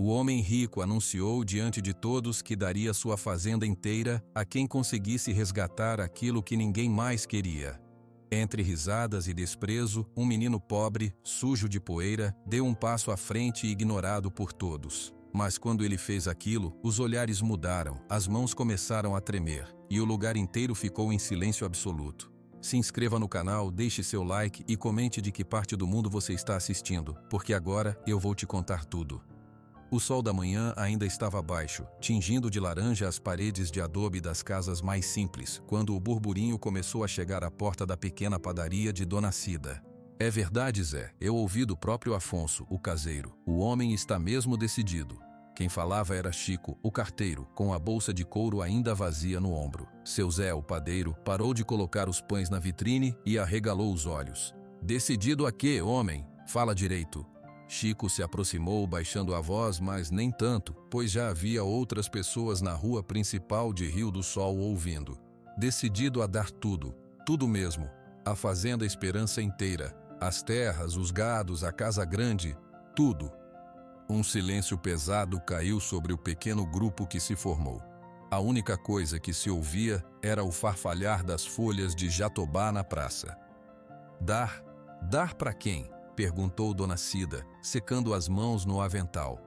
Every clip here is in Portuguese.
O homem rico anunciou diante de todos que daria sua fazenda inteira a quem conseguisse resgatar aquilo que ninguém mais queria. Entre risadas e desprezo, um menino pobre, sujo de poeira, deu um passo à frente ignorado por todos. Mas quando ele fez aquilo, os olhares mudaram, as mãos começaram a tremer, e o lugar inteiro ficou em silêncio absoluto. Se inscreva no canal, deixe seu like e comente de que parte do mundo você está assistindo, porque agora eu vou te contar tudo. O sol da manhã ainda estava baixo, tingindo de laranja as paredes de adobe das casas mais simples, quando o burburinho começou a chegar à porta da pequena padaria de Dona Cida. É verdade, Zé, eu ouvi do próprio Afonso, o caseiro. O homem está mesmo decidido. Quem falava era Chico, o carteiro, com a bolsa de couro ainda vazia no ombro. Seu Zé, o padeiro, parou de colocar os pães na vitrine e arregalou os olhos. Decidido a quê, homem? Fala direito. Chico se aproximou baixando a voz, mas nem tanto, pois já havia outras pessoas na rua principal de Rio do Sol ouvindo. Decidido a dar tudo, tudo mesmo. A fazenda Esperança inteira, as terras, os gados, a casa grande, tudo. Um silêncio pesado caiu sobre o pequeno grupo que se formou. A única coisa que se ouvia era o farfalhar das folhas de jatobá na praça. Dar? Dar para quem? Perguntou Dona Cida, secando as mãos no avental.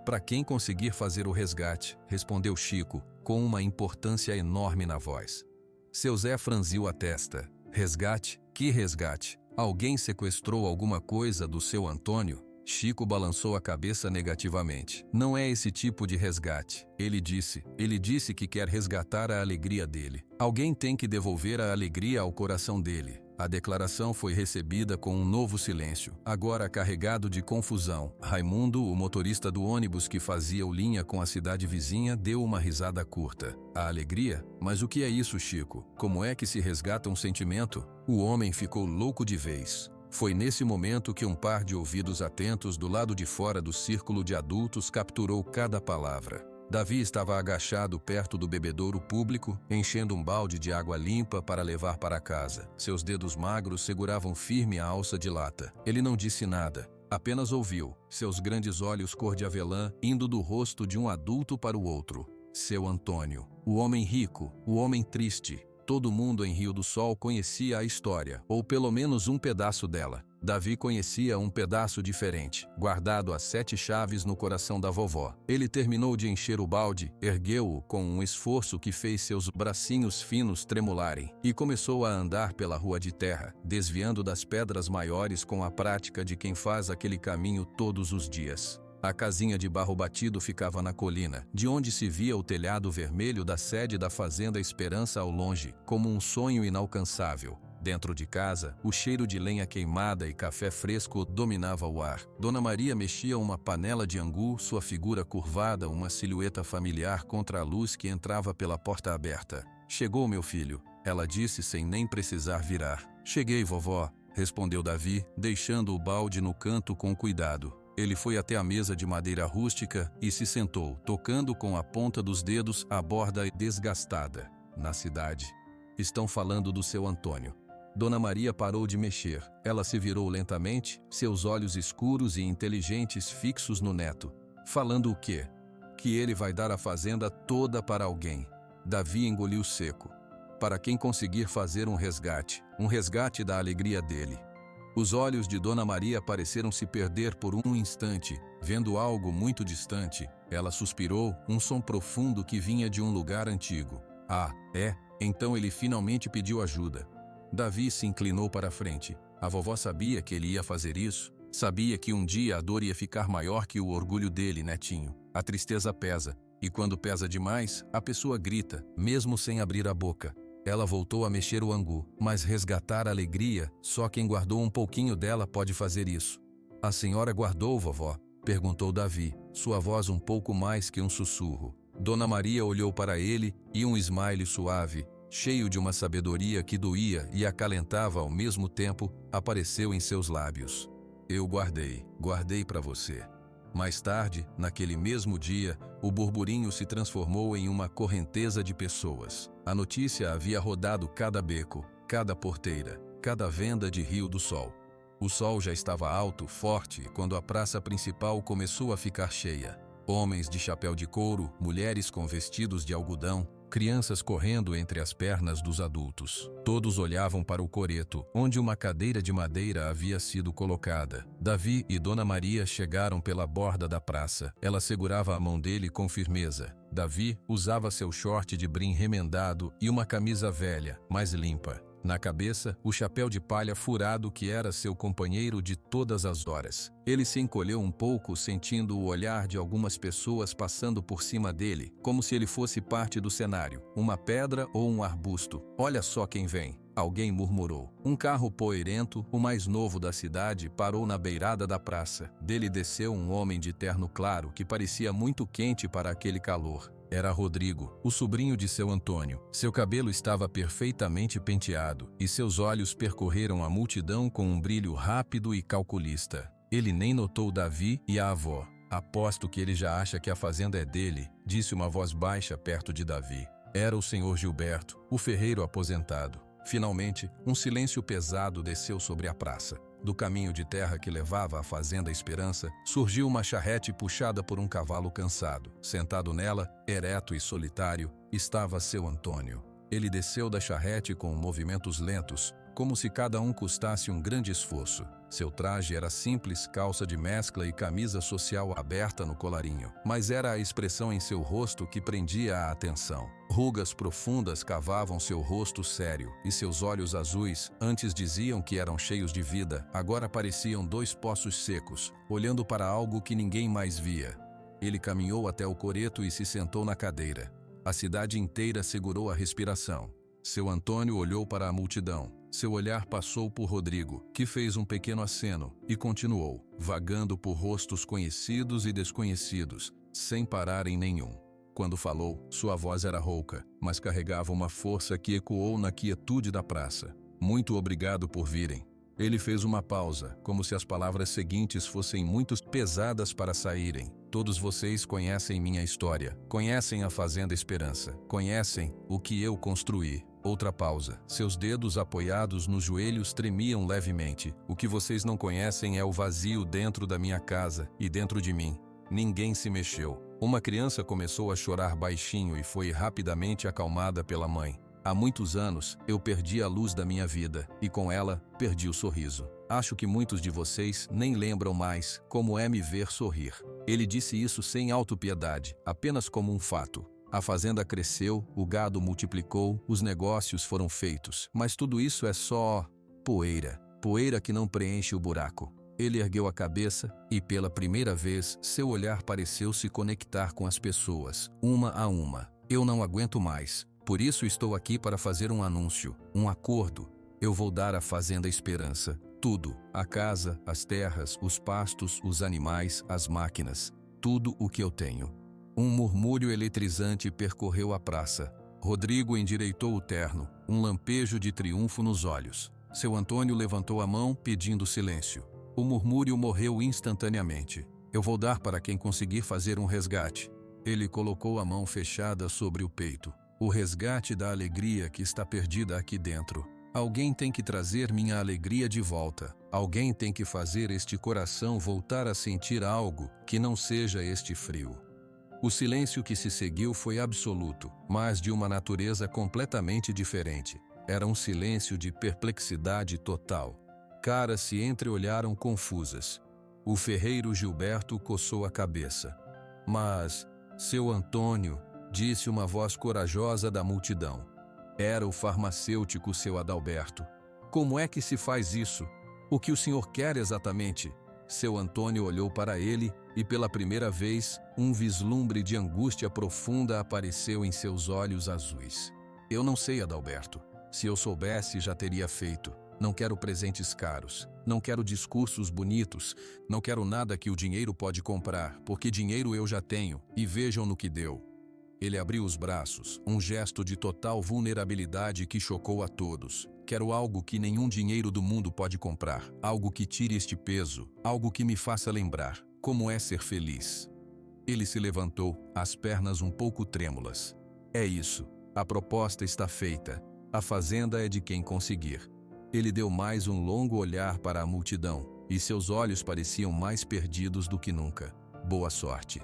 Para quem conseguir fazer o resgate, respondeu Chico, com uma importância enorme na voz. Seu Zé franziu a testa. Resgate? Que resgate? Alguém sequestrou alguma coisa do seu Antônio? Chico balançou a cabeça negativamente. Não é esse tipo de resgate. Ele disse que quer resgatar a alegria dele. Alguém tem que devolver a alegria ao coração dele. A declaração foi recebida com um novo silêncio, agora carregado de confusão. Raimundo, o motorista do ônibus que fazia o linha com a cidade vizinha, deu uma risada curta. A alegria? Mas o que é isso, Chico? Como é que se resgata um sentimento? O homem ficou louco de vez. Foi nesse momento que um par de ouvidos atentos do lado de fora do círculo de adultos capturou cada palavra. Davi estava agachado perto do bebedouro público, enchendo um balde de água limpa para levar para casa. Seus dedos magros seguravam firme a alça de lata. Ele não disse nada, apenas ouviu, seus grandes olhos cor de avelã indo do rosto de um adulto para o outro. Seu Antônio, o homem rico, o homem triste. Todo mundo em Rio do Sol conhecia a história, ou pelo menos um pedaço dela. Davi conhecia um pedaço diferente, guardado a 7 chaves no coração da vovó. Ele terminou de encher o balde, ergueu-o com um esforço que fez seus bracinhos finos tremularem, e começou a andar pela rua de terra, desviando das pedras maiores com a prática de quem faz aquele caminho todos os dias. A casinha de barro batido ficava na colina, de onde se via o telhado vermelho da sede da Fazenda Esperança ao longe, como um sonho inalcançável. Dentro de casa, o cheiro de lenha queimada e café fresco dominava o ar. Dona Maria mexia uma panela de angu, sua figura curvada, uma silhueta familiar contra a luz que entrava pela porta aberta. Chegou, meu filho, ela disse sem nem precisar virar. Cheguei, vovó, respondeu Davi, deixando o balde no canto com cuidado. Ele foi até a mesa de madeira rústica e se sentou, tocando com a ponta dos dedos a borda desgastada. Na cidade. Estão falando do seu Antônio. Dona Maria parou de mexer. Ela se virou lentamente, seus olhos escuros e inteligentes fixos no neto. Falando o quê? Que ele vai dar a fazenda toda para alguém. Davi engoliu seco. Para quem conseguir fazer um resgate da alegria dele. Os olhos de Dona Maria pareceram se perder por um instante, vendo algo muito distante. Ela suspirou, um som profundo que vinha de um lugar antigo. Ah, é? Então ele finalmente pediu ajuda. Davi se inclinou para a frente. A vovó sabia que ele ia fazer isso. Sabia que um dia a dor ia ficar maior que o orgulho dele, netinho. A tristeza pesa, e quando pesa demais, a pessoa grita, mesmo sem abrir a boca. Ela voltou a mexer o angu, mas resgatar a alegria, só quem guardou um pouquinho dela pode fazer isso. A senhora guardou, vovó? Perguntou Davi, sua voz um pouco mais que um sussurro. Dona Maria olhou para ele e um smile suave, cheio de uma sabedoria que doía e acalentava ao mesmo tempo, apareceu em seus lábios. Eu guardei para você. Mais tarde, naquele mesmo dia, o burburinho se transformou em uma correnteza de pessoas. A notícia havia rodado cada beco, cada porteira, cada venda de Rio do Sol. O sol já estava alto, forte, quando a praça principal começou a ficar cheia. Homens de chapéu de couro, mulheres com vestidos de algodão, crianças correndo entre as pernas dos adultos. Todos olhavam para o coreto, onde uma cadeira de madeira havia sido colocada. Davi e Dona Maria chegaram pela borda da praça. Ela segurava a mão dele com firmeza. Davi usava seu short de brim remendado e uma camisa velha, mas limpa. Na cabeça, o chapéu de palha furado que era seu companheiro de todas as horas. Ele se encolheu um pouco, sentindo o olhar de algumas pessoas passando por cima dele, como se ele fosse parte do cenário, uma pedra ou um arbusto. Olha só quem vem, alguém murmurou. Um carro poeirento, o mais novo da cidade, parou na beirada da praça. Dele desceu um homem de terno claro que parecia muito quente para aquele calor. Era Rodrigo, o sobrinho de seu Antônio. Seu cabelo estava perfeitamente penteado e seus olhos percorreram a multidão com um brilho rápido e calculista. Ele nem notou Davi e a avó. Aposto que ele já acha que a fazenda é dele, disse uma voz baixa perto de Davi. Era o senhor Gilberto, o ferreiro aposentado. Finalmente, um silêncio pesado desceu sobre a praça. Do caminho de terra que levava à Fazenda Esperança, surgiu uma charrete puxada por um cavalo cansado. Sentado nela, ereto e solitário, estava seu Antônio. Ele desceu da charrete com movimentos lentos, como se cada um custasse um grande esforço. Seu traje era simples, calça de mescla e camisa social aberta no colarinho, mas era a expressão em seu rosto que prendia a atenção. Rugas profundas cavavam seu rosto sério, e seus olhos azuis, antes diziam que eram cheios de vida, agora pareciam dois poços secos, olhando para algo que ninguém mais via. Ele caminhou até o coreto e se sentou na cadeira. A cidade inteira segurou a respiração. Seu Antônio olhou para a multidão. Seu olhar passou por Rodrigo, que fez um pequeno aceno, e continuou, vagando por rostos conhecidos e desconhecidos, sem parar em nenhum. Quando falou, sua voz era rouca, mas carregava uma força que ecoou na quietude da praça. Muito obrigado por virem. Ele fez uma pausa, como se as palavras seguintes fossem muito pesadas para saírem. Todos vocês conhecem minha história, conhecem a Fazenda Esperança, conhecem o que eu construí. Outra pausa. Seus dedos apoiados nos joelhos tremiam levemente. O que vocês não conhecem é o vazio dentro da minha casa e dentro de mim. Ninguém se mexeu. Uma criança começou a chorar baixinho e foi rapidamente acalmada pela mãe. Há muitos anos, eu perdi a luz da minha vida, e com ela, perdi o sorriso. Acho que muitos de vocês nem lembram mais como é me ver sorrir. Ele disse isso sem autopiedade, apenas como um fato. A fazenda cresceu, o gado multiplicou, os negócios foram feitos, mas tudo isso é só poeira. Poeira que não preenche o buraco. Ele ergueu a cabeça e, pela primeira vez, seu olhar pareceu se conectar com as pessoas, uma a uma. Eu não aguento mais. Por isso estou aqui para fazer um anúncio, um acordo. Eu vou dar à Fazenda Esperança tudo, a casa, as terras, os pastos, os animais, as máquinas, tudo o que eu tenho. Um murmúrio eletrizante percorreu a praça. Rodrigo endireitou o terno, um lampejo de triunfo nos olhos. Seu Antônio levantou a mão, pedindo silêncio. O murmúrio morreu instantaneamente. Eu vou dar para quem conseguir fazer um resgate. Ele colocou a mão fechada sobre o peito. O resgate da alegria que está perdida aqui dentro. Alguém tem que trazer minha alegria de volta. Alguém tem que fazer este coração voltar a sentir algo que não seja este frio. O silêncio que se seguiu foi absoluto, mas de uma natureza completamente diferente. Era um silêncio de perplexidade total. Caras se entreolharam confusas. O ferreiro Gilberto coçou a cabeça. Mas, seu Antônio, disse uma voz corajosa da multidão. Era o farmacêutico seu Adalberto. Como é que se faz isso? O que o senhor quer exatamente? Seu Antônio olhou para ele e, pela primeira vez, um vislumbre de angústia profunda apareceu em seus olhos azuis. Eu não sei, Adalberto. Se eu soubesse, já teria feito. Não quero presentes caros. Não quero discursos bonitos. Não quero nada que o dinheiro pode comprar, porque dinheiro eu já tenho, e vejam no que deu. Ele abriu os braços, um gesto de total vulnerabilidade que chocou a todos. Quero algo que nenhum dinheiro do mundo pode comprar, algo que tire este peso, algo que me faça lembrar como é ser feliz. Ele se levantou, as pernas um pouco trêmulas. É isso, a proposta está feita, a fazenda é de quem conseguir. Ele deu mais um longo olhar para a multidão, e seus olhos pareciam mais perdidos do que nunca. Boa sorte.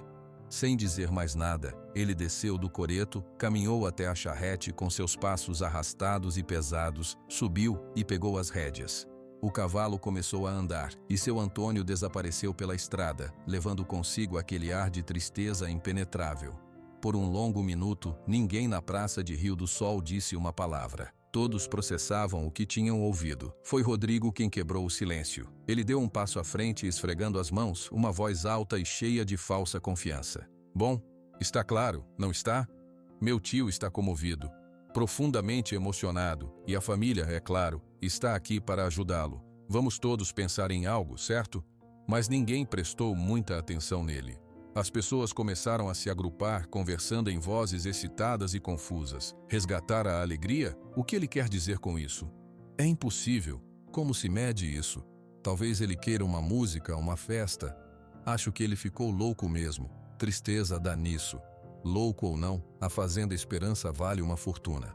Sem dizer mais nada, ele desceu do coreto, caminhou até a charrete com seus passos arrastados e pesados, subiu e pegou as rédeas. O cavalo começou a andar, e seu Antônio desapareceu pela estrada, levando consigo aquele ar de tristeza impenetrável. Por um longo minuto, ninguém na praça de Rio do Sol disse uma palavra. Todos processavam o que tinham ouvido. Foi Rodrigo quem quebrou o silêncio. Ele deu um passo à frente, esfregando as mãos, uma voz alta e cheia de falsa confiança. Bom, está claro, não está? Meu tio está comovido, profundamente emocionado, e a família, é claro, está aqui para ajudá-lo. Vamos todos pensar em algo, certo? Mas ninguém prestou muita atenção nele. As pessoas começaram a se agrupar, conversando em vozes excitadas e confusas. Resgatar a alegria? O que ele quer dizer com isso? É impossível. Como se mede isso? Talvez ele queira uma música, uma festa. Acho que ele ficou louco mesmo. Tristeza dá nisso. Louco ou não, a Fazenda Esperança vale uma fortuna.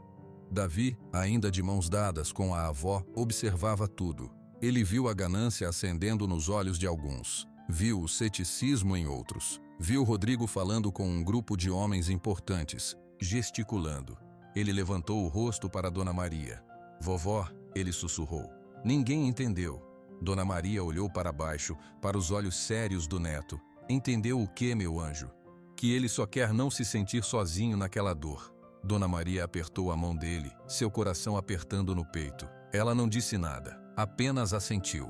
Davi, ainda de mãos dadas com a avó, observava tudo. Ele viu a ganância acendendo nos olhos de alguns. Viu o ceticismo em outros. Viu Rodrigo falando com um grupo de homens importantes, gesticulando. Ele levantou o rosto para Dona Maria. Vovó, ele sussurrou. Ninguém entendeu. Dona Maria olhou para baixo, para os olhos sérios do neto. Entendeu o que, meu anjo? Que ele só quer não se sentir sozinho naquela dor. Dona Maria apertou a mão dele, seu coração apertando no peito. Ela não disse nada, apenas assentiu.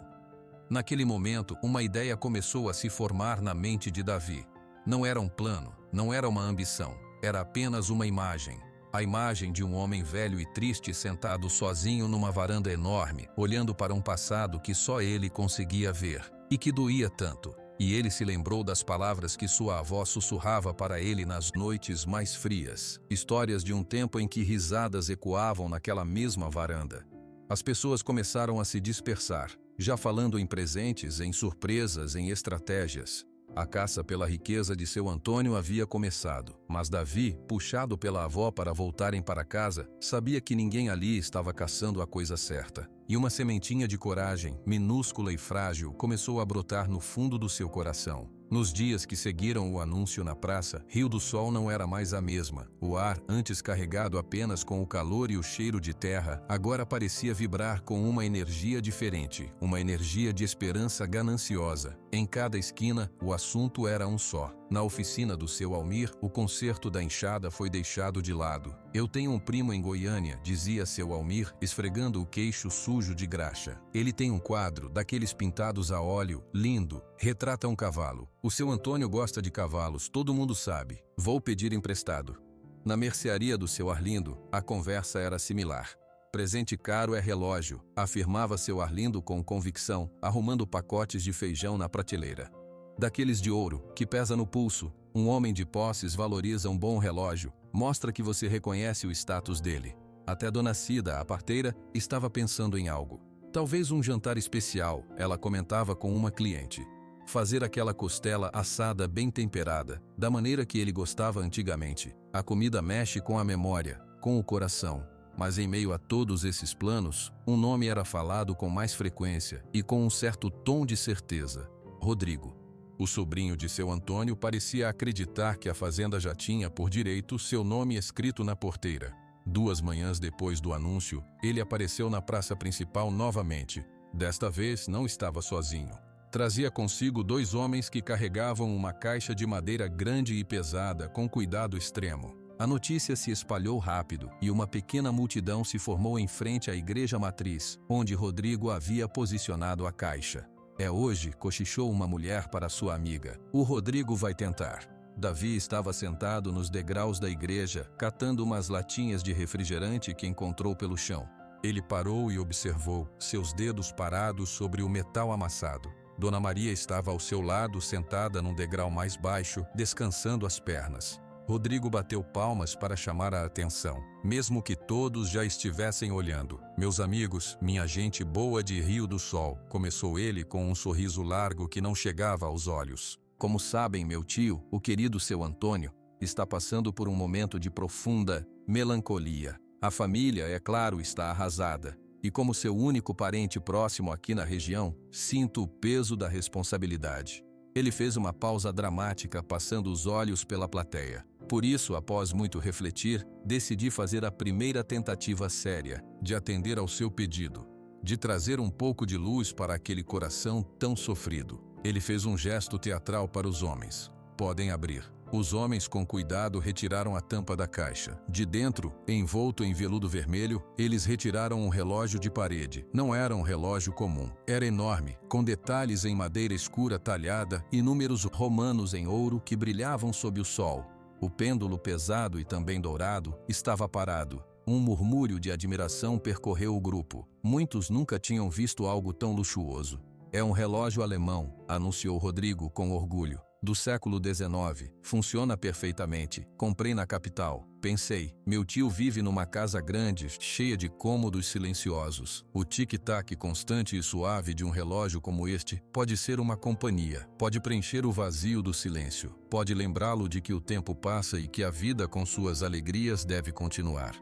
Naquele momento, uma ideia começou a se formar na mente de Davi. Não era um plano, não era uma ambição, era apenas uma imagem. A imagem de um homem velho e triste sentado sozinho numa varanda enorme, olhando para um passado que só ele conseguia ver, e que doía tanto. E ele se lembrou das palavras que sua avó sussurrava para ele nas noites mais frias. Histórias de um tempo em que risadas ecoavam naquela mesma varanda. As pessoas começaram a se dispersar, já falando em presentes, em surpresas, em estratégias. A caça pela riqueza de seu Antônio havia começado, mas Davi, puxado pela avó para voltarem para casa, sabia que ninguém ali estava caçando a coisa certa. E uma sementinha de coragem, minúscula e frágil, começou a brotar no fundo do seu coração. Nos dias que seguiram o anúncio na praça, Rio do Sol não era mais a mesma. O ar, antes carregado apenas com o calor e o cheiro de terra, agora parecia vibrar com uma energia diferente, uma energia de esperança gananciosa. Em cada esquina, o assunto era um só. Na oficina do seu Almir, o conserto da enxada foi deixado de lado. Eu tenho um primo em Goiânia, dizia seu Almir, esfregando o queixo sujo de graxa. Ele tem um quadro, daqueles pintados a óleo, lindo, retrata um cavalo. O seu Antônio gosta de cavalos, todo mundo sabe. Vou pedir emprestado. Na mercearia do seu Arlindo, a conversa era similar. Presente caro é relógio, afirmava seu Arlindo com convicção, arrumando pacotes de feijão na prateleira. Daqueles de ouro, que pesa no pulso, um homem de posses valoriza um bom relógio, mostra que você reconhece o status dele. Até Dona Cida, a parteira, estava pensando em algo. Talvez um jantar especial, ela comentava com uma cliente. Fazer aquela costela assada bem temperada, da maneira que ele gostava antigamente. A comida mexe com a memória, com o coração. Mas em meio a todos esses planos, um nome era falado com mais frequência e com um certo tom de certeza. Rodrigo. O sobrinho de seu Antônio parecia acreditar que a fazenda já tinha, por direito, seu nome escrito na porteira. 2 manhãs depois do anúncio, ele apareceu na praça principal novamente. Desta vez, não estava sozinho. Trazia consigo 2 homens que carregavam uma caixa de madeira grande e pesada com cuidado extremo. A notícia se espalhou rápido e uma pequena multidão se formou em frente à igreja matriz, onde Rodrigo havia posicionado a caixa. É hoje, cochichou uma mulher para sua amiga. O Rodrigo vai tentar. Davi estava sentado nos degraus da igreja, catando umas latinhas de refrigerante que encontrou pelo chão. Ele parou e observou, seus dedos parados sobre o metal amassado. Dona Maria estava ao seu lado, sentada num degrau mais baixo, descansando as pernas. Rodrigo bateu palmas para chamar a atenção, mesmo que todos já estivessem olhando. Meus amigos, minha gente boa de Rio do Sol, começou ele com um sorriso largo que não chegava aos olhos. Como sabem, meu tio, o querido seu Antônio, está passando por um momento de profunda melancolia. A família, é claro, está arrasada. E como seu único parente próximo aqui na região, sinto o peso da responsabilidade. Ele fez uma pausa dramática, passando os olhos pela plateia. Por isso, após muito refletir, decidi fazer a primeira tentativa séria de atender ao seu pedido, de trazer um pouco de luz para aquele coração tão sofrido. Ele fez um gesto teatral para os homens. Podem abrir. Os homens, com cuidado, retiraram a tampa da caixa. De dentro, envolto em veludo vermelho, eles retiraram um relógio de parede. Não era um relógio comum. Era enorme, com detalhes em madeira escura talhada e números romanos em ouro que brilhavam sob o sol. O pêndulo, pesado e também dourado, estava parado. Um murmúrio de admiração percorreu o grupo. Muitos nunca tinham visto algo tão luxuoso. É um relógio alemão, anunciou Rodrigo com orgulho. Do século XIX, funciona perfeitamente. Comprei na capital. Pensei, meu tio vive numa casa grande, cheia de cômodos silenciosos. O tic-tac constante e suave de um relógio como este pode ser uma companhia, pode preencher o vazio do silêncio, pode lembrá-lo de que o tempo passa e que a vida com suas alegrias deve continuar.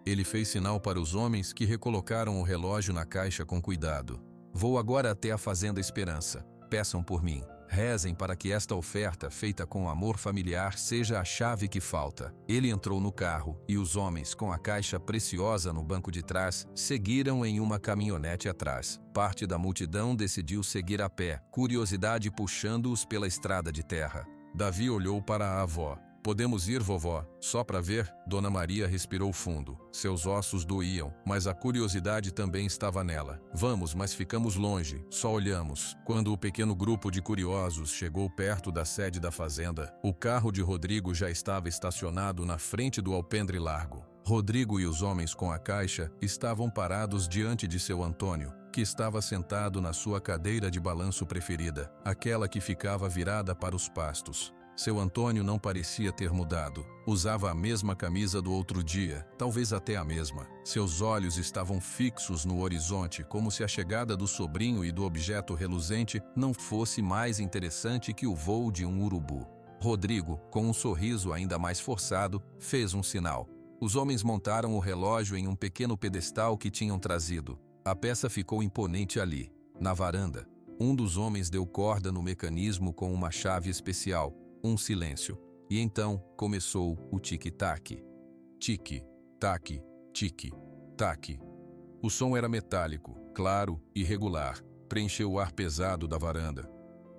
Ele fez sinal para os homens que recolocaram o relógio na caixa com cuidado. Vou agora até a Fazenda Esperança. Peçam por mim. Rezem para que esta oferta, feita com amor familiar, seja a chave que falta. Ele entrou no carro, e os homens, com a caixa preciosa no banco de trás, seguiram em uma caminhonete atrás. Parte da multidão decidiu seguir a pé, curiosidade puxando-os pela estrada de terra. Davi olhou para a avó. Podemos ir, vovó, só para ver? Dona Maria respirou fundo. Seus ossos doíam, mas a curiosidade também estava nela. Vamos, mas ficamos longe, só olhamos. Quando o pequeno grupo de curiosos chegou perto da sede da fazenda, o carro de Rodrigo já estava estacionado na frente do alpendre largo. Rodrigo e os homens com a caixa estavam parados diante de seu Antônio, que estava sentado na sua cadeira de balanço preferida, aquela que ficava virada para os pastos. Seu Antônio não parecia ter mudado. Usava a mesma camisa do outro dia, talvez até a mesma. Seus olhos estavam fixos no horizonte, como se a chegada do sobrinho e do objeto reluzente não fosse mais interessante que o voo de um urubu. Rodrigo, com um sorriso ainda mais forçado, fez um sinal. Os homens montaram o relógio em um pequeno pedestal que tinham trazido. A peça ficou imponente ali, na varanda. Um dos homens deu corda no mecanismo com uma chave especial. Um silêncio. E então começou o tic-tac. Tic-tac, tic-tac. O som era metálico, claro e regular. Preencheu o ar pesado da varanda.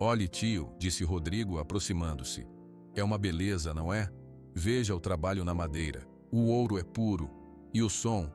Olhe, tio, disse Rodrigo, aproximando-se. É uma beleza, não é? Veja o trabalho na madeira. O ouro é puro. E o som?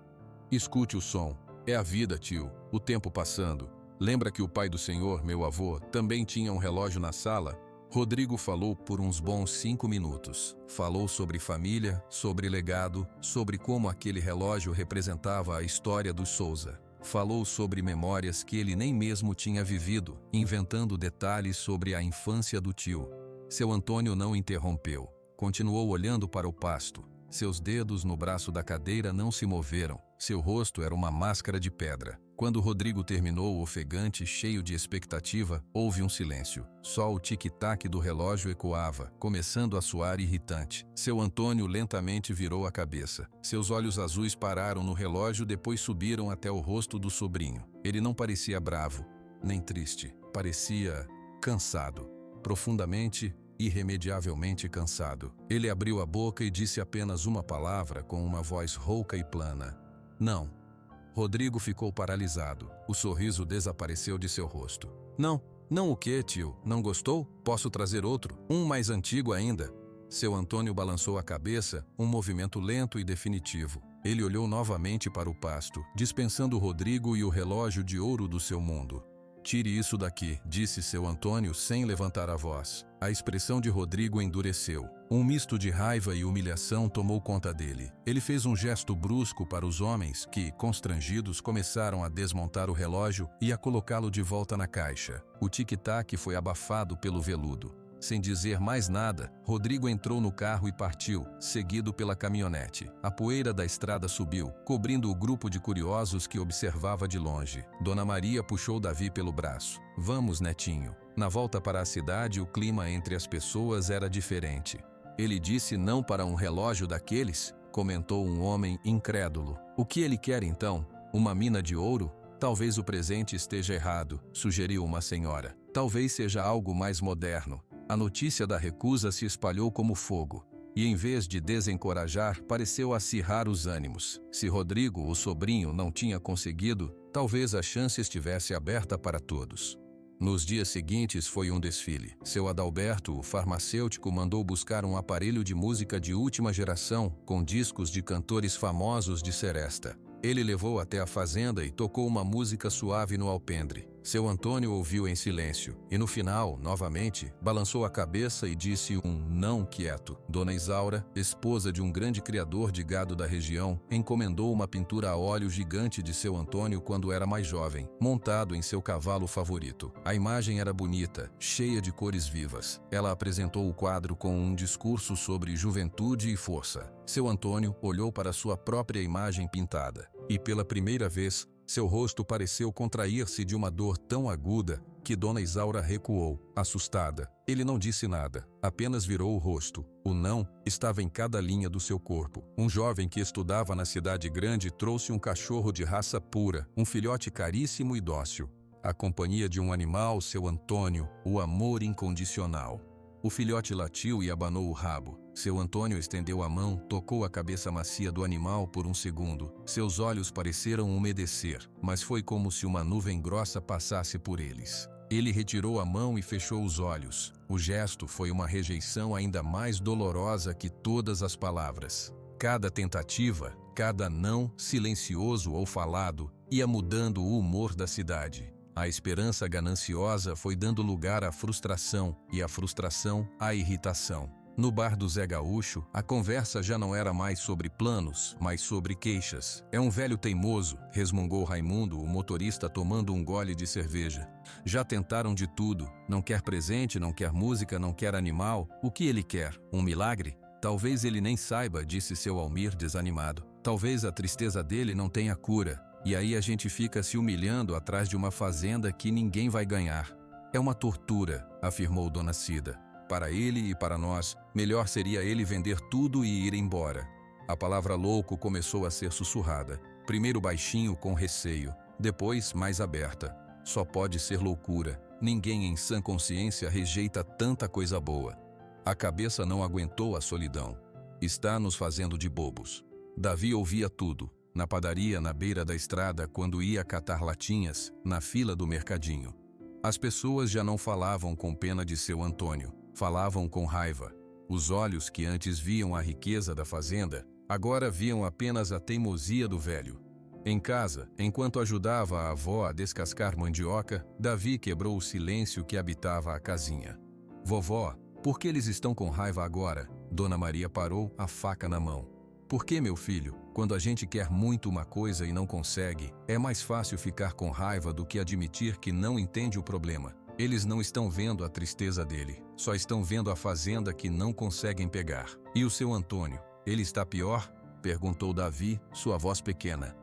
Escute o som. É a vida, tio. O tempo passando. Lembra que o pai do senhor, meu avô, também tinha um relógio na sala? Rodrigo falou por uns bons 5 minutos. Falou sobre família, sobre legado, sobre como aquele relógio representava a história dos Souza. Falou sobre memórias que ele nem mesmo tinha vivido, inventando detalhes sobre a infância do tio. Seu Antônio não interrompeu. Continuou olhando para o pasto. Seus dedos no braço da cadeira não se moveram. Seu rosto era uma máscara de pedra. Quando Rodrigo terminou ofegante, cheio de expectativa, houve um silêncio. Só o tic-tac do relógio ecoava, começando a soar irritante. Seu Antônio lentamente virou a cabeça. Seus olhos azuis pararam no relógio, depois subiram até o rosto do sobrinho. Ele não parecia bravo, nem triste. Parecia cansado. Profundamente, irremediavelmente cansado. Ele abriu a boca e disse apenas uma palavra com uma voz rouca e plana. Não. Rodrigo ficou paralisado. O sorriso desapareceu de seu rosto. Não. Não o quê, tio? Não gostou? Posso trazer outro? Um mais antigo ainda? Seu Antônio balançou a cabeça, um movimento lento e definitivo. Ele olhou novamente para o pasto, dispensando Rodrigo e o relógio de ouro do seu mundo. Tire isso daqui, disse seu Antônio sem levantar a voz. A expressão de Rodrigo endureceu. Um misto de raiva e humilhação tomou conta dele. Ele fez um gesto brusco para os homens que, constrangidos, começaram a desmontar o relógio e a colocá-lo de volta na caixa. O tic-tac foi abafado pelo veludo. Sem dizer mais nada, Rodrigo entrou no carro e partiu, seguido pela caminhonete. A poeira da estrada subiu, cobrindo o grupo de curiosos que observava de longe. Dona Maria puxou Davi pelo braço. Vamos, netinho. Na volta para a cidade, o clima entre as pessoas era diferente. Ele disse não para um relógio daqueles? Comentou um homem incrédulo. O que ele quer então? Uma mina de ouro? Talvez o presente esteja errado, sugeriu uma senhora. Talvez seja algo mais moderno. A notícia da recusa se espalhou como fogo. E em vez de desencorajar, pareceu acirrar os ânimos. Se Rodrigo, o sobrinho, não tinha conseguido, talvez a chance estivesse aberta para todos. Nos dias seguintes foi um desfile. Seu Adalberto, o farmacêutico, mandou buscar um aparelho de música de última geração, com discos de cantores famosos de seresta. Ele levou até a fazenda e tocou uma música suave no alpendre. Seu Antônio ouviu em silêncio, e no final, novamente, balançou a cabeça e disse um não quieto. Dona Isaura, esposa de um grande criador de gado da região, encomendou uma pintura a óleo gigante de seu Antônio quando era mais jovem, montado em seu cavalo favorito. A imagem era bonita, cheia de cores vivas. Ela apresentou o quadro com um discurso sobre juventude e força. Seu Antônio olhou para sua própria imagem pintada, e pela primeira vez, seu rosto pareceu contrair-se de uma dor tão aguda que Dona Isaura recuou, assustada. Ele não disse nada, apenas virou o rosto. O não estava em cada linha do seu corpo. Um jovem que estudava na cidade grande trouxe um cachorro de raça pura, um filhote caríssimo e dócil. A companhia de um animal, seu Antônio, o amor incondicional. O filhote latiu e abanou o rabo. Seu Antônio estendeu a mão, tocou a cabeça macia do animal por um segundo. Seus olhos pareceram umedecer, mas foi como se uma nuvem grossa passasse por eles. Ele retirou a mão e fechou os olhos. O gesto foi uma rejeição ainda mais dolorosa que todas as palavras. Cada tentativa, cada não, silencioso ou falado, ia mudando o humor da cidade. A esperança gananciosa foi dando lugar à frustração, e a frustração à irritação. No bar do Zé Gaúcho, a conversa já não era mais sobre planos, mas sobre queixas. É um velho teimoso, resmungou Raimundo, o motorista, tomando um gole de cerveja. Já tentaram de tudo. Não quer presente, não quer música, não quer animal. O que ele quer? Um milagre? Talvez ele nem saiba, disse seu Almir desanimado. Talvez a tristeza dele não tenha cura. E aí a gente fica se humilhando atrás de uma fazenda que ninguém vai ganhar. É uma tortura, afirmou Dona Cida. Para ele e para nós, melhor seria ele vender tudo e ir embora. A palavra louco começou a ser sussurrada. Primeiro baixinho com receio, depois mais aberta. Só pode ser loucura. Ninguém em sã consciência rejeita tanta coisa boa. A cabeça não aguentou a solidão. Está nos fazendo de bobos. Davi ouvia tudo. Na padaria, na beira da estrada, quando ia catar latinhas, na fila do mercadinho. As pessoas já não falavam com pena de seu Antônio, falavam com raiva. Os olhos que antes viam a riqueza da fazenda, agora viam apenas a teimosia do velho. Em casa, enquanto ajudava a avó a descascar mandioca, Davi quebrou o silêncio que habitava a casinha. Vovó, por que eles estão com raiva agora? Dona Maria parou, a faca na mão. Por que, meu filho, quando a gente quer muito uma coisa e não consegue, é mais fácil ficar com raiva do que admitir que não entende o problema? Eles não estão vendo a tristeza dele, só estão vendo a fazenda que não conseguem pegar. E o seu Antônio, ele está pior? Perguntou Davi, sua voz pequena.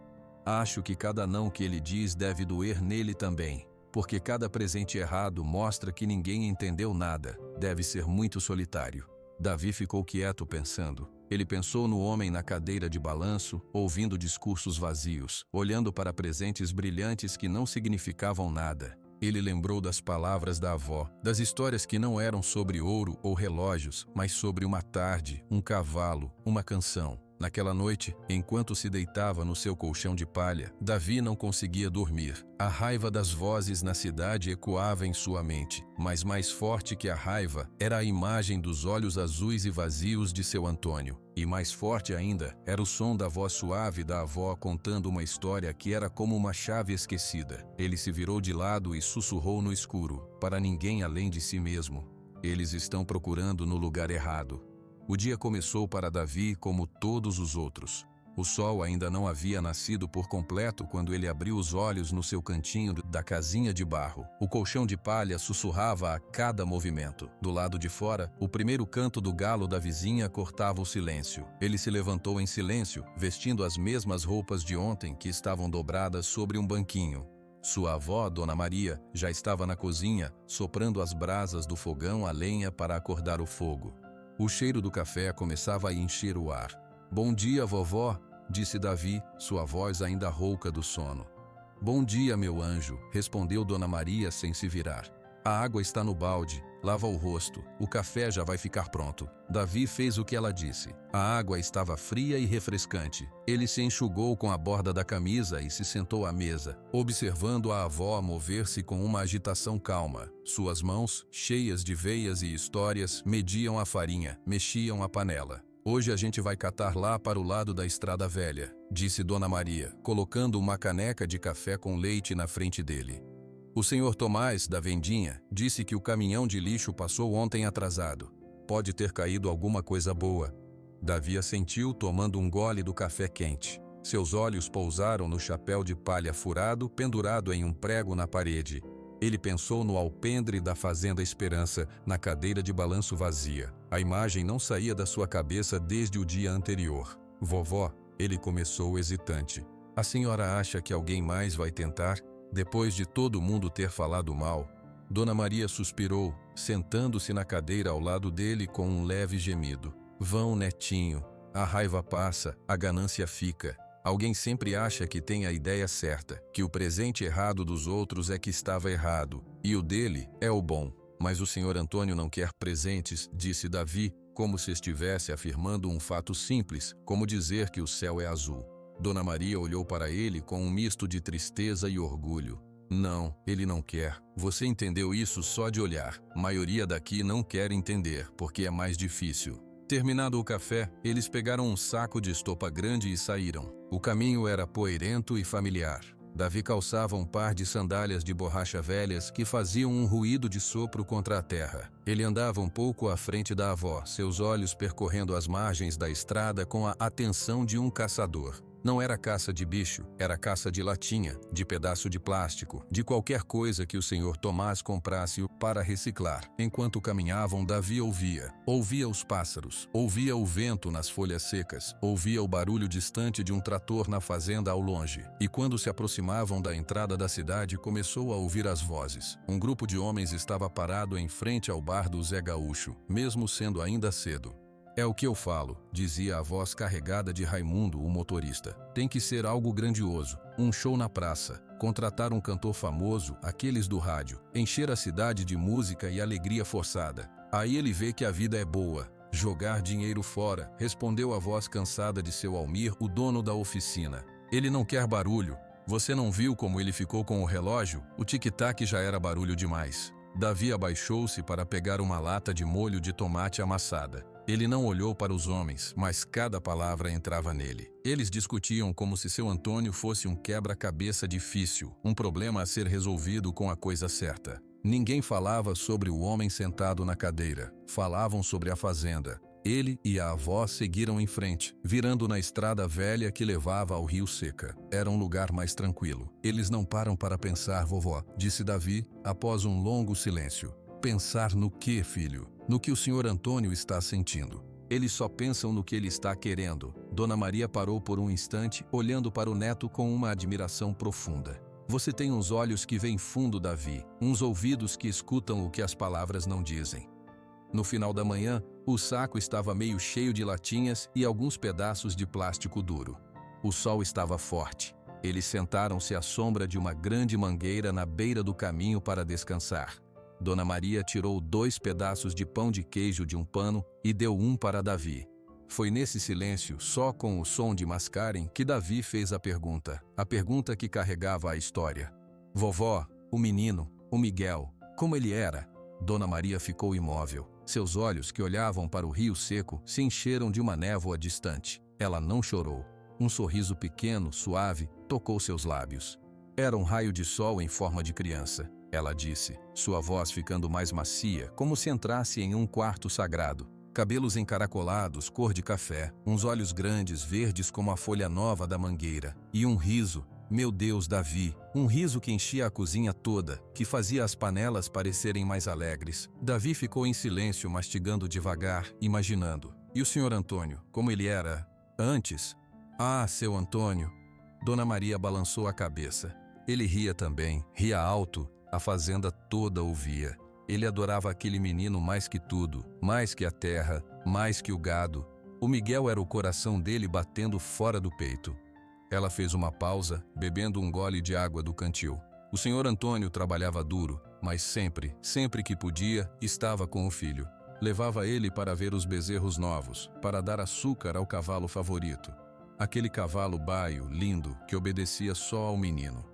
Acho que cada não que ele diz deve doer nele também, porque cada presente errado mostra que ninguém entendeu nada, deve ser muito solitário. Davi ficou quieto pensando. Ele pensou no homem na cadeira de balanço, ouvindo discursos vazios, olhando para presentes brilhantes que não significavam nada. Ele lembrou das palavras da avó, das histórias que não eram sobre ouro ou relógios, mas sobre uma tarde, um cavalo, uma canção. Naquela noite, enquanto se deitava no seu colchão de palha, Davi não conseguia dormir. A raiva das vozes na cidade ecoava em sua mente, mas mais forte que a raiva era a imagem dos olhos azuis e vazios de seu Antônio. E mais forte ainda era o som da voz suave da avó contando uma história que era como uma chave esquecida. Ele se virou de lado e sussurrou no escuro, para ninguém além de si mesmo. Eles estão procurando no lugar errado. O dia começou para Davi como todos os outros. O sol ainda não havia nascido por completo quando ele abriu os olhos no seu cantinho da casinha de barro. O colchão de palha sussurrava a cada movimento. Do lado de fora, o primeiro canto do galo da vizinha cortava o silêncio. Ele se levantou em silêncio, vestindo as mesmas roupas de ontem que estavam dobradas sobre um banquinho. Sua avó, Dona Maria, já estava na cozinha, soprando as brasas do fogão a lenha para acordar o fogo. O cheiro do café começava a encher o ar. Bom dia, vovó, disse Davi, sua voz ainda rouca do sono. Bom dia, meu anjo, respondeu Dona Maria sem se virar. A água está no balde, lava o rosto, o café já vai ficar pronto. Davi fez o que ela disse. A água estava fria e refrescante. Ele se enxugou com a borda da camisa e se sentou à mesa, observando a avó mover-se com uma agitação calma. Suas mãos, cheias de veias e histórias, mediam a farinha, mexiam a panela. Hoje a gente vai catar lá para o lado da estrada velha, disse Dona Maria, colocando uma caneca de café com leite na frente dele. O senhor Tomás, da vendinha, disse que o caminhão de lixo passou ontem atrasado. Pode ter caído alguma coisa boa. Davi assentiu, tomando um gole do café quente. Seus olhos pousaram no chapéu de palha furado, pendurado em um prego na parede. Ele pensou no alpendre da Fazenda Esperança, na cadeira de balanço vazia. A imagem não saía da sua cabeça desde o dia anterior. Vovó, ele começou hesitante. A senhora acha que alguém mais vai tentar? Depois de todo mundo ter falado mal, Dona Maria suspirou, sentando-se na cadeira ao lado dele com um leve gemido. Vão, netinho. A raiva passa, a ganância fica. Alguém sempre acha que tem a ideia certa, que o presente errado dos outros é que estava errado, e o dele é o bom. Mas o senhor Antônio não quer presentes, disse Davi, como se estivesse afirmando um fato simples, como dizer que o céu é azul. Dona Maria olhou para ele com um misto de tristeza e orgulho. Não, ele não quer. Você entendeu isso só de olhar. A maioria daqui não quer entender, porque é mais difícil. Terminado o café, eles pegaram um saco de estopa grande e saíram. O caminho era poeirento e familiar. Davi calçava um par de sandálias de borracha velhas que faziam um ruído de sopro contra a terra. Ele andava um pouco à frente da avó, seus olhos percorrendo as margens da estrada com a atenção de um caçador. Não era caça de bicho, era caça de latinha, de pedaço de plástico, de qualquer coisa que o senhor Tomás comprasse para reciclar. Enquanto caminhavam, Davi ouvia. Ouvia os pássaros, ouvia o vento nas folhas secas, ouvia o barulho distante de um trator na fazenda ao longe. E quando se aproximavam da entrada da cidade, começou a ouvir as vozes. Um grupo de homens estava parado em frente ao bar do Zé Gaúcho, mesmo sendo ainda cedo. É o que eu falo, dizia a voz carregada de Raimundo, o motorista. Tem que ser algo grandioso, um show na praça, contratar um cantor famoso, aqueles do rádio, encher a cidade de música e alegria forçada. Aí ele vê que a vida é boa. Jogar dinheiro fora, respondeu a voz cansada de seu Almir, o dono da oficina. Ele não quer barulho. Você não viu como ele ficou com o relógio? O tic-tac já era barulho demais. Davi abaixou-se para pegar uma lata de molho de tomate amassada. Ele não olhou para os homens, mas cada palavra entrava nele. Eles discutiam como se seu Antônio fosse um quebra-cabeça difícil, um problema a ser resolvido com a coisa certa. Ninguém falava sobre o homem sentado na cadeira. Falavam sobre a fazenda. Ele e a avó seguiram em frente, virando na estrada velha que levava ao Rio Seca. Era um lugar mais tranquilo. Eles não param para pensar, vovó, disse Davi, após um longo silêncio. Pensar no quê, filho? No que o senhor Antônio está sentindo. Eles só pensam no que ele está querendo. Dona Maria parou por um instante, olhando para o neto com uma admiração profunda. Você tem uns olhos que veem fundo, Davi, uns ouvidos que escutam o que as palavras não dizem. No final da manhã, o saco estava meio cheio de latinhas e alguns pedaços de plástico duro. O sol estava forte. Eles sentaram-se à sombra de uma grande mangueira na beira do caminho para descansar. Dona Maria tirou 2 pedaços de pão de queijo de um pano e deu um para Davi. Foi nesse silêncio, só com o som de mascarem, que Davi fez a pergunta que carregava a história. Vovó, o menino, o Miguel, como ele era? Dona Maria ficou imóvel. Seus olhos, que olhavam para o rio seco, se encheram de uma névoa distante. Ela não chorou. Um sorriso pequeno, suave, tocou seus lábios. Era um raio de sol em forma de criança. Ela disse, sua voz ficando mais macia, como se entrasse em um quarto sagrado. Cabelos encaracolados, cor de café, uns olhos grandes, verdes como a folha nova da mangueira, e um riso, meu Deus, Davi, um riso que enchia a cozinha toda, que fazia as panelas parecerem mais alegres. Davi ficou em silêncio, mastigando devagar, imaginando. E o senhor Antônio, como ele era antes? Ah, seu Antônio! Dona Maria balançou a cabeça. Ele ria também, ria alto. A fazenda toda ouvia. Ele adorava aquele menino mais que tudo, mais que a terra, mais que o gado. O Miguel era o coração dele batendo fora do peito. Ela fez uma pausa, bebendo um gole de água do cantil. O senhor Antônio trabalhava duro. mas sempre, sempre que podia, estava com o filho. Levava ele para ver os bezerros novos, para dar açúcar ao cavalo favorito. Aquele cavalo baio, lindo, que obedecia só ao menino.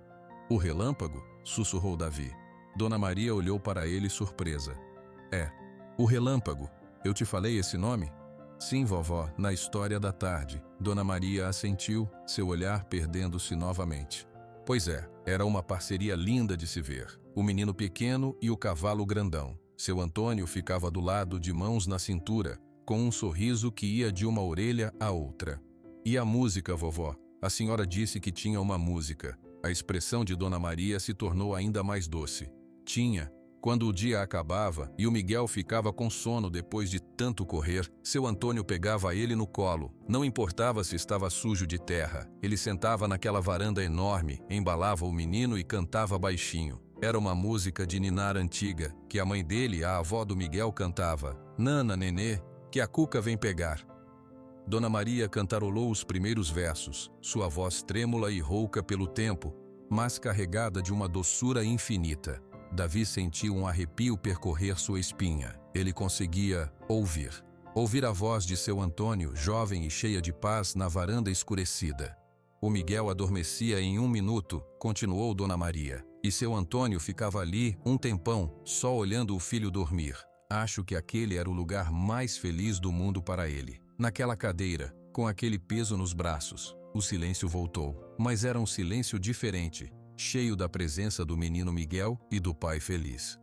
O relâmpago? Sussurrou Davi. Dona Maria olhou para ele surpresa. É, o relâmpago. Eu te falei esse nome? Sim, vovó, na história da tarde. Dona Maria assentiu, seu olhar perdendo-se novamente. Pois é, era uma parceria linda de se ver. O menino pequeno e o cavalo grandão. Seu Antônio ficava do lado, de mãos na cintura, com um sorriso que ia de uma orelha à outra. E a música, vovó? A senhora disse que tinha uma música. A expressão de Dona Maria se tornou ainda mais doce. Tinha. Quando o dia acabava e o Miguel ficava com sono depois de tanto correr, seu Antônio pegava ele no colo. Não importava se estava sujo de terra. Ele sentava naquela varanda enorme, embalava o menino e cantava baixinho. Era uma música de ninar antiga, que a mãe dele, a avó do Miguel, cantava. Nana, nenê, que a cuca vem pegar. Dona Maria cantarolou os primeiros versos, sua voz trêmula e rouca pelo tempo, mas carregada de uma doçura infinita. Davi sentiu um arrepio percorrer sua espinha. Ele conseguia ouvir a voz de seu Antônio, jovem e cheia de paz, na varanda escurecida. O Miguel adormecia em 1 minuto, continuou Dona Maria, e seu Antônio ficava ali um tempão, só olhando o filho dormir. Acho que aquele era o lugar mais feliz do mundo para ele. Naquela cadeira, com aquele peso nos braços, o silêncio voltou, mas era um silêncio diferente, cheio da presença do menino Miguel e do pai feliz.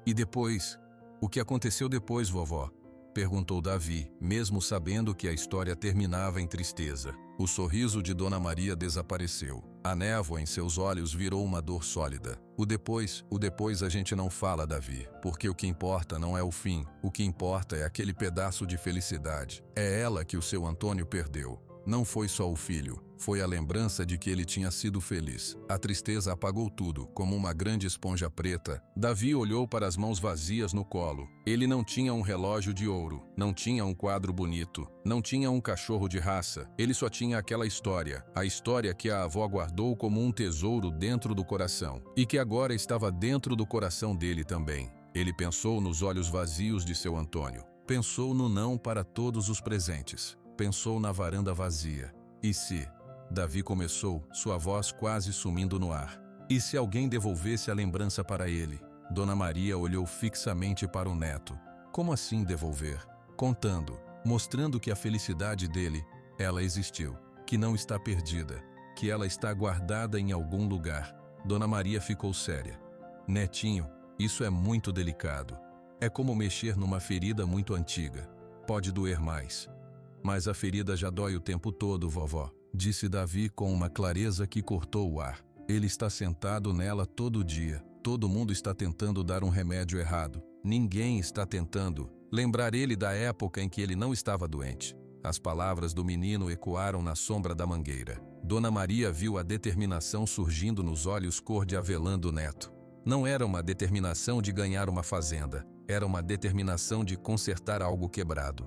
E depois? O que aconteceu depois, vovó? Perguntou Davi, mesmo sabendo que a história terminava em tristeza. O sorriso de Dona Maria desapareceu. A névoa em seus olhos virou uma dor sólida. O depois a gente não fala, Davi, porque o que importa não é o fim. O que importa é aquele pedaço de felicidade. É ela que o seu Antônio perdeu. Não foi só o filho, foi a lembrança de que ele tinha sido feliz. A tristeza apagou tudo, como uma grande esponja preta. Davi olhou para as mãos vazias no colo. Ele não tinha um relógio de ouro, não tinha um quadro bonito, não tinha um cachorro de raça. Ele só tinha aquela história, a história que a avó guardou como um tesouro dentro do coração, e que agora estava dentro do coração dele também. Ele pensou nos olhos vazios de seu Antônio. Pensou no não para todos os presentes. Pensou na varanda vazia. E se? Davi começou, sua voz quase sumindo no ar. E se alguém devolvesse a lembrança para ele? Dona Maria olhou fixamente para o neto. Como assim devolver? Contando, mostrando que a felicidade dele, ela existiu, que não está perdida, que ela está guardada em algum lugar. Dona Maria ficou séria. Netinho, isso é muito delicado. É como mexer numa ferida muito antiga. Pode doer mais. Mas a ferida já dói o tempo todo, vovó, disse Davi com uma clareza que cortou o ar. Ele está sentado nela todo dia. Todo mundo está tentando dar um remédio errado. Ninguém está tentando lembrar ele da época em que ele não estava doente. As palavras do menino ecoaram na sombra da mangueira. Dona Maria viu a determinação surgindo nos olhos cor de avelã do neto. Não era uma determinação de ganhar uma fazenda. Era uma determinação de consertar algo quebrado.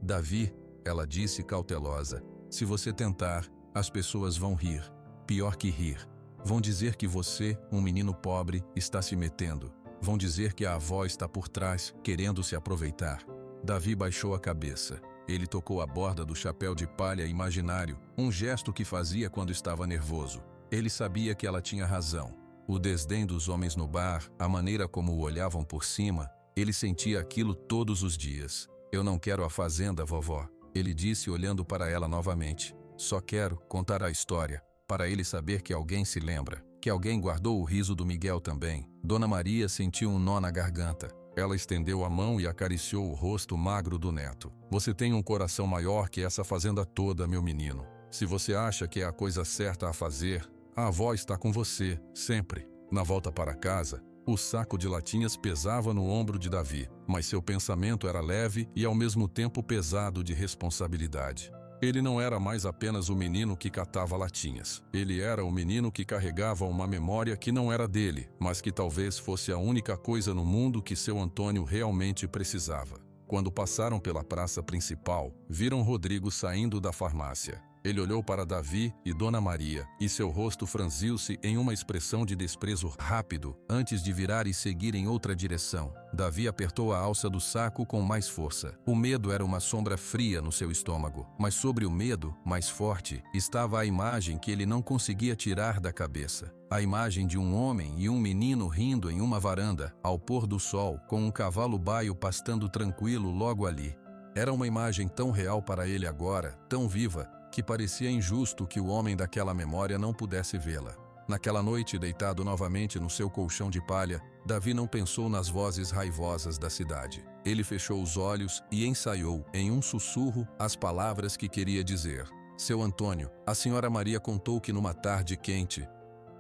Davi, ela disse cautelosa, se você tentar, as pessoas vão rir. Pior que rir. Vão dizer que você, um menino pobre, está se metendo. Vão dizer que a avó está por trás, querendo se aproveitar. Davi baixou a cabeça. Ele tocou a borda do chapéu de palha imaginário, um gesto que fazia quando estava nervoso. Ele sabia que ela tinha razão. O desdém dos homens no bar, a maneira como o olhavam por cima, ele sentia aquilo todos os dias. Eu não quero a fazenda, vovó. Ele disse olhando para ela novamente. Só quero contar a história, para ele saber que alguém se lembra, que alguém guardou o riso do Miguel também. Dona Maria sentiu um nó na garganta. Ela estendeu a mão e acariciou o rosto magro do neto. Você tem um coração maior que essa fazenda toda, meu menino. Se você acha que é a coisa certa a fazer, a avó está com você, sempre. Na volta para casa, o saco de latinhas pesava no ombro de Davi, mas seu pensamento era leve e ao mesmo tempo pesado de responsabilidade. Ele não era mais apenas o menino que catava latinhas. Ele era o menino que carregava uma memória que não era dele, mas que talvez fosse a única coisa no mundo que seu Antônio realmente precisava. Quando passaram pela praça principal, viram Rodrigo saindo da farmácia. Ele olhou para Davi e Dona Maria, e seu rosto franziu-se em uma expressão de desprezo rápido, antes de virar e seguir em outra direção. Davi apertou a alça do saco com mais força. O medo era uma sombra fria no seu estômago, mas sobre o medo, mais forte, estava a imagem que ele não conseguia tirar da cabeça. A imagem de um homem e um menino rindo em uma varanda, ao pôr do sol, com um cavalo baio pastando tranquilo logo ali. Era uma imagem tão real para ele agora, tão viva, que parecia injusto que o homem daquela memória não pudesse vê-la. Naquela noite, deitado novamente no seu colchão de palha, Davi não pensou nas vozes raivosas da cidade. Ele fechou os olhos e ensaiou, em um sussurro, as palavras que queria dizer. Seu Antônio, a senhora Maria contou que numa tarde quente...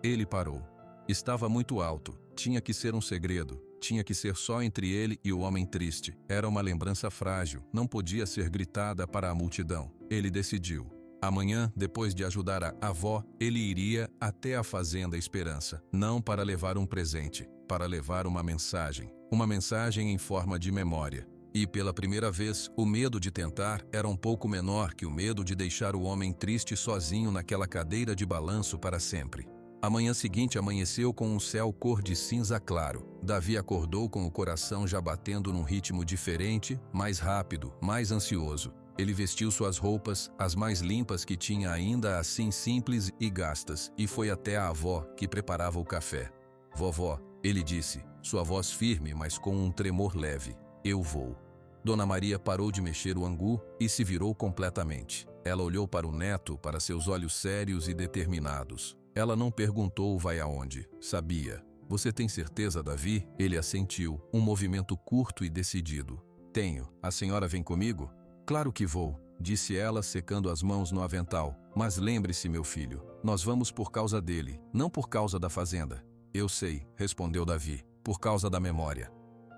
Ele parou. Estava muito alto. Tinha que ser um segredo. Tinha que ser só entre ele e o homem triste. Era uma lembrança frágil. Não podia ser gritada para a multidão. Ele decidiu. Amanhã, depois de ajudar a avó, ele iria até a Fazenda Esperança. Não para levar um presente, para levar uma mensagem. Uma mensagem em forma de memória. E pela primeira vez, o medo de tentar era um pouco menor que o medo de deixar o homem triste sozinho naquela cadeira de balanço para sempre. A manhã seguinte amanheceu com um céu cor de cinza claro. Davi acordou com o coração já batendo num ritmo diferente, mais rápido, mais ansioso. Ele vestiu suas roupas, as mais limpas que tinha ainda assim simples e gastas, e foi até a avó, que preparava o café. Vovó, ele disse, sua voz firme, mas com um tremor leve. Eu vou. Dona Maria parou de mexer o angu e se virou completamente. Ela olhou para o neto, para seus olhos sérios e determinados. Ela não perguntou vai aonde, sabia. Você tem certeza, Davi? Ele assentiu, um movimento curto e decidido. Tenho. A senhora vem comigo? Claro que vou, disse ela secando as mãos no avental. Mas lembre-se, meu filho, nós vamos por causa dele, não por causa da fazenda. Eu sei, respondeu Davi, por causa da memória.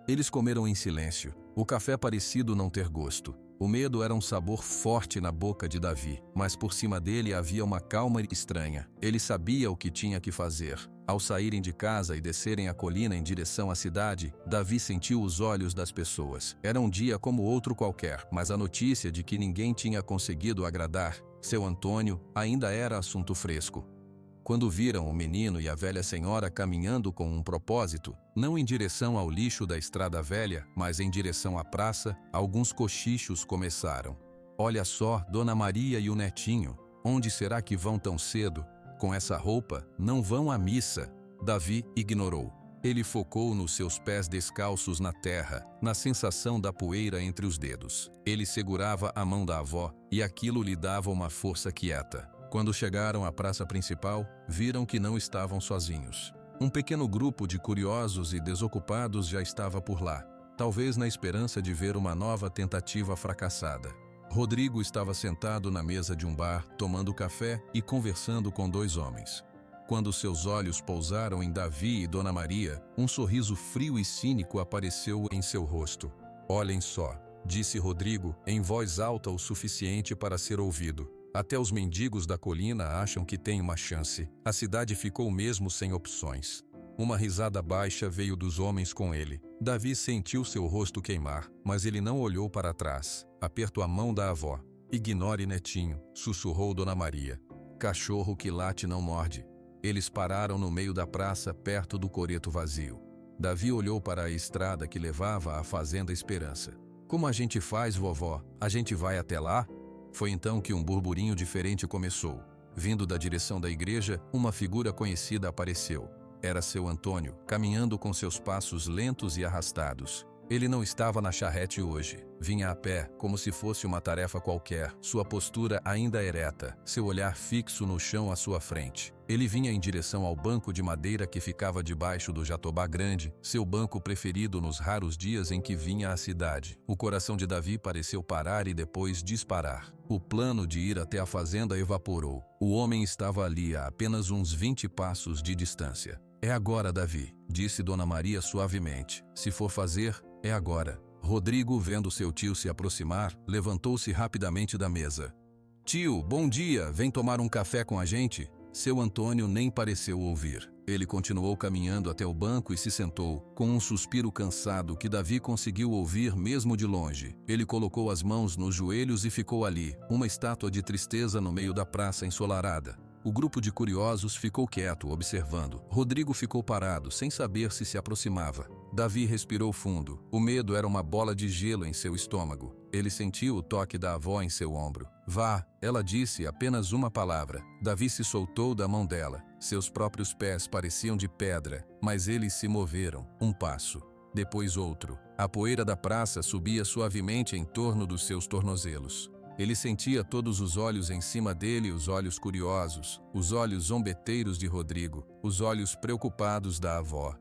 Eles comeram em silêncio. O café parecido não ter gosto. O medo era um sabor forte na boca de Davi, mas por cima dele havia uma calma estranha. Ele sabia o que tinha que fazer. Ao saírem de casa e descerem a colina em direção à cidade, Davi sentiu os olhos das pessoas. Era um dia como outro qualquer, mas a notícia de que ninguém tinha conseguido agradar seu Antônio ainda era assunto fresco. Quando viram o menino e a velha senhora caminhando com um propósito, não em direção ao lixo da estrada velha, mas em direção à praça, alguns cochichos começaram. Olha só, Dona Maria e o netinho, onde será que vão tão cedo? Com essa roupa, não vão à missa. Davi ignorou. Ele focou nos seus pés descalços na terra, na sensação da poeira entre os dedos. Ele segurava a mão da avó e aquilo lhe dava uma força quieta. Quando chegaram à praça principal, viram que não estavam sozinhos. Um pequeno grupo de curiosos e desocupados já estava por lá, talvez na esperança de ver uma nova tentativa fracassada. Rodrigo estava sentado na mesa de um bar, tomando café e conversando com dois homens. Quando seus olhos pousaram em Davi e Dona Maria, um sorriso frio e cínico apareceu em seu rosto. Olhem só, disse Rodrigo, em voz alta o suficiente para ser ouvido. Até os mendigos da colina acham que tem uma chance. A cidade ficou mesmo sem opções. Uma risada baixa veio dos homens com ele. Davi sentiu seu rosto queimar, mas ele não olhou para trás. Apertou a mão da avó. Ignore, netinho, sussurrou Dona Maria. Cachorro que late não morde. Eles pararam no meio da praça, perto do coreto vazio. Davi olhou para a estrada que levava à Fazenda Esperança. Como a gente faz, vovó? A gente vai até lá? Foi então que um burburinho diferente começou. Vindo da direção da igreja, uma figura conhecida apareceu. Era seu Antônio, caminhando com seus passos lentos e arrastados. Ele não estava na charrete hoje. Vinha a pé, como se fosse uma tarefa qualquer, sua postura ainda ereta, seu olhar fixo no chão à sua frente. Ele vinha em direção ao banco de madeira que ficava debaixo do jatobá grande, seu banco preferido nos raros dias em que vinha à cidade. O coração de Davi pareceu parar e depois disparar. O plano de ir até a fazenda evaporou. O homem estava ali a apenas uns 20 passos de distância. É agora, Davi, disse Dona Maria suavemente. Se for fazer, é agora. Rodrigo, vendo seu tio se aproximar, levantou-se rapidamente da mesa. Tio, bom dia, vem tomar um café com a gente? Seu Antônio nem pareceu ouvir. Ele continuou caminhando até o banco e se sentou, com um suspiro cansado que Davi conseguiu ouvir mesmo de longe. Ele colocou as mãos nos joelhos e ficou ali, uma estátua de tristeza no meio da praça ensolarada. O grupo de curiosos ficou quieto, observando. Rodrigo ficou parado, sem saber se aproximava. Davi respirou fundo. O medo era uma bola de gelo em seu estômago. Ele sentiu o toque da avó em seu ombro. Vá, ela disse apenas uma palavra. Davi se soltou da mão dela. Seus próprios pés pareciam de pedra, mas eles se moveram. Um passo, depois outro. A poeira da praça subia suavemente em torno dos seus tornozelos. Ele sentia todos os olhos em cima dele, os olhos curiosos, os olhos zombeteiros de Rodrigo, os olhos preocupados da avó.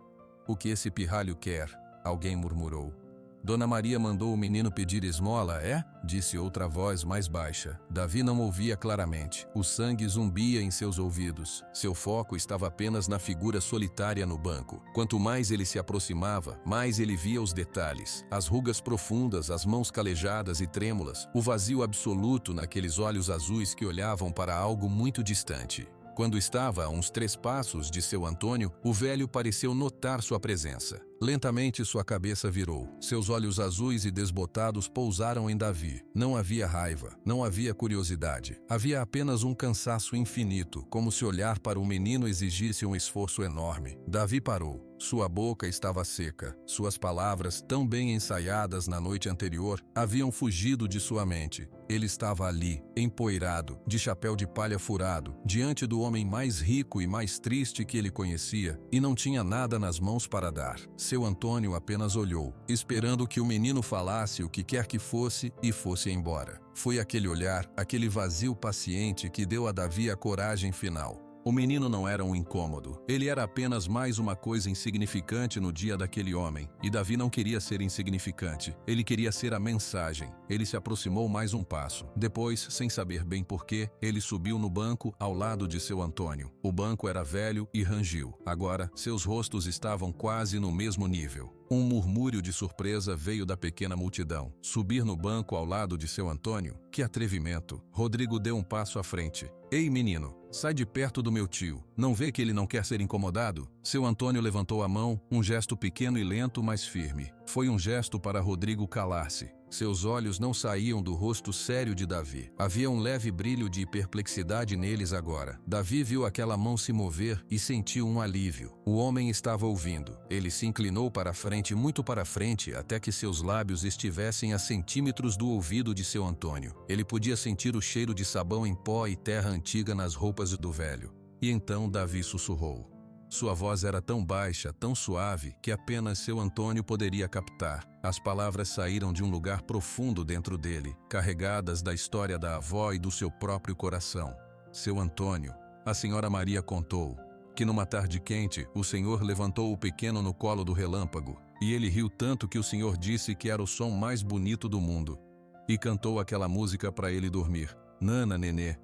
O que esse pirralho quer? Alguém murmurou. Dona Maria mandou o menino pedir esmola, é? Disse outra voz mais baixa. Davi não ouvia claramente. O sangue zumbia em seus ouvidos. Seu foco estava apenas na figura solitária no banco. Quanto mais ele se aproximava, mais ele via os detalhes. As rugas profundas, as mãos calejadas e trêmulas, o vazio absoluto naqueles olhos azuis que olhavam para algo muito distante. Quando estava a uns 3 passos de seu Antônio, o velho pareceu notar sua presença. Lentamente sua cabeça virou. Seus olhos azuis e desbotados pousaram em Davi. Não havia raiva, não havia curiosidade. Havia apenas um cansaço infinito, como se olhar para o menino exigisse um esforço enorme. Davi parou. Sua boca estava seca. Suas palavras, tão bem ensaiadas na noite anterior, haviam fugido de sua mente. Ele estava ali, empoeirado, de chapéu de palha furado, diante do homem mais rico e mais triste que ele conhecia, e não tinha nada nas mãos para dar. Seu Antônio apenas olhou, esperando que o menino falasse o que quer que fosse e fosse embora. Foi aquele olhar, aquele vazio paciente que deu a Davi a coragem final. O menino não era um incômodo. Ele era apenas mais uma coisa insignificante no dia daquele homem. E Davi não queria ser insignificante. Ele queria ser a mensagem. Ele se aproximou mais um passo. Depois, sem saber bem porquê, ele subiu no banco ao lado de seu Antônio. O banco era velho e rangiu. Agora, seus rostos estavam quase no mesmo nível. Um murmúrio de surpresa veio da pequena multidão. Subir no banco ao lado de seu Antônio? Que atrevimento! Rodrigo deu um passo à frente. Ei, menino, sai de perto do meu tio. Não vê que ele não quer ser incomodado? Seu Antônio levantou a mão, um gesto pequeno e lento, mas firme. Foi um gesto para Rodrigo calar-se. Seus olhos não saíam do rosto sério de Davi. Havia um leve brilho de perplexidade neles agora. Davi viu aquela mão se mover e sentiu um alívio. O homem estava ouvindo. Ele se inclinou para frente, muito para frente, até que seus lábios estivessem a centímetros do ouvido de seu Antônio. Ele podia sentir o cheiro de sabão em pó e terra antiga nas roupas do velho. E então Davi sussurrou. Sua voz era tão baixa, tão suave, que apenas seu Antônio poderia captar. As palavras saíram de um lugar profundo dentro dele, carregadas da história da avó e do seu próprio coração. Seu Antônio, a senhora Maria contou que numa tarde quente, o senhor levantou o pequeno no colo do relâmpago, e ele riu tanto que o senhor disse que era o som mais bonito do mundo. E cantou aquela música para ele dormir. Nana, nenê.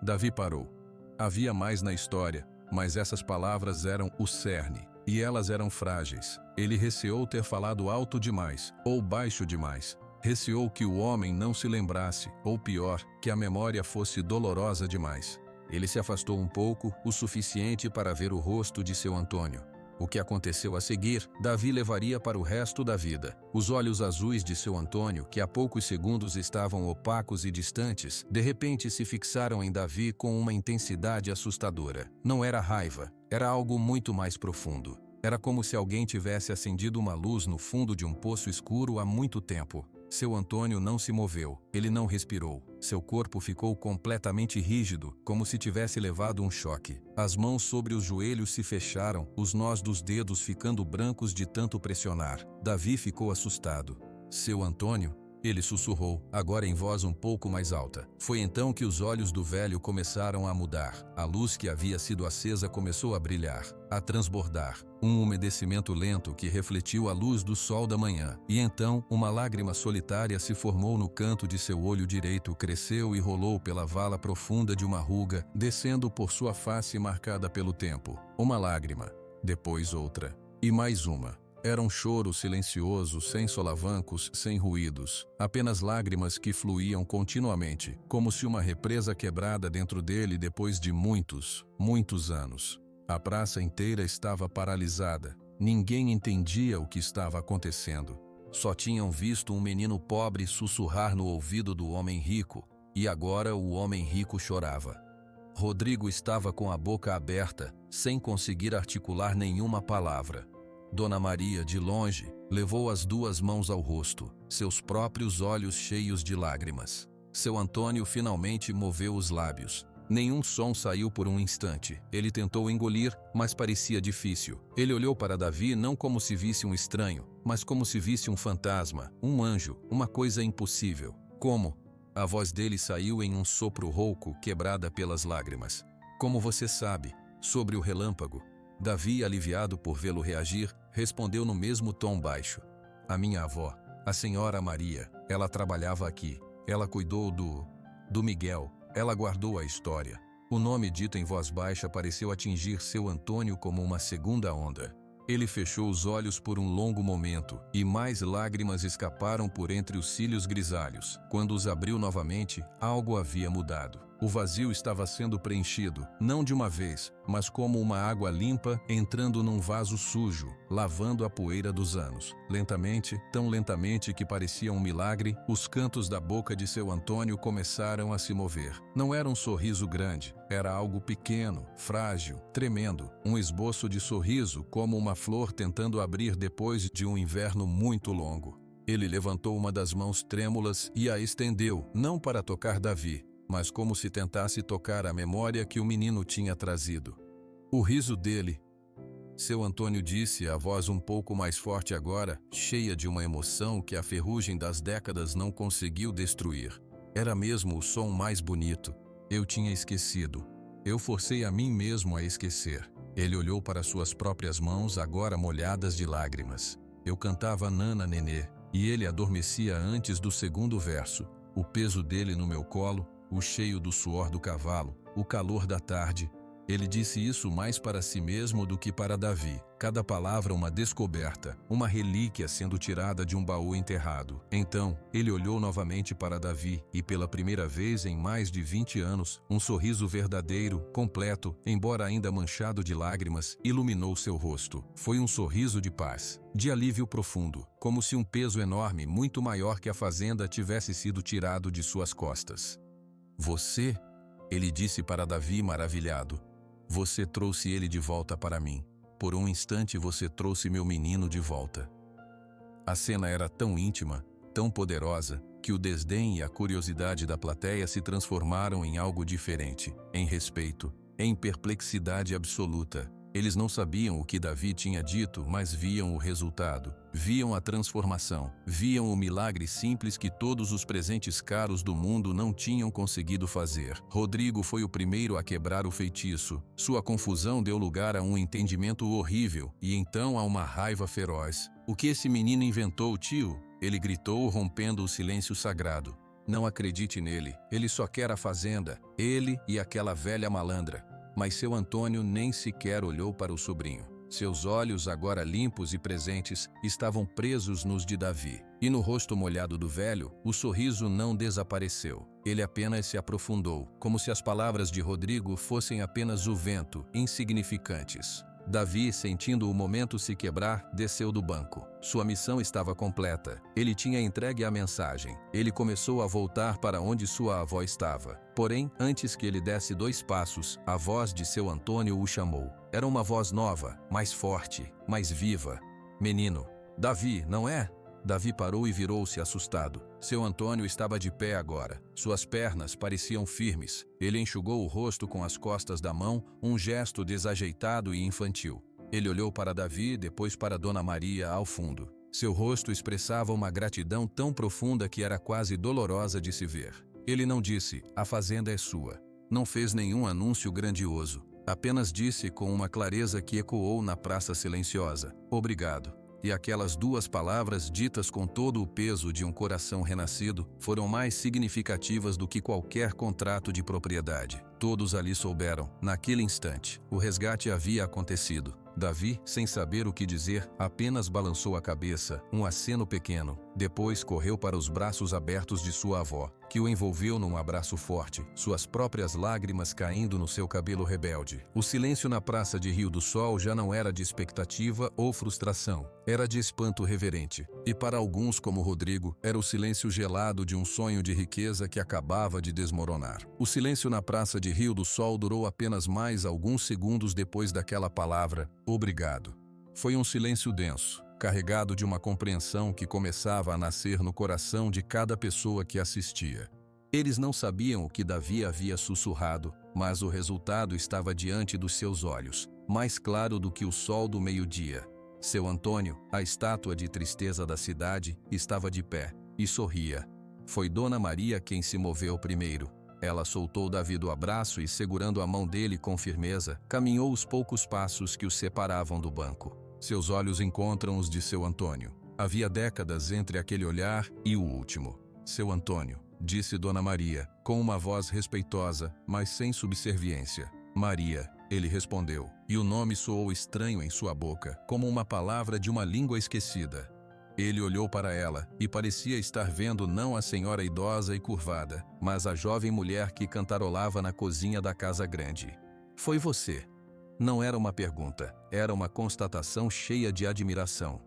Davi parou. Havia mais na história. Mas essas palavras eram o cerne, e elas eram frágeis. Ele receou ter falado alto demais, ou baixo demais. Receou que o homem não se lembrasse, ou pior, que a memória fosse dolorosa demais. Ele se afastou um pouco, o suficiente para ver o rosto de seu Antônio. O que aconteceu a seguir, Davi levaria para o resto da vida. Os olhos azuis de seu Antônio, que há poucos segundos estavam opacos e distantes, de repente se fixaram em Davi com uma intensidade assustadora. Não era raiva, era algo muito mais profundo. Era como se alguém tivesse acendido uma luz no fundo de um poço escuro há muito tempo. Seu Antônio não se moveu, ele não respirou. Seu corpo ficou completamente rígido, como se tivesse levado um choque. As mãos sobre os joelhos se fecharam, os nós dos dedos ficando brancos de tanto pressionar. Davi ficou assustado. Seu Antônio? Ele sussurrou, agora em voz um pouco mais alta. Foi então que os olhos do velho começaram a mudar. A luz que havia sido acesa começou a brilhar, a transbordar. Um umedecimento lento que refletiu a luz do sol da manhã. E então, uma lágrima solitária se formou no canto de seu olho direito, cresceu e rolou pela vala profunda de uma ruga, descendo por sua face marcada pelo tempo. Uma lágrima, depois outra, e mais uma. Era um choro silencioso, sem solavancos, sem ruídos, apenas lágrimas que fluíam continuamente, como se uma represa quebrada dentro dele depois de muitos, muitos anos. A praça inteira estava paralisada. Ninguém entendia o que estava acontecendo. Só tinham visto um menino pobre sussurrar no ouvido do homem rico, e agora o homem rico chorava. Rodrigo estava com a boca aberta, sem conseguir articular nenhuma palavra. Dona Maria, de longe, levou as duas mãos ao rosto, seus próprios olhos cheios de lágrimas. Seu Antônio finalmente moveu os lábios. Nenhum som saiu por um instante. Ele tentou engolir, mas parecia difícil. Ele olhou para Davi não como se visse um estranho, mas como se visse um fantasma, um anjo, uma coisa impossível. Como? A voz dele saiu em um sopro rouco, quebrada pelas lágrimas. Como você sabe? Sobre o relâmpago. Davi, aliviado por vê-lo reagir, respondeu no mesmo tom baixo. A minha avó, a senhora Maria, ela trabalhava aqui. Ela cuidou do Miguel. Ela guardou a história. O nome dito em voz baixa pareceu atingir seu Antônio como uma segunda onda. Ele fechou os olhos por um longo momento, e mais lágrimas escaparam por entre os cílios grisalhos. Quando os abriu novamente, algo havia mudado. O vazio estava sendo preenchido, não de uma vez, mas como uma água limpa entrando num vaso sujo, lavando a poeira dos anos. Lentamente, tão lentamente que parecia um milagre, os cantos da boca de seu Antônio começaram a se mover. Não era um sorriso grande, era algo pequeno, frágil, tremendo. Um esboço de sorriso, como uma flor tentando abrir depois de um inverno muito longo. Ele levantou uma das mãos trêmulas e a estendeu, não para tocar Davi, mas como se tentasse tocar a memória que o menino tinha trazido. O riso dele. Seu Antônio disse, a voz um pouco mais forte agora, cheia de uma emoção que a ferrugem das décadas não conseguiu destruir. Era mesmo o som mais bonito. Eu tinha esquecido. Eu forcei a mim mesmo a esquecer. Ele olhou para suas próprias mãos, agora molhadas de lágrimas. Eu cantava Nana Nenê, e ele adormecia antes do segundo verso. O peso dele no meu colo, o cheio do suor do cavalo, o calor da tarde. Ele disse isso mais para si mesmo do que para Davi. Cada palavra uma descoberta, uma relíquia sendo tirada de um baú enterrado. Então, ele olhou novamente para Davi e pela primeira vez em mais de 20 anos, um sorriso verdadeiro, completo, embora ainda manchado de lágrimas, iluminou seu rosto. Foi um sorriso de paz, de alívio profundo, como se um peso enorme, muito maior que a fazenda, tivesse sido tirado de suas costas. Você? Ele disse para Davi maravilhado. Você trouxe ele de volta para mim. Por um instante você trouxe meu menino de volta. A cena era tão íntima, tão poderosa, que o desdém e a curiosidade da plateia se transformaram em algo diferente, em respeito, em perplexidade absoluta. Eles não sabiam o que Davi tinha dito, mas viam o resultado. Viam a transformação. Viam o milagre simples que todos os presentes caros do mundo não tinham conseguido fazer. Rodrigo foi o primeiro a quebrar o feitiço. Sua confusão deu lugar a um entendimento horrível, e então a uma raiva feroz. O que esse menino inventou, tio? Ele gritou, rompendo o silêncio sagrado. Não acredite nele. Ele só quer a fazenda. Ele e aquela velha malandra. Mas seu Antônio nem sequer olhou para o sobrinho. Seus olhos, agora limpos e presentes, estavam presos nos de Davi. E no rosto molhado do velho, o sorriso não desapareceu. Ele apenas se aprofundou, como se as palavras de Rodrigo fossem apenas o vento, insignificantes. Davi, sentindo o momento se quebrar, desceu do banco. Sua missão estava completa. Ele tinha entregue a mensagem. Ele começou a voltar para onde sua avó estava. Porém, antes que ele desse 2 passos, a voz de seu Antônio o chamou. Era uma voz nova, mais forte, mais viva. Menino. Davi, não é? Davi parou e virou-se assustado. Seu Antônio estava de pé agora. Suas pernas pareciam firmes. Ele enxugou o rosto com as costas da mão, um gesto desajeitado e infantil. Ele olhou para Davi, depois para Dona Maria ao fundo. Seu rosto expressava uma gratidão tão profunda que era quase dolorosa de se ver. Ele não disse, a fazenda é sua. Não fez nenhum anúncio grandioso. Apenas disse com uma clareza que ecoou na praça silenciosa, obrigado. E aquelas 2 palavras ditas com todo o peso de um coração renascido foram mais significativas do que qualquer contrato de propriedade. Todos ali souberam, naquele instante, o resgate havia acontecido. Davi, sem saber o que dizer, apenas balançou a cabeça, um aceno pequeno. Depois correu para os braços abertos de sua avó, que o envolveu num abraço forte, suas próprias lágrimas caindo no seu cabelo rebelde. O silêncio na praça de Rio do Sol já não era de expectativa ou frustração, era de espanto reverente. E para alguns como Rodrigo, era o silêncio gelado de um sonho de riqueza que acabava de desmoronar. O silêncio na praça de Rio do Sol durou apenas mais alguns segundos depois daquela palavra, obrigado. Foi um silêncio denso, carregado de uma compreensão que começava a nascer no coração de cada pessoa que assistia. Eles não sabiam o que Davi havia sussurrado, mas o resultado estava diante dos seus olhos, mais claro do que o sol do meio-dia. Seu Antônio, a estátua de tristeza da cidade, estava de pé e sorria. Foi Dona Maria quem se moveu primeiro. Ela soltou Davi do abraço e, segurando a mão dele com firmeza, caminhou os poucos passos que os separavam do banco. Seus olhos encontram os de seu Antônio. Havia décadas entre aquele olhar e o último. Seu Antônio, disse Dona Maria, com uma voz respeitosa, mas sem subserviência. Maria, ele respondeu, e o nome soou estranho em sua boca, como uma palavra de uma língua esquecida. Ele olhou para ela e parecia estar vendo não a senhora idosa e curvada, mas a jovem mulher que cantarolava na cozinha da casa grande. Foi você. Não era uma pergunta, era uma constatação cheia de admiração.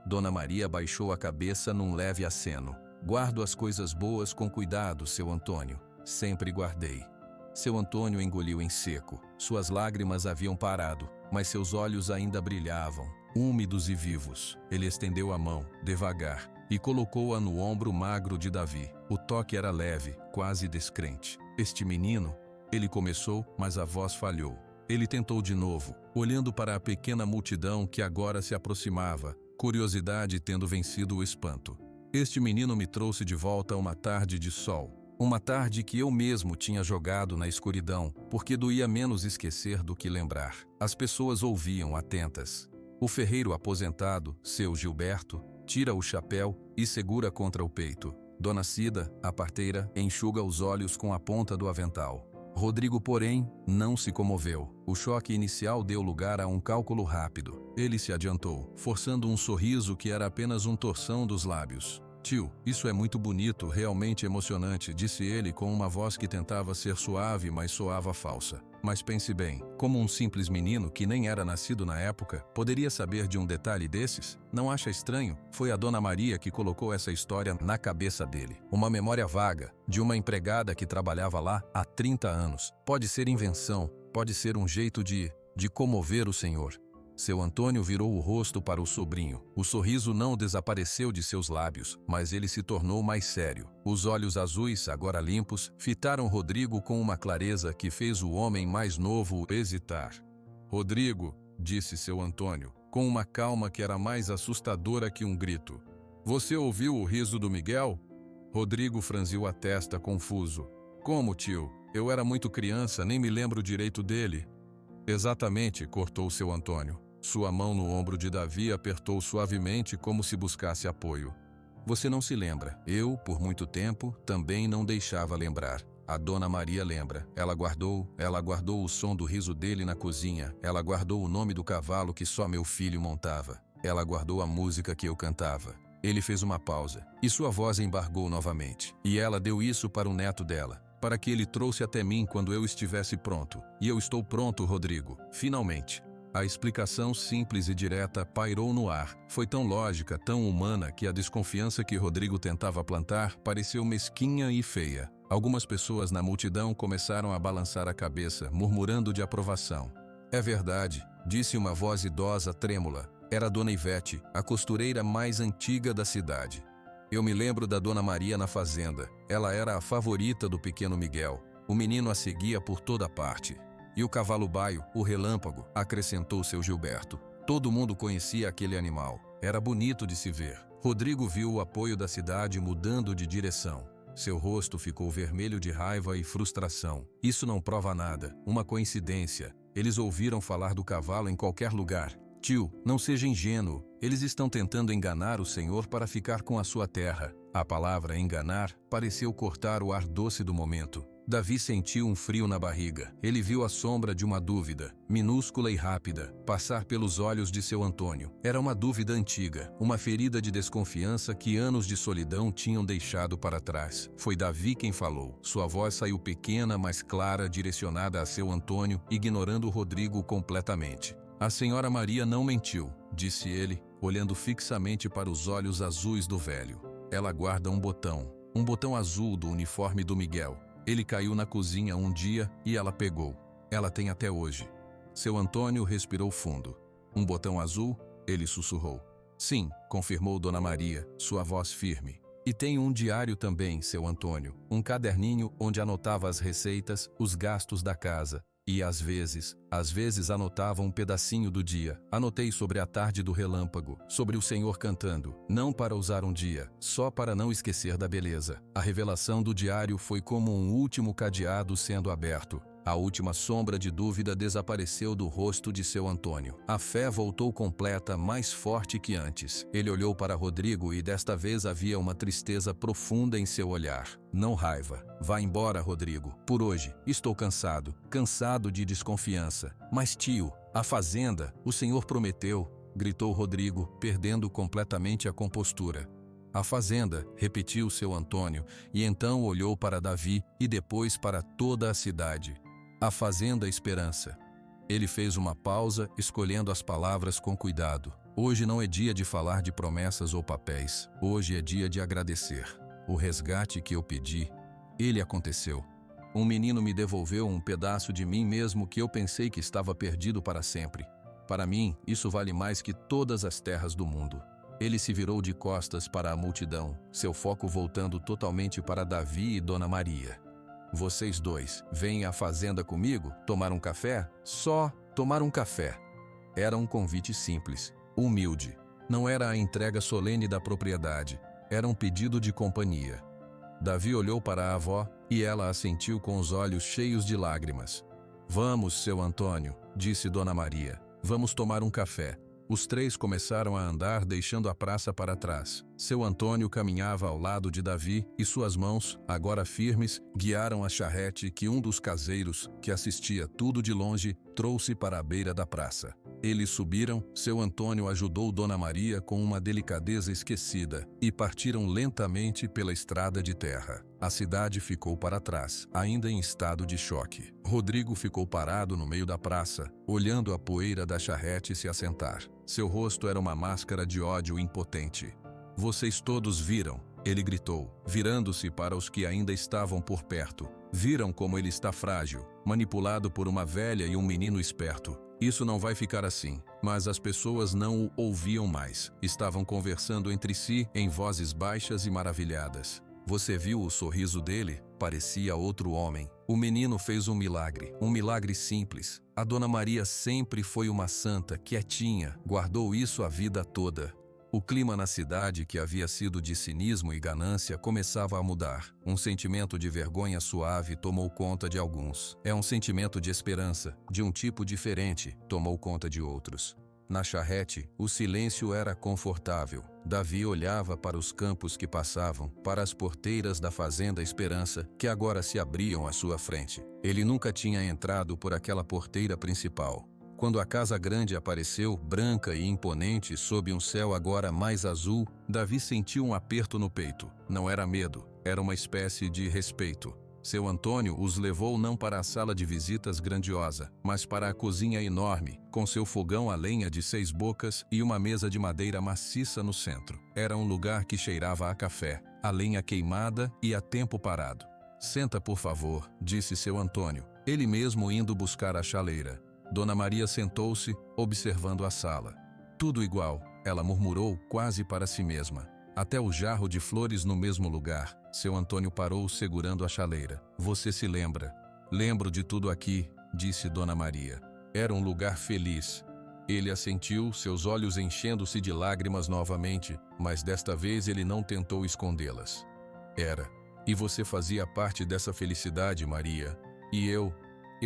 Dona Maria baixou a cabeça num leve aceno. Guardo as coisas boas com cuidado, seu Antônio. Sempre guardei. Seu Antônio engoliu em seco. Suas lágrimas haviam parado, mas seus olhos ainda brilhavam, úmidos e vivos. Ele estendeu a mão, devagar, e colocou-a no ombro magro de Davi. O toque era leve, quase descrente. Este menino? Ele começou, mas a voz falhou. Ele tentou de novo, olhando para a pequena multidão que agora se aproximava, curiosidade tendo vencido o espanto. Este menino me trouxe de volta uma tarde de sol. Uma tarde que eu mesmo tinha jogado na escuridão, porque doía menos esquecer do que lembrar. As pessoas ouviam atentas. O ferreiro aposentado, seu Gilberto, tira o chapéu e segura contra o peito. Dona Cida, a parteira, enxuga os olhos com a ponta do avental. Rodrigo, porém, não se comoveu. O choque inicial deu lugar a um cálculo rápido. Ele se adiantou, forçando um sorriso que era apenas um torção dos lábios. Tio, isso é muito bonito, realmente emocionante, disse ele com uma voz que tentava ser suave, mas soava falsa. Mas pense bem, como um simples menino que nem era nascido na época, poderia saber de um detalhe desses? Não acha estranho? Foi a Dona Maria que colocou essa história na cabeça dele. Uma memória vaga, de uma empregada que trabalhava lá há 30 anos. Pode ser invenção, pode ser um jeito de comover o senhor. Seu Antônio virou o rosto para o sobrinho. O sorriso não desapareceu de seus lábios, mas ele se tornou mais sério. Os olhos azuis, agora limpos, fitaram Rodrigo com uma clareza que fez o homem mais novo hesitar. Rodrigo, disse seu Antônio, com uma calma que era mais assustadora que um grito. Você ouviu o riso do Miguel? Rodrigo franziu a testa, confuso. Como, tio? Eu era muito criança, nem me lembro direito dele. Exatamente, cortou seu Antônio. Sua mão no ombro de Davi apertou suavemente como se buscasse apoio. Você não se lembra. Eu, por muito tempo, também não deixava lembrar. A Dona Maria lembra. Ela guardou o som do riso dele na cozinha. Ela guardou o nome do cavalo que só meu filho montava. Ela guardou a música que eu cantava. Ele fez uma pausa, e sua voz embargou novamente. E ela deu isso para o neto dela, para que ele trouxe até mim quando eu estivesse pronto. E eu estou pronto, Rodrigo. Finalmente. A explicação simples e direta pairou no ar. Foi tão lógica, tão humana, que a desconfiança que Rodrigo tentava plantar pareceu mesquinha e feia. Algumas pessoas na multidão começaram a balançar a cabeça, murmurando de aprovação. É verdade, disse uma voz idosa trêmula. Era Dona Ivete, a costureira mais antiga da cidade. Eu me lembro da Dona Maria na fazenda. Ela era a favorita do pequeno Miguel. O menino a seguia por toda parte. E o cavalo baio, o relâmpago, acrescentou seu Gilberto. Todo mundo conhecia aquele animal. Era bonito de se ver. Rodrigo viu o apoio da cidade mudando de direção. Seu rosto ficou vermelho de raiva e frustração. Isso não prova nada. Uma coincidência. Eles ouviram falar do cavalo em qualquer lugar. Tio, não seja ingênuo. Eles estão tentando enganar o Senhor para ficar com a sua terra. A palavra enganar pareceu cortar o ar doce do momento. Davi sentiu um frio na barriga. Ele viu a sombra de uma dúvida, minúscula e rápida, passar pelos olhos de seu Antônio. Era uma dúvida antiga, uma ferida de desconfiança que anos de solidão tinham deixado para trás. Foi Davi quem falou. Sua voz saiu pequena, mas clara, direcionada a seu Antônio, ignorando Rodrigo completamente. A senhora Maria não mentiu, disse ele, olhando fixamente para os olhos azuis do velho. Ela guarda um botão azul do uniforme do Miguel. Ele caiu na cozinha um dia e ela pegou. Ela tem até hoje. Seu Antônio respirou fundo. Um botão azul? Ele sussurrou. Sim, confirmou Dona Maria, sua voz firme. E tem um diário também, seu Antônio. Um caderninho onde anotava as receitas, os gastos da casa. E às vezes anotava um pedacinho do dia. Anotei sobre a tarde do relâmpago, sobre o Senhor cantando, não para usar um dia, só para não esquecer da beleza. A revelação do diário foi como um último cadeado sendo aberto. A última sombra de dúvida desapareceu do rosto de seu Antônio. A fé voltou completa, mais forte que antes. Ele olhou para Rodrigo e desta vez havia uma tristeza profunda em seu olhar. Não raiva. Vá embora, Rodrigo. Por hoje. Estou cansado. Cansado de desconfiança. Mas tio, a fazenda, o senhor prometeu, gritou Rodrigo, perdendo completamente a compostura. A fazenda, repetiu seu Antônio, e então olhou para Davi e depois para toda a cidade. A fazenda Esperança. Ele fez uma pausa, escolhendo as palavras com cuidado. Hoje não é dia de falar de promessas ou papéis. Hoje é dia de agradecer. O resgate que eu pedi, ele aconteceu. Um menino me devolveu um pedaço de mim mesmo que eu pensei que estava perdido para sempre. Para mim, isso vale mais que todas as terras do mundo. Ele se virou de costas para a multidão, seu foco voltando totalmente para Davi e Dona Maria. Vocês dois, vêm à fazenda comigo? Tomar um café? Só tomar um café. Era um convite simples, humilde. Não era a entrega solene da propriedade. Era um pedido de companhia. Davi olhou para a avó e ela assentiu com os olhos cheios de lágrimas. Vamos, seu Antônio, disse Dona Maria. Vamos tomar um café. Os três começaram a andar deixando a praça para trás. Seu Antônio caminhava ao lado de Davi e suas mãos, agora firmes, guiaram a charrete que um dos caseiros, que assistia tudo de longe, trouxe para a beira da praça. Eles subiram, seu Antônio ajudou Dona Maria com uma delicadeza esquecida e partiram lentamente pela estrada de terra. A cidade ficou para trás, ainda em estado de choque. Rodrigo ficou parado no meio da praça, olhando a poeira da charrete se assentar. Seu rosto era uma máscara de ódio impotente. Vocês todos viram, ele gritou, virando-se para os que ainda estavam por perto. Viram como ele está frágil, manipulado por uma velha e um menino esperto. Isso não vai ficar assim. Mas as pessoas não o ouviam mais. Estavam conversando entre si em vozes baixas e maravilhadas. Você viu o sorriso dele? Parecia outro homem. O menino fez um milagre simples. A Dona Maria sempre foi uma santa, quietinha, guardou isso a vida toda. O clima na cidade, que havia sido de cinismo e ganância, começava a mudar. Um sentimento de vergonha suave tomou conta de alguns. É um sentimento de esperança, de um tipo diferente, tomou conta de outros. Na charrete, o silêncio era confortável. Davi olhava para os campos que passavam, para as porteiras da fazenda Esperança, que agora se abriam à sua frente. Ele nunca tinha entrado por aquela porteira principal. Quando a casa grande apareceu, branca e imponente, sob um céu agora mais azul, Davi sentiu um aperto no peito. Não era medo, era uma espécie de respeito. Seu Antônio os levou não para a sala de visitas grandiosa, mas para a cozinha enorme, com seu fogão a lenha de 6 bocas e uma mesa de madeira maciça no centro. Era um lugar que cheirava a café, a lenha queimada e a tempo parado. Senta, por favor, disse seu Antônio, ele mesmo indo buscar a chaleira. Dona Maria sentou-se, observando a sala. Tudo igual, ela murmurou quase para si mesma. Até o jarro de flores no mesmo lugar. Seu Antônio parou segurando a chaleira. Você se lembra? Lembro de tudo aqui, disse Dona Maria. Era um lugar feliz. Ele assentiu, seus olhos enchendo-se de lágrimas novamente, mas desta vez ele não tentou escondê-las. Era. E você fazia parte dessa felicidade, Maria. E eu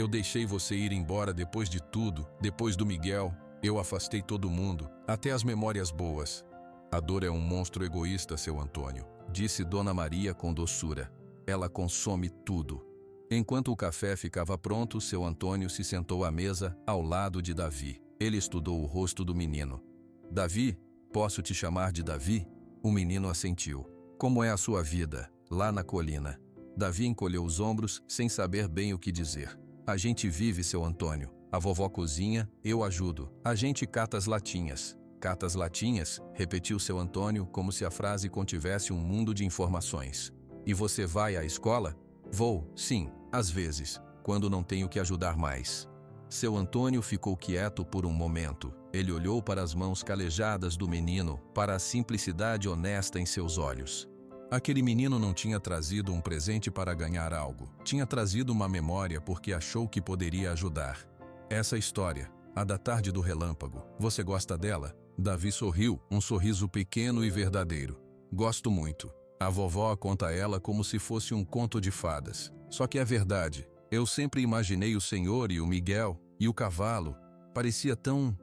deixei você ir embora depois de tudo, depois do Miguel. Eu afastei todo mundo, até as memórias boas. A dor é um monstro egoísta, seu Antônio, disse Dona Maria com doçura. Ela consome tudo. Enquanto o café ficava pronto, seu Antônio se sentou à mesa, ao lado de Davi. Ele estudou o rosto do menino. Davi, posso te chamar de Davi? O menino assentiu. Como é a sua vida, lá na colina? Davi encolheu os ombros, sem saber bem o que dizer. A gente vive, seu Antônio. A vovó cozinha, eu ajudo. A gente cata as latinhas. Cata as latinhas? Repetiu seu Antônio, como se a frase contivesse um mundo de informações. E você vai à escola? Vou, sim, às vezes, quando não tenho que ajudar mais. Seu Antônio ficou quieto por um momento. Ele olhou para as mãos calejadas do menino, para a simplicidade honesta em seus olhos. Aquele menino não tinha trazido um presente para ganhar algo. Tinha trazido uma memória porque achou que poderia ajudar. Essa história, a da tarde do relâmpago, você gosta dela? Davi sorriu, um sorriso pequeno e verdadeiro. Gosto muito. A vovó conta ela como se fosse um conto de fadas. Só que é verdade. Eu sempre imaginei o Senhor e o Miguel, e o cavalo. Parecia tão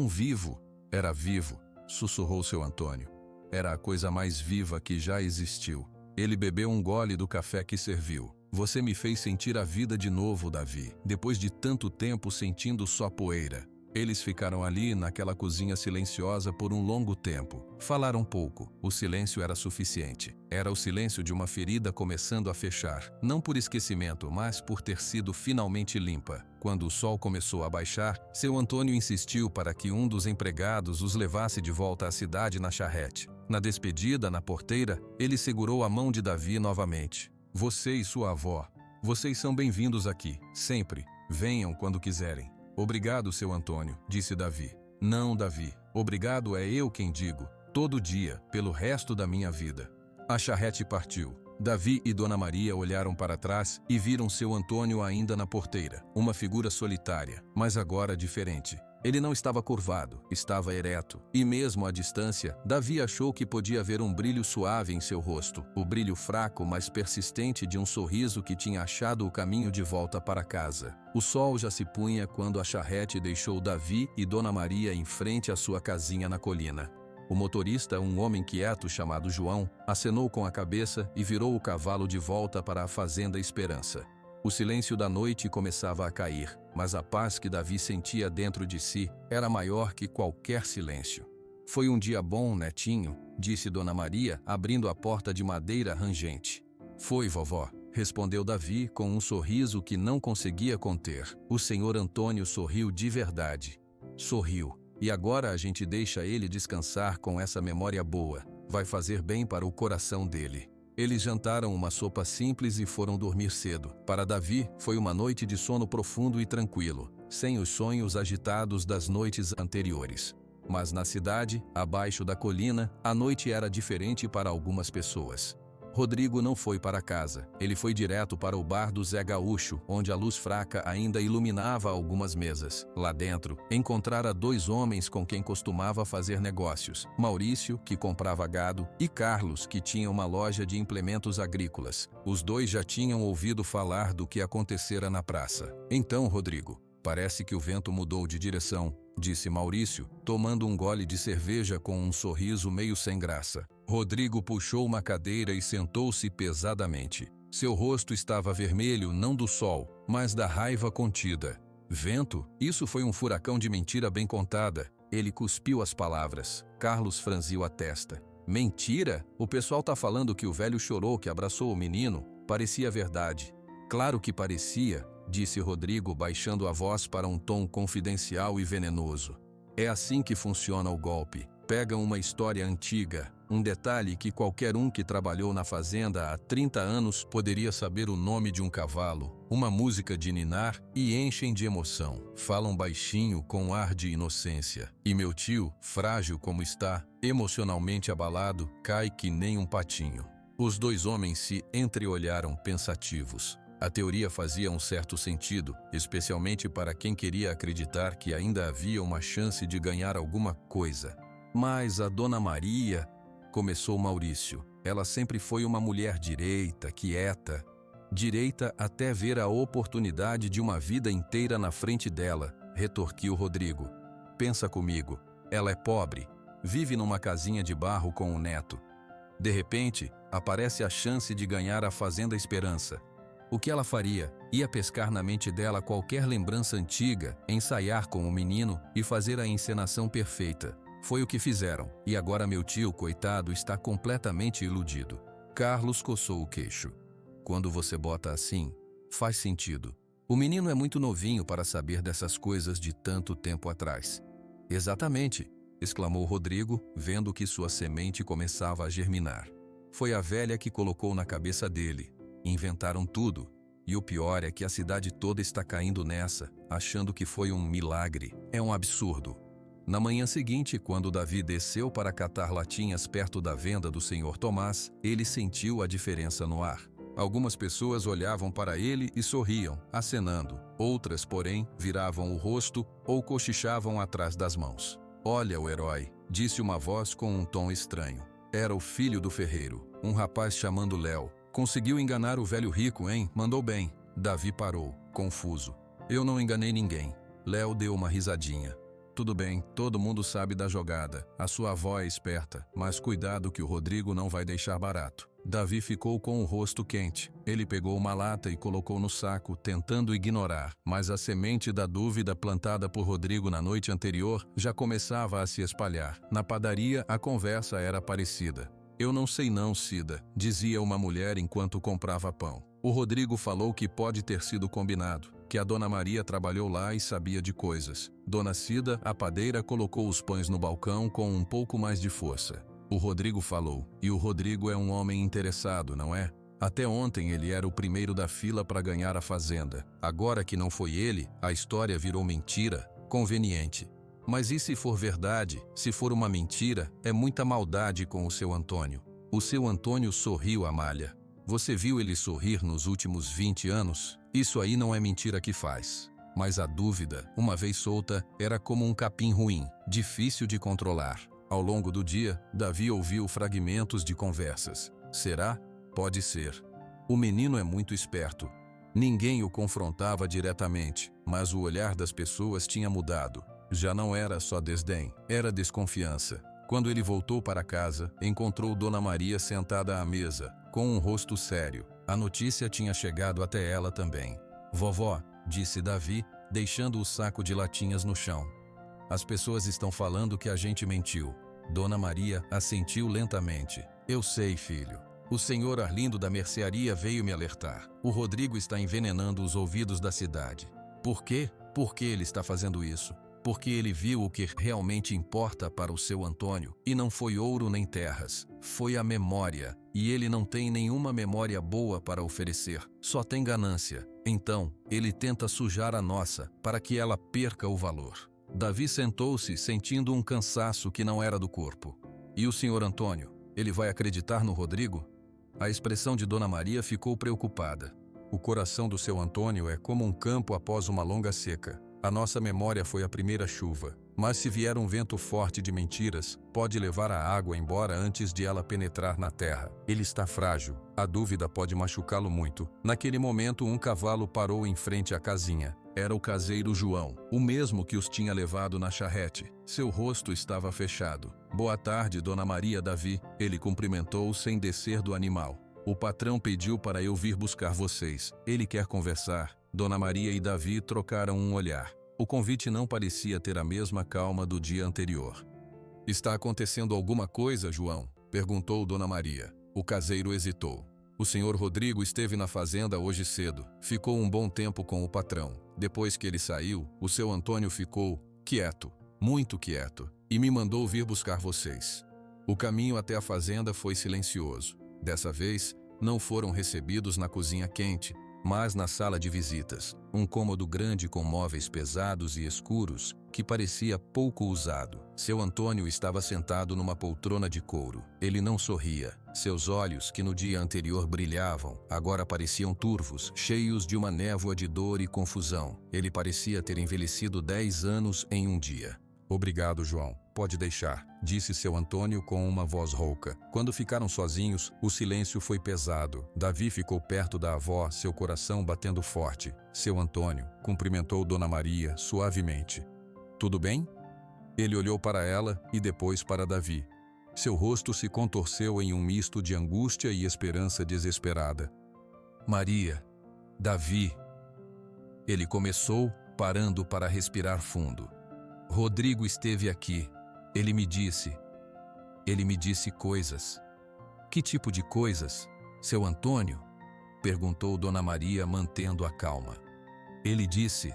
vivo. Era vivo, sussurrou seu Antônio. Era a coisa mais viva que já existiu. Ele bebeu um gole do café que serviu. Você me fez sentir a vida de novo, Davi, depois de tanto tempo sentindo só poeira. Eles ficaram ali, naquela cozinha silenciosa por um longo tempo. Falaram pouco. O silêncio era suficiente. Era o silêncio de uma ferida começando a fechar. Não por esquecimento, mas por ter sido finalmente limpa. Quando o sol começou a baixar, seu Antônio insistiu para que um dos empregados os levasse de volta à cidade na charrete. Na despedida, na porteira, ele segurou a mão de Davi novamente. Você e sua avó, vocês são bem-vindos aqui, sempre. Venham quando quiserem. Obrigado, seu Antônio, disse Davi. Não, Davi, obrigado é eu quem digo, todo dia, pelo resto da minha vida. A charrete partiu. Davi e Dona Maria olharam para trás e viram seu Antônio ainda na porteira, uma figura solitária, mas agora diferente. Ele não estava curvado, estava ereto, e mesmo à distância, Davi achou que podia ver um brilho suave em seu rosto, o brilho fraco, mas persistente de um sorriso que tinha achado o caminho de volta para casa. O sol já se punha quando a charrete deixou Davi e Dona Maria em frente à sua casinha na colina. O motorista, um homem quieto chamado João, acenou com a cabeça e virou o cavalo de volta para a fazenda Esperança. O silêncio da noite começava a cair, mas a paz que Davi sentia dentro de si era maior que qualquer silêncio. Foi um dia bom, netinho, disse Dona Maria, abrindo a porta de madeira rangente. Foi, vovó, respondeu Davi com um sorriso que não conseguia conter. O senhor Antônio sorriu de verdade. Sorriu. E agora a gente deixa ele descansar com essa memória boa. Vai fazer bem para o coração dele. Eles jantaram uma sopa simples e foram dormir cedo. Para Davi, foi uma noite de sono profundo e tranquilo, sem os sonhos agitados das noites anteriores. Mas na cidade, abaixo da colina, a noite era diferente para algumas pessoas. Rodrigo não foi para casa. Ele foi direto para o bar do Zé Gaúcho, onde a luz fraca ainda iluminava algumas mesas. Lá dentro, encontrara dois homens com quem costumava fazer negócios. Maurício, que comprava gado, e Carlos, que tinha uma loja de implementos agrícolas. Os dois já tinham ouvido falar do que acontecera na praça. Então, Rodrigo, parece que o vento mudou de direção, disse Maurício, tomando um gole de cerveja com um sorriso meio sem graça. Rodrigo puxou uma cadeira e sentou-se pesadamente. Seu rosto estava vermelho não do sol, mas da raiva contida. Vento? Isso foi um furacão de mentira bem contada. Ele cuspiu as palavras. Carlos franziu a testa. Mentira? O pessoal tá falando que o velho chorou que abraçou o menino. Parecia verdade. Claro que parecia, disse Rodrigo baixando a voz para um tom confidencial e venenoso. É assim que funciona o golpe. Pegam uma história antiga, um detalhe que qualquer um que trabalhou na fazenda há 30 anos poderia saber o nome de um cavalo, uma música de ninar e enchem de emoção. Falam baixinho com ar de inocência. E meu tio, frágil como está, emocionalmente abalado, cai que nem um patinho. Os dois homens se entreolharam pensativos. A teoria fazia um certo sentido, especialmente para quem queria acreditar que ainda havia uma chance de ganhar alguma coisa. Mas a Dona Maria, começou Maurício, ela sempre foi uma mulher direita, quieta. Direita até ver a oportunidade de uma vida inteira na frente dela, retorquiu Rodrigo. Pensa comigo, ela é pobre, vive numa casinha de barro com um neto. De repente, aparece a chance de ganhar a Fazenda Esperança. O que ela faria? Ia pescar na mente dela qualquer lembrança antiga, ensaiar com o menino e fazer a encenação perfeita. Foi o que fizeram, e agora meu tio, coitado, está completamente iludido. Carlos coçou o queixo. Quando você bota assim, faz sentido. O menino é muito novinho para saber dessas coisas de tanto tempo atrás. Exatamente, exclamou Rodrigo, vendo que sua semente começava a germinar. Foi a velha que colocou na cabeça dele. Inventaram tudo. E o pior é que a cidade toda está caindo nessa, achando que foi um milagre. É um absurdo. Na manhã seguinte, quando Davi desceu para catar latinhas perto da venda do Sr. Tomás, ele sentiu a diferença no ar. Algumas pessoas olhavam para ele e sorriam, acenando. Outras, porém, viravam o rosto ou cochichavam atrás das mãos. Olha o herói, disse uma voz com um tom estranho. Era o filho do ferreiro, um rapaz chamado Léo. Conseguiu enganar o velho rico, hein? Mandou bem. Davi parou, confuso. Eu não enganei ninguém. Léo deu uma risadinha. Tudo bem, todo mundo sabe da jogada. A sua avó é esperta, mas cuidado que o Rodrigo não vai deixar barato. Davi ficou com o rosto quente. Ele pegou uma lata e colocou no saco, tentando ignorar, mas a semente da dúvida plantada por Rodrigo na noite anterior já começava a se espalhar. Na padaria, a conversa era parecida. Eu não sei não, Cida, dizia uma mulher enquanto comprava pão. O Rodrigo falou que pode ter sido combinado, que a Dona Maria trabalhou lá e sabia de coisas. Dona Cida, a padeira, colocou os pães no balcão com um pouco mais de força. O Rodrigo falou, e o Rodrigo é um homem interessado, não é? Até ontem ele era o primeiro da fila para ganhar a fazenda. Agora que não foi ele, a história virou mentira. Conveniente. Mas e se for verdade, se for uma mentira, é muita maldade com o seu Antônio. O seu Antônio sorriu, Amália. Você viu ele sorrir nos últimos 20 anos? Isso aí não é mentira que faz. Mas a dúvida, uma vez solta, era como um capim ruim, difícil de controlar. Ao longo do dia, Davi ouviu fragmentos de conversas. Será? Pode ser. O menino é muito esperto. Ninguém o confrontava diretamente, mas o olhar das pessoas tinha mudado. Já não era só desdém, era desconfiança. Quando ele voltou para casa, encontrou Dona Maria sentada à mesa, com um rosto sério. A notícia tinha chegado até ela também. Vovó, disse Davi, deixando o saco de latinhas no chão. As pessoas estão falando que a gente mentiu. Dona Maria assentiu lentamente. Eu sei, filho. O senhor Arlindo da mercearia veio me alertar. O Rodrigo está envenenando os ouvidos da cidade. Por quê? Por que ele está fazendo isso? Porque ele viu o que realmente importa para o seu Antônio, e não foi ouro nem terras, foi a memória, e ele não tem nenhuma memória boa para oferecer, só tem ganância. Então, ele tenta sujar a nossa, para que ela perca o valor. Davi sentou-se, sentindo um cansaço que não era do corpo. E o senhor Antônio, ele vai acreditar no Rodrigo? A expressão de Dona Maria ficou preocupada. O coração do seu Antônio é como um campo após uma longa seca. A nossa memória foi a primeira chuva, mas se vier um vento forte de mentiras, pode levar a água embora antes de ela penetrar na terra. Ele está frágil, a dúvida pode machucá-lo muito. Naquele momento, um cavalo parou em frente à casinha. Era o caseiro João, o mesmo que os tinha levado na charrete. Seu rosto estava fechado. Boa tarde, Dona Maria, Davi. Ele cumprimentou sem descer do animal. O patrão pediu para eu vir buscar vocês. Ele quer conversar. Dona Maria e Davi trocaram um olhar. O convite não parecia ter a mesma calma do dia anterior. Está acontecendo alguma coisa, João? Perguntou Dona Maria. O caseiro hesitou. O senhor Rodrigo esteve na fazenda hoje cedo. Ficou um bom tempo com o patrão. Depois que ele saiu, o seu Antônio ficou quieto, muito quieto, e me mandou vir buscar vocês. O caminho até a fazenda foi silencioso. Dessa vez, não foram recebidos na cozinha quente, mas na sala de visitas, um cômodo grande com móveis pesados e escuros, que parecia pouco usado. Seu Antônio estava sentado numa poltrona de couro. Ele não sorria. Seus olhos, que no dia anterior brilhavam, agora pareciam turvos, cheios de uma névoa de dor e confusão. Ele parecia ter envelhecido 10 anos em um dia. Obrigado, João. Pode deixar, disse seu Antônio com uma voz rouca. Quando ficaram sozinhos, o silêncio foi pesado. Davi ficou perto da avó, seu coração batendo forte. Seu Antônio cumprimentou Dona Maria suavemente. Tudo bem? Ele olhou para ela e depois para Davi. Seu rosto se contorceu em um misto de angústia e esperança desesperada. Maria, Davi, Ele começou, parando para respirar fundo. Rodrigo esteve aqui. Ele me disse coisas. Que tipo de coisas, seu Antônio? Perguntou Dona Maria, mantendo a calma. Ele disse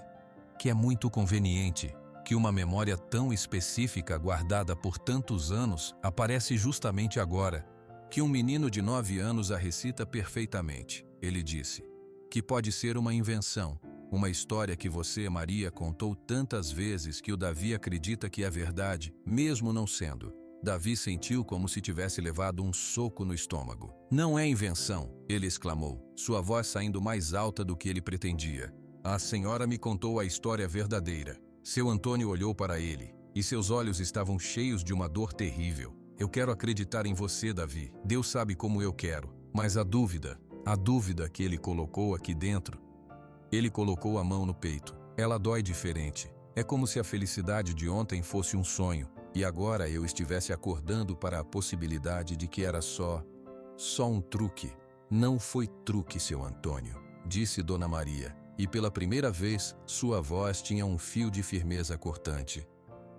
que é muito conveniente que uma memória tão específica guardada por tantos anos aparece justamente agora, que um menino de 9 anos a recita perfeitamente. Ele disse que pode ser uma invenção, uma história que você, Maria, contou tantas vezes que o Davi acredita que é verdade, mesmo não sendo. Davi sentiu como se tivesse levado um soco no estômago. Não é invenção, ele exclamou, sua voz saindo mais alta do que ele pretendia. A senhora me contou a história verdadeira. Seu Antônio olhou para ele, e seus olhos estavam cheios de uma dor terrível. Eu quero acreditar em você, Davi. Deus sabe como eu quero. Mas a dúvida que ele colocou aqui dentro. Ele colocou a mão no peito. Ela dói diferente. É como se a felicidade de ontem fosse um sonho, e agora eu estivesse acordando para a possibilidade de que era só um truque. Não foi truque, seu Antônio, disse Dona Maria, e pela primeira vez sua voz tinha um fio de firmeza cortante.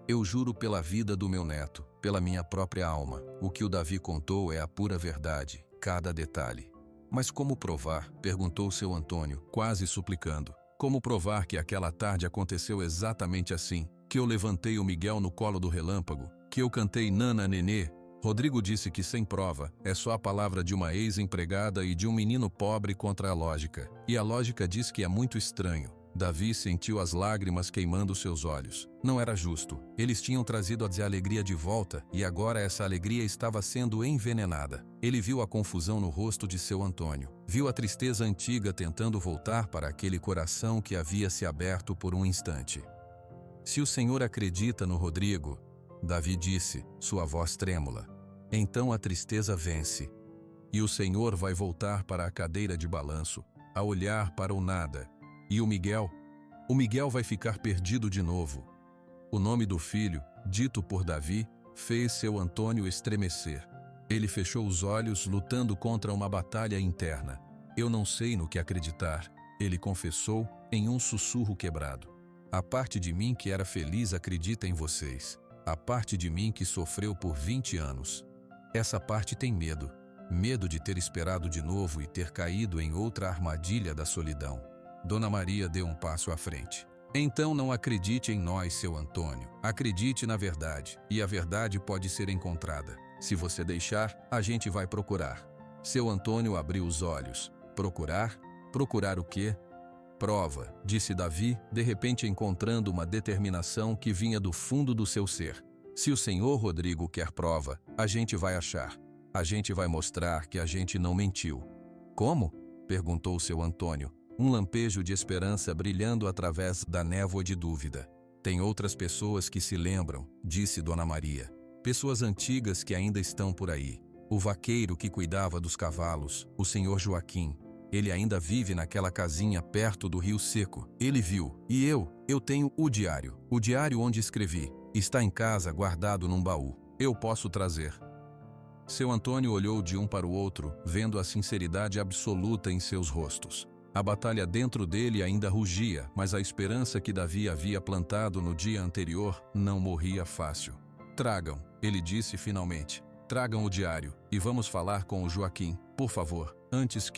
Eu juro pela vida do meu neto, pela minha própria alma, o que o Davi contou é a pura verdade, cada detalhe. Mas como provar? Perguntou seu Antônio, quase suplicando. Como provar que aquela tarde aconteceu exatamente assim? Que eu levantei o Miguel no colo do relâmpago? Que eu cantei Nana Nenê? Rodrigo disse que sem prova, é só a palavra de uma ex-empregada e de um menino pobre contra a lógica. E a lógica diz que é muito estranho. Davi sentiu as lágrimas queimando seus olhos. Não era justo. Eles tinham trazido a alegria de volta e agora essa alegria estava sendo envenenada. Ele viu a confusão no rosto de seu Antônio. Viu a tristeza antiga tentando voltar para aquele coração que havia se aberto por um instante. Se o Senhor acredita no Rodrigo, Davi disse, sua voz trêmula, então a tristeza vence. E o Senhor vai voltar para a cadeira de balanço, a olhar para o nada. E o Miguel vai ficar perdido de novo. O nome do filho, dito por Davi, fez seu Antônio estremecer. Ele fechou os olhos, lutando contra uma batalha interna. Eu não sei no que acreditar, ele confessou em um sussurro quebrado. A parte de mim que era feliz acredita em vocês. A parte de mim que sofreu por 20 anos. Essa parte tem medo. Medo de ter esperado de novo e ter caído em outra armadilha da solidão. Dona Maria deu um passo à frente. Então não acredite em nós, seu Antônio. Acredite na verdade, e a verdade pode ser encontrada. Se você deixar, a gente vai procurar. Seu Antônio abriu os olhos. Procurar? Procurar o quê? Prova, disse Davi, de repente encontrando uma determinação que vinha do fundo do seu ser. Se o senhor Rodrigo quer prova, a gente vai achar. A gente vai mostrar que a gente não mentiu. Como? Perguntou seu Antônio, um lampejo de esperança brilhando através da névoa de dúvida. Tem outras pessoas que se lembram, disse Dona Maria. Pessoas antigas que ainda estão por aí. O vaqueiro que cuidava dos cavalos, o senhor Joaquim. Ele ainda vive naquela casinha perto do Rio Seco. Ele viu. E eu tenho o diário onde escrevi. Está em casa, guardado num baú. Eu posso trazer. Seu Antônio olhou de um para o outro, vendo a sinceridade absoluta em seus rostos. A batalha dentro dele ainda rugia, mas a esperança que Davi havia plantado no dia anterior não morria fácil. Tragam, ele disse finalmente. Tragam o diário, e vamos falar com o Joaquim, por favor, antes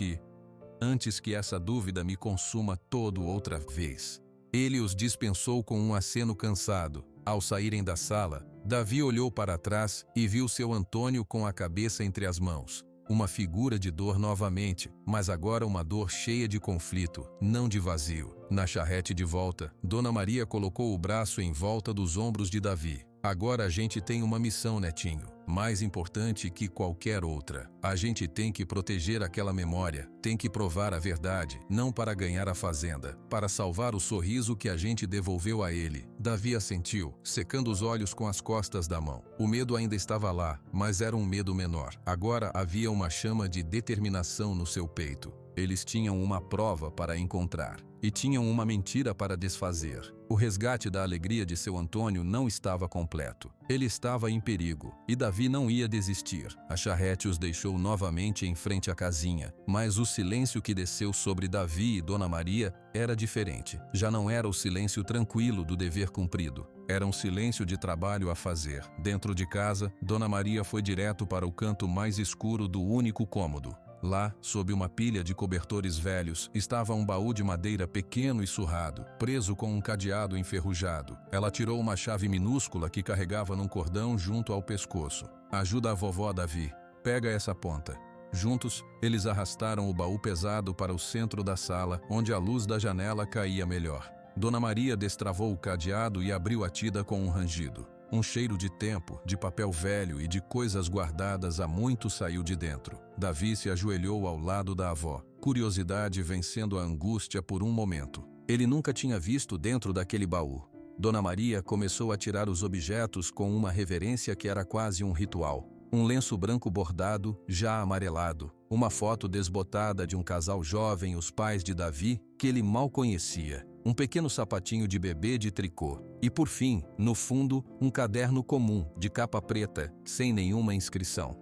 que essa dúvida me consuma todo outra vez. Ele os dispensou com um aceno cansado. Ao saírem da sala, Davi olhou para trás e viu seu Antônio com a cabeça entre as mãos. Uma figura de dor novamente, mas agora uma dor cheia de conflito, não de vazio. Na charrete de volta, Dona Maria colocou o braço em volta dos ombros de Davi. Agora a gente tem uma missão, netinho, mais importante que qualquer outra. A gente tem que proteger aquela memória, tem que provar a verdade, não para ganhar a fazenda, para salvar o sorriso que a gente devolveu a ele. Davi assentiu, secando os olhos com as costas da mão. O medo ainda estava lá, mas era um medo menor. Agora havia uma chama de determinação no seu peito. Eles tinham uma prova para encontrar e tinham uma mentira para desfazer. O resgate da alegria de seu Antônio não estava completo. Ele estava em perigo e Davi não ia desistir. A charrete os deixou novamente em frente à casinha, mas o silêncio que desceu sobre Davi e Dona Maria era diferente. Já não era o silêncio tranquilo do dever cumprido. Era um silêncio de trabalho a fazer. Dentro de casa, Dona Maria foi direto para o canto mais escuro do único cômodo. Lá, sob uma pilha de cobertores velhos, estava um baú de madeira pequeno e surrado, preso com um cadeado enferrujado. Ela tirou uma chave minúscula que carregava num cordão junto ao pescoço. Ajuda a vovó, Davi. Pega essa ponta. Juntos, eles arrastaram o baú pesado para o centro da sala, onde a luz da janela caía melhor. Dona Maria destravou o cadeado e abriu a tida com um rangido. Um cheiro de tempo, de papel velho e de coisas guardadas há muito saiu de dentro. Davi se ajoelhou ao lado da avó, curiosidade vencendo a angústia por um momento. Ele nunca tinha visto dentro daquele baú. Dona Maria começou a tirar os objetos com uma reverência que era quase um ritual. Um lenço branco bordado, já amarelado. Uma foto desbotada de um casal jovem, os pais de Davi, que ele mal conhecia. Um pequeno sapatinho de bebê de tricô. E por fim, no fundo, um caderno comum, de capa preta, sem nenhuma inscrição.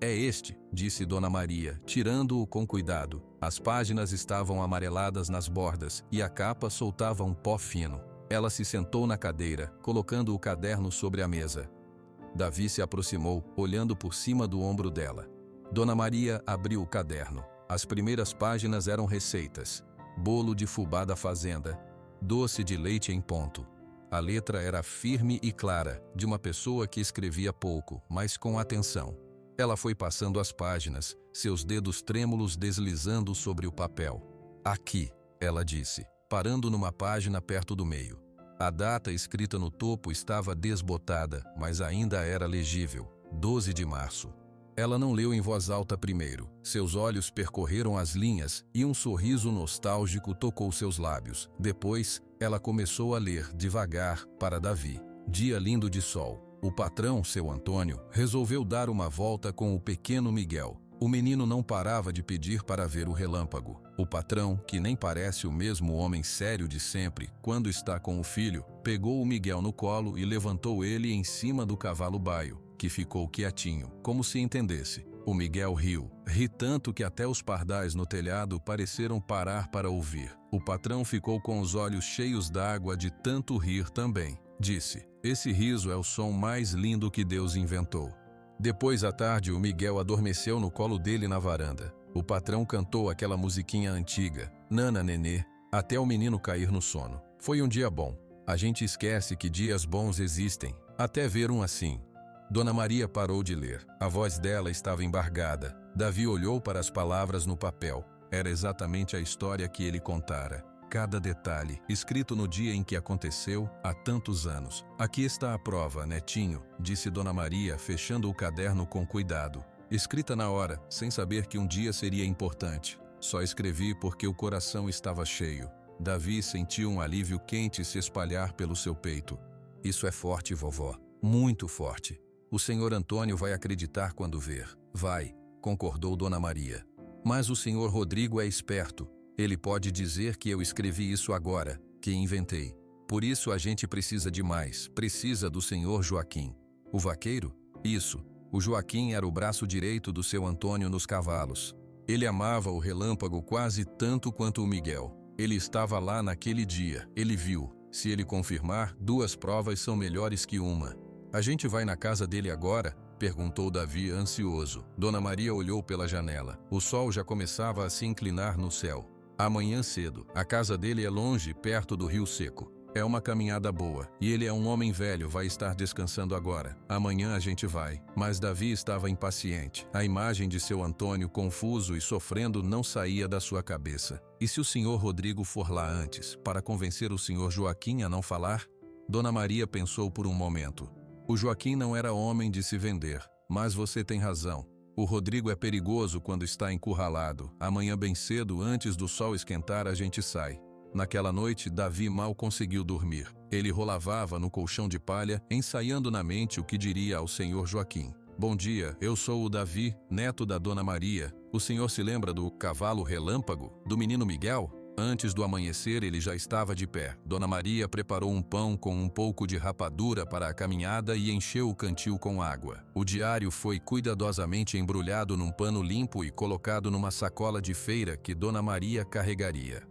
É este, disse Dona Maria, tirando-o com cuidado. As páginas estavam amareladas nas bordas e a capa soltava um pó fino. Ela se sentou na cadeira, colocando o caderno sobre a mesa. Davi se aproximou, olhando por cima do ombro dela. Dona Maria abriu o caderno. As primeiras páginas eram receitas. Bolo de fubá da fazenda, doce de leite em ponto. A letra era firme e clara, de uma pessoa que escrevia pouco, mas com atenção. Ela foi passando as páginas, seus dedos trêmulos deslizando sobre o papel. Aqui, ela disse, parando numa página perto do meio. A data escrita no topo estava desbotada, mas ainda era legível. 12 de março. Ela não leu em voz alta primeiro. Seus olhos percorreram as linhas e um sorriso nostálgico tocou seus lábios. Depois, ela começou a ler, devagar, para Davi. Dia lindo de sol. O patrão, seu Antônio, resolveu dar uma volta com o pequeno Miguel. O menino não parava de pedir para ver o relâmpago. O patrão, que nem parece o mesmo homem sério de sempre, quando está com o filho, pegou o Miguel no colo e levantou ele em cima do cavalo baio, que ficou quietinho, como se entendesse. O Miguel riu. Ri tanto que até os pardais no telhado pareceram parar para ouvir. O patrão ficou com os olhos cheios d'água de tanto rir também. Disse, esse riso é o som mais lindo que Deus inventou. Depois à tarde, o Miguel adormeceu no colo dele na varanda. O patrão cantou aquela musiquinha antiga, Nana Nenê, até o menino cair no sono. Foi um dia bom. A gente esquece que dias bons existem, até ver um assim. Dona Maria parou de ler. A voz dela estava embargada. Davi olhou para as palavras no papel. Era exatamente a história que ele contara. Cada detalhe, escrito no dia em que aconteceu, há tantos anos. Aqui está a prova, netinho, disse Dona Maria, fechando o caderno com cuidado. Escrita na hora, sem saber que um dia seria importante. Só escrevi porque o coração estava cheio. Davi sentiu um alívio quente se espalhar pelo seu peito. Isso é forte, vovó. Muito forte. O senhor Antônio vai acreditar quando ver. Vai, concordou Dona Maria. Mas o senhor Rodrigo é esperto. Ele pode dizer que eu escrevi isso agora, que inventei. Por isso a gente precisa de mais, precisa do senhor Joaquim. O vaqueiro? Isso. O Joaquim era o braço direito do seu Antônio nos cavalos. Ele amava o relâmpago quase tanto quanto o Miguel. Ele estava lá naquele dia, ele viu. Se ele confirmar, 2 provas são melhores que uma. A gente vai na casa dele agora? Perguntou Davi ansioso. Dona Maria olhou pela janela. O sol já começava a se inclinar no céu. Amanhã cedo. A casa dele é longe, perto do Rio Seco. É uma caminhada boa. E ele é um homem velho, vai estar descansando agora. Amanhã a gente vai. Mas Davi estava impaciente. A imagem de seu Antônio, confuso e sofrendo, não saía da sua cabeça. E se o senhor Rodrigo for lá antes, para convencer o senhor Joaquim a não falar? Dona Maria pensou por um momento. O Joaquim não era homem de se vender. Mas você tem razão. O Rodrigo é perigoso quando está encurralado. Amanhã bem cedo, antes do sol esquentar, a gente sai. Naquela noite, Davi mal conseguiu dormir. Ele rolavava no colchão de palha, ensaiando na mente o que diria ao senhor Joaquim. Bom dia, eu sou o Davi, neto da Dona Maria. O senhor se lembra do cavalo relâmpago, do menino Miguel? Antes do amanhecer ele já estava de pé. Dona Maria preparou um pão com um pouco de rapadura para a caminhada e encheu o cantil com água. O diário foi cuidadosamente embrulhado num pano limpo e colocado numa sacola de feira que Dona Maria carregaria.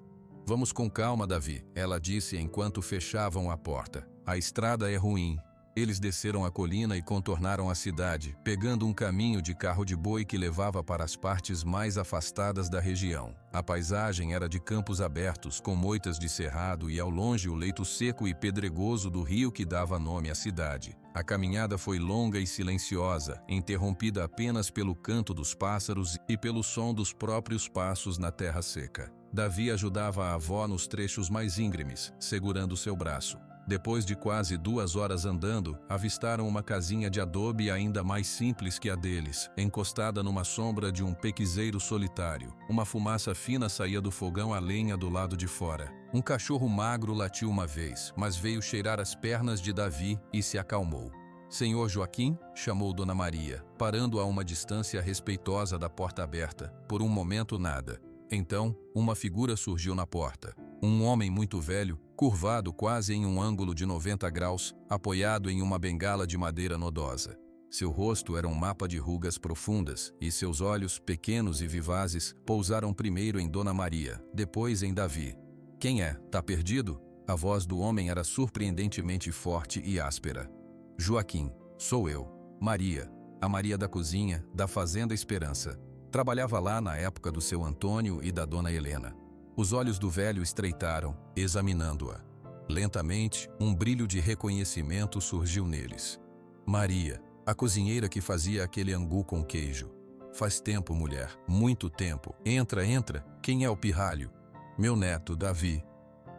Vamos com calma, Davi, ela disse enquanto fechavam a porta. A estrada é ruim. Eles desceram a colina e contornaram a cidade, pegando um caminho de carro de boi que levava para as partes mais afastadas da região. A paisagem era de campos abertos, com moitas de cerrado e ao longe o leito seco e pedregoso do rio que dava nome à cidade. A caminhada foi longa e silenciosa, interrompida apenas pelo canto dos pássaros e pelo som dos próprios passos na terra seca. Davi ajudava a avó nos trechos mais íngremes, segurando seu braço. Depois de quase 2 horas andando, avistaram uma casinha de adobe ainda mais simples que a deles, encostada numa sombra de um pequizeiro solitário. Uma fumaça fina saía do fogão a lenha do lado de fora. Um cachorro magro latiu uma vez, mas veio cheirar as pernas de Davi e se acalmou. Senhor Joaquim, chamou Dona Maria, parando a uma distância respeitosa da porta aberta. Por um momento nada. Então, uma figura surgiu na porta. Um homem muito velho, curvado quase em um ângulo de 90 graus, apoiado em uma bengala de madeira nodosa. Seu rosto era um mapa de rugas profundas, e seus olhos, pequenos e vivazes, pousaram primeiro em Dona Maria, depois em Davi. Quem é? Tá perdido? A voz do homem era surpreendentemente forte e áspera. Joaquim, sou eu. Maria, a Maria da cozinha, da Fazenda Esperança. Trabalhava lá na época do seu Antônio e da Dona Helena. Os olhos do velho estreitaram, examinando-a. Lentamente, um brilho de reconhecimento surgiu neles. Maria, a cozinheira que fazia aquele angu com queijo. Faz tempo, mulher, muito tempo. Entra, entra. Quem é o pirralho? Meu neto, Davi.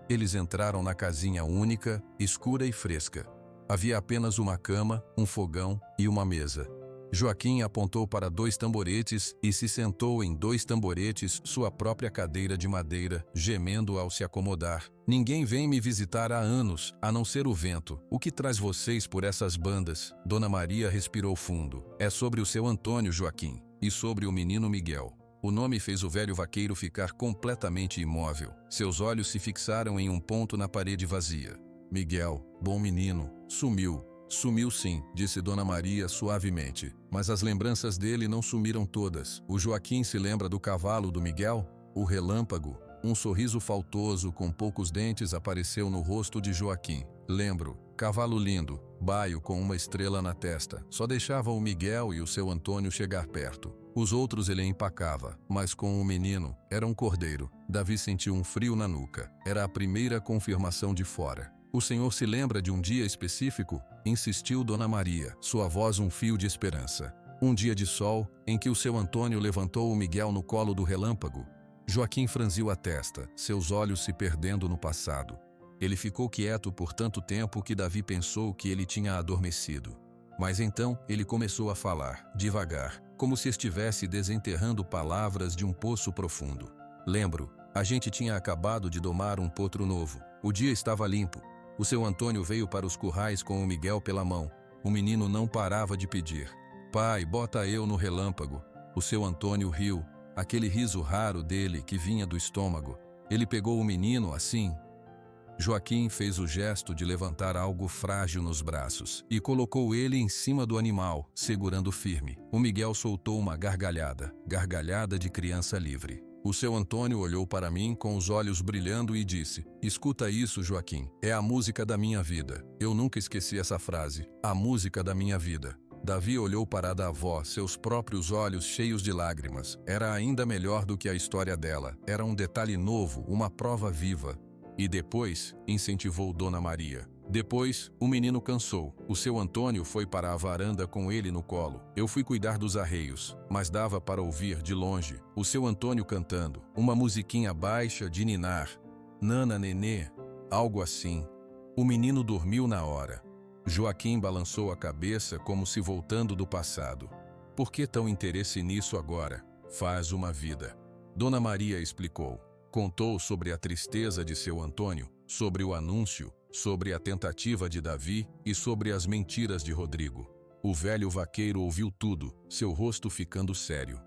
Eles entraram na casinha única, escura e fresca. Havia apenas uma cama, um fogão e uma mesa. Joaquim apontou para 2 tamboretes e se sentou em 2 tamboretes, sua própria cadeira de madeira, gemendo ao se acomodar. Ninguém vem me visitar há anos, a não ser o vento. O que traz vocês por essas bandas? Dona Maria respirou fundo. É sobre o seu Antônio, Joaquim, e sobre o menino Miguel. O nome fez o velho vaqueiro ficar completamente imóvel. Seus olhos se fixaram em um ponto na parede vazia. Miguel, bom menino, sumiu. Sumiu sim, disse Dona Maria suavemente, mas as lembranças dele não sumiram todas. O Joaquim se lembra do cavalo do Miguel? O relâmpago? Um sorriso faltoso com poucos dentes apareceu no rosto de Joaquim. Lembro, cavalo lindo, baio com uma estrela na testa. Só deixava o Miguel e o seu Antônio chegar perto. Os outros ele empacava, mas com o menino, era um cordeiro. Davi sentiu um frio na nuca. Era a primeira confirmação de fora. O senhor se lembra de um dia específico? Insistiu Dona Maria, sua voz um fio de esperança. Um dia de sol, em que o seu Antônio levantou o Miguel no colo do relâmpago. Joaquim franziu a testa, seus olhos se perdendo no passado. Ele ficou quieto por tanto tempo que Davi pensou que ele tinha adormecido. Mas então ele começou a falar, devagar, como se estivesse desenterrando palavras de um poço profundo. Lembro, a gente tinha acabado de domar um potro novo. O dia estava limpo. O seu Antônio veio para os currais com o Miguel pela mão. O menino não parava de pedir. Pai, bota eu no relâmpago. O seu Antônio riu, aquele riso raro dele que vinha do estômago. Ele pegou o menino assim. Joaquim fez o gesto de levantar algo frágil nos braços e colocou ele em cima do animal, segurando firme. O Miguel soltou uma gargalhada, gargalhada de criança livre. O seu Antônio olhou para mim com os olhos brilhando e disse: escuta isso, Joaquim, é a música da minha vida. Eu nunca esqueci essa frase, a música da minha vida. Davi olhou para a da avó, seus próprios olhos cheios de lágrimas. Era ainda melhor do que a história dela. Era um detalhe novo, uma prova viva. E depois, incentivou Dona Maria. Depois, o menino cansou. O seu Antônio foi para a varanda com ele no colo. Eu fui cuidar dos arreios, mas dava para ouvir de longe o seu Antônio cantando, uma musiquinha baixa de ninar. Nana nenê, algo assim. O menino dormiu na hora. Joaquim balançou a cabeça como se voltando do passado. Por que tão interesse nisso agora? Faz uma vida. Dona Maria explicou. Contou sobre a tristeza de seu Antônio, sobre o anúncio, sobre a tentativa de Davi e sobre as mentiras de Rodrigo. O velho vaqueiro ouviu tudo, seu rosto ficando sério.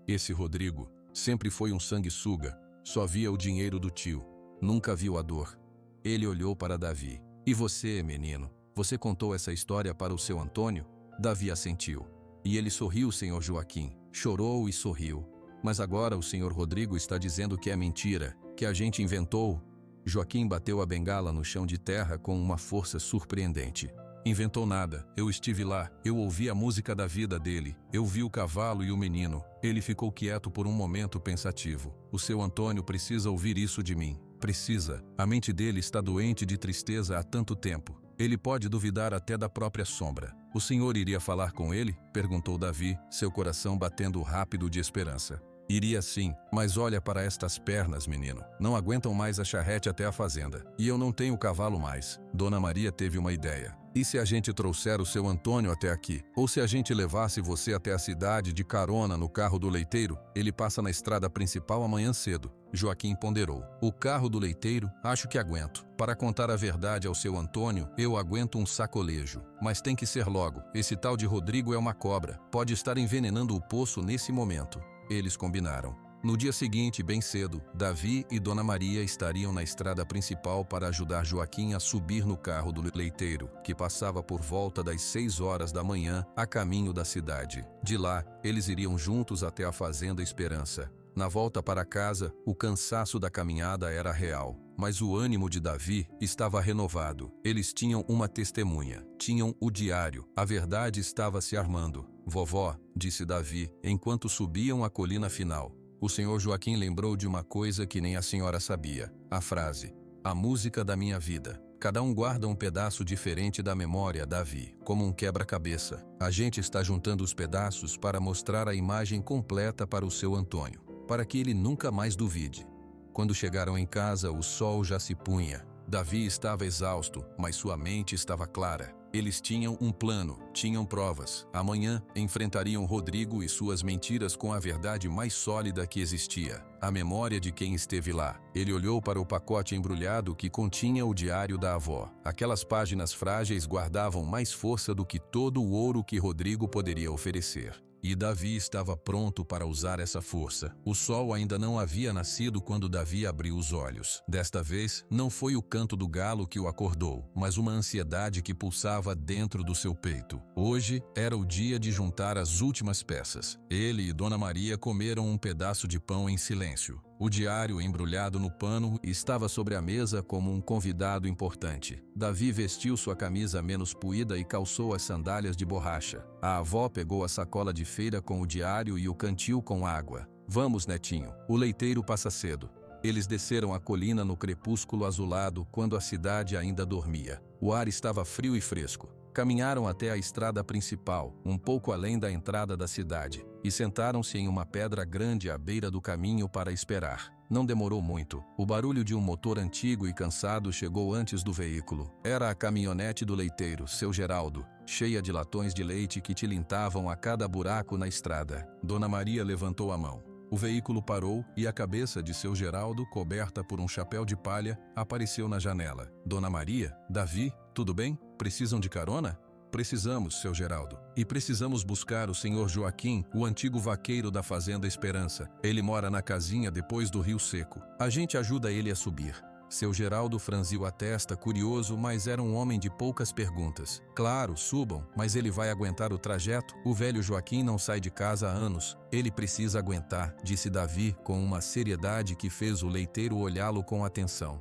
Esse Rodrigo sempre foi um sanguessuga, só via o dinheiro do tio, nunca viu a dor. Ele olhou para Davi. E você, menino, você contou essa história para o seu Antônio? Davi assentiu. E ele sorriu, senhor Joaquim, chorou e sorriu. Mas agora o senhor Rodrigo está dizendo que é mentira, que a gente inventou. Joaquim bateu a bengala no chão de terra com uma força surpreendente. Inventou nada, eu estive lá, eu ouvi a música da vida dele, eu vi o cavalo e o menino. Ele ficou quieto por um momento pensativo. O seu Antônio precisa ouvir isso de mim. Precisa. A mente dele está doente de tristeza há tanto tempo. Ele pode duvidar até da própria sombra. O senhor iria falar com ele? Perguntou Davi, seu coração batendo rápido de esperança. Iria sim, mas olha para estas pernas, menino. Não aguentam mais a charrete até a fazenda. E eu não tenho cavalo mais. Dona Maria teve uma ideia. E se a gente trouxer o seu Antônio até aqui? Ou se a gente levasse você até a cidade de carona no carro do leiteiro? Ele passa na estrada principal amanhã cedo. Joaquim ponderou. O carro do leiteiro? Acho que aguento. Para contar a verdade ao seu Antônio, eu aguento um sacolejo. Mas tem que ser logo. Esse tal de Rodrigo é uma cobra. Pode estar envenenando o poço nesse momento. Eles combinaram. No dia seguinte, bem cedo, Davi e Dona Maria estariam na estrada principal para ajudar Joaquim a subir no carro do leiteiro, que passava por volta das 6 horas da manhã, a caminho da cidade. De lá, eles iriam juntos até a Fazenda Esperança. Na volta para casa, o cansaço da caminhada era real, mas o ânimo de Davi estava renovado. Eles tinham uma testemunha, tinham o diário, a verdade estava se armando. Vovó, disse Davi, enquanto subiam a colina final. O senhor Joaquim lembrou de uma coisa que nem a senhora sabia. A frase, a música da minha vida. Cada um guarda um pedaço diferente da memória, Davi, como um quebra-cabeça. A gente está juntando os pedaços para mostrar a imagem completa para o seu Antônio, para que ele nunca mais duvide. Quando chegaram em casa, o sol já se punha. Davi estava exausto, mas sua mente estava clara. Eles tinham um plano, tinham provas. Amanhã, enfrentariam Rodrigo e suas mentiras com a verdade mais sólida que existia, a memória de quem esteve lá. Ele olhou para o pacote embrulhado que continha o diário da avó. Aquelas páginas frágeis guardavam mais força do que todo o ouro que Rodrigo poderia oferecer. E Davi estava pronto para usar essa força. O sol ainda não havia nascido quando Davi abriu os olhos. Desta vez, não foi o canto do galo que o acordou, mas uma ansiedade que pulsava dentro do seu peito. Hoje era o dia de juntar as últimas peças. Ele e Dona Maria comeram um pedaço de pão em silêncio. O diário, embrulhado no pano, estava sobre a mesa como um convidado importante. Davi vestiu sua camisa menos puída e calçou as sandálias de borracha. A avó pegou a sacola de feira com o diário e o cantil com água. Vamos, netinho, o leiteiro passa cedo. Eles desceram a colina no crepúsculo azulado quando a cidade ainda dormia. O ar estava frio e fresco. Caminharam até a estrada principal, um pouco além da entrada da cidade, e sentaram-se em uma pedra grande à beira do caminho para esperar. Não demorou muito. O barulho de um motor antigo e cansado chegou antes do veículo. Era a caminhonete do leiteiro, seu Geraldo, cheia de latões de leite que tilintavam a cada buraco na estrada. Dona Maria levantou a mão. O veículo parou e a cabeça de seu Geraldo, coberta por um chapéu de palha, apareceu na janela. Dona Maria, Davi, tudo bem? Precisam de carona? Precisamos, seu Geraldo. E precisamos buscar o senhor Joaquim, o antigo vaqueiro da Fazenda Esperança. Ele mora na casinha depois do Rio Seco. A gente ajuda ele a subir. Seu Geraldo franziu a testa, curioso, mas era um homem de poucas perguntas. Claro, subam, mas ele vai aguentar o trajeto? O velho Joaquim não sai de casa há anos. Ele precisa aguentar, disse Davi, com uma seriedade que fez o leiteiro olhá-lo com atenção.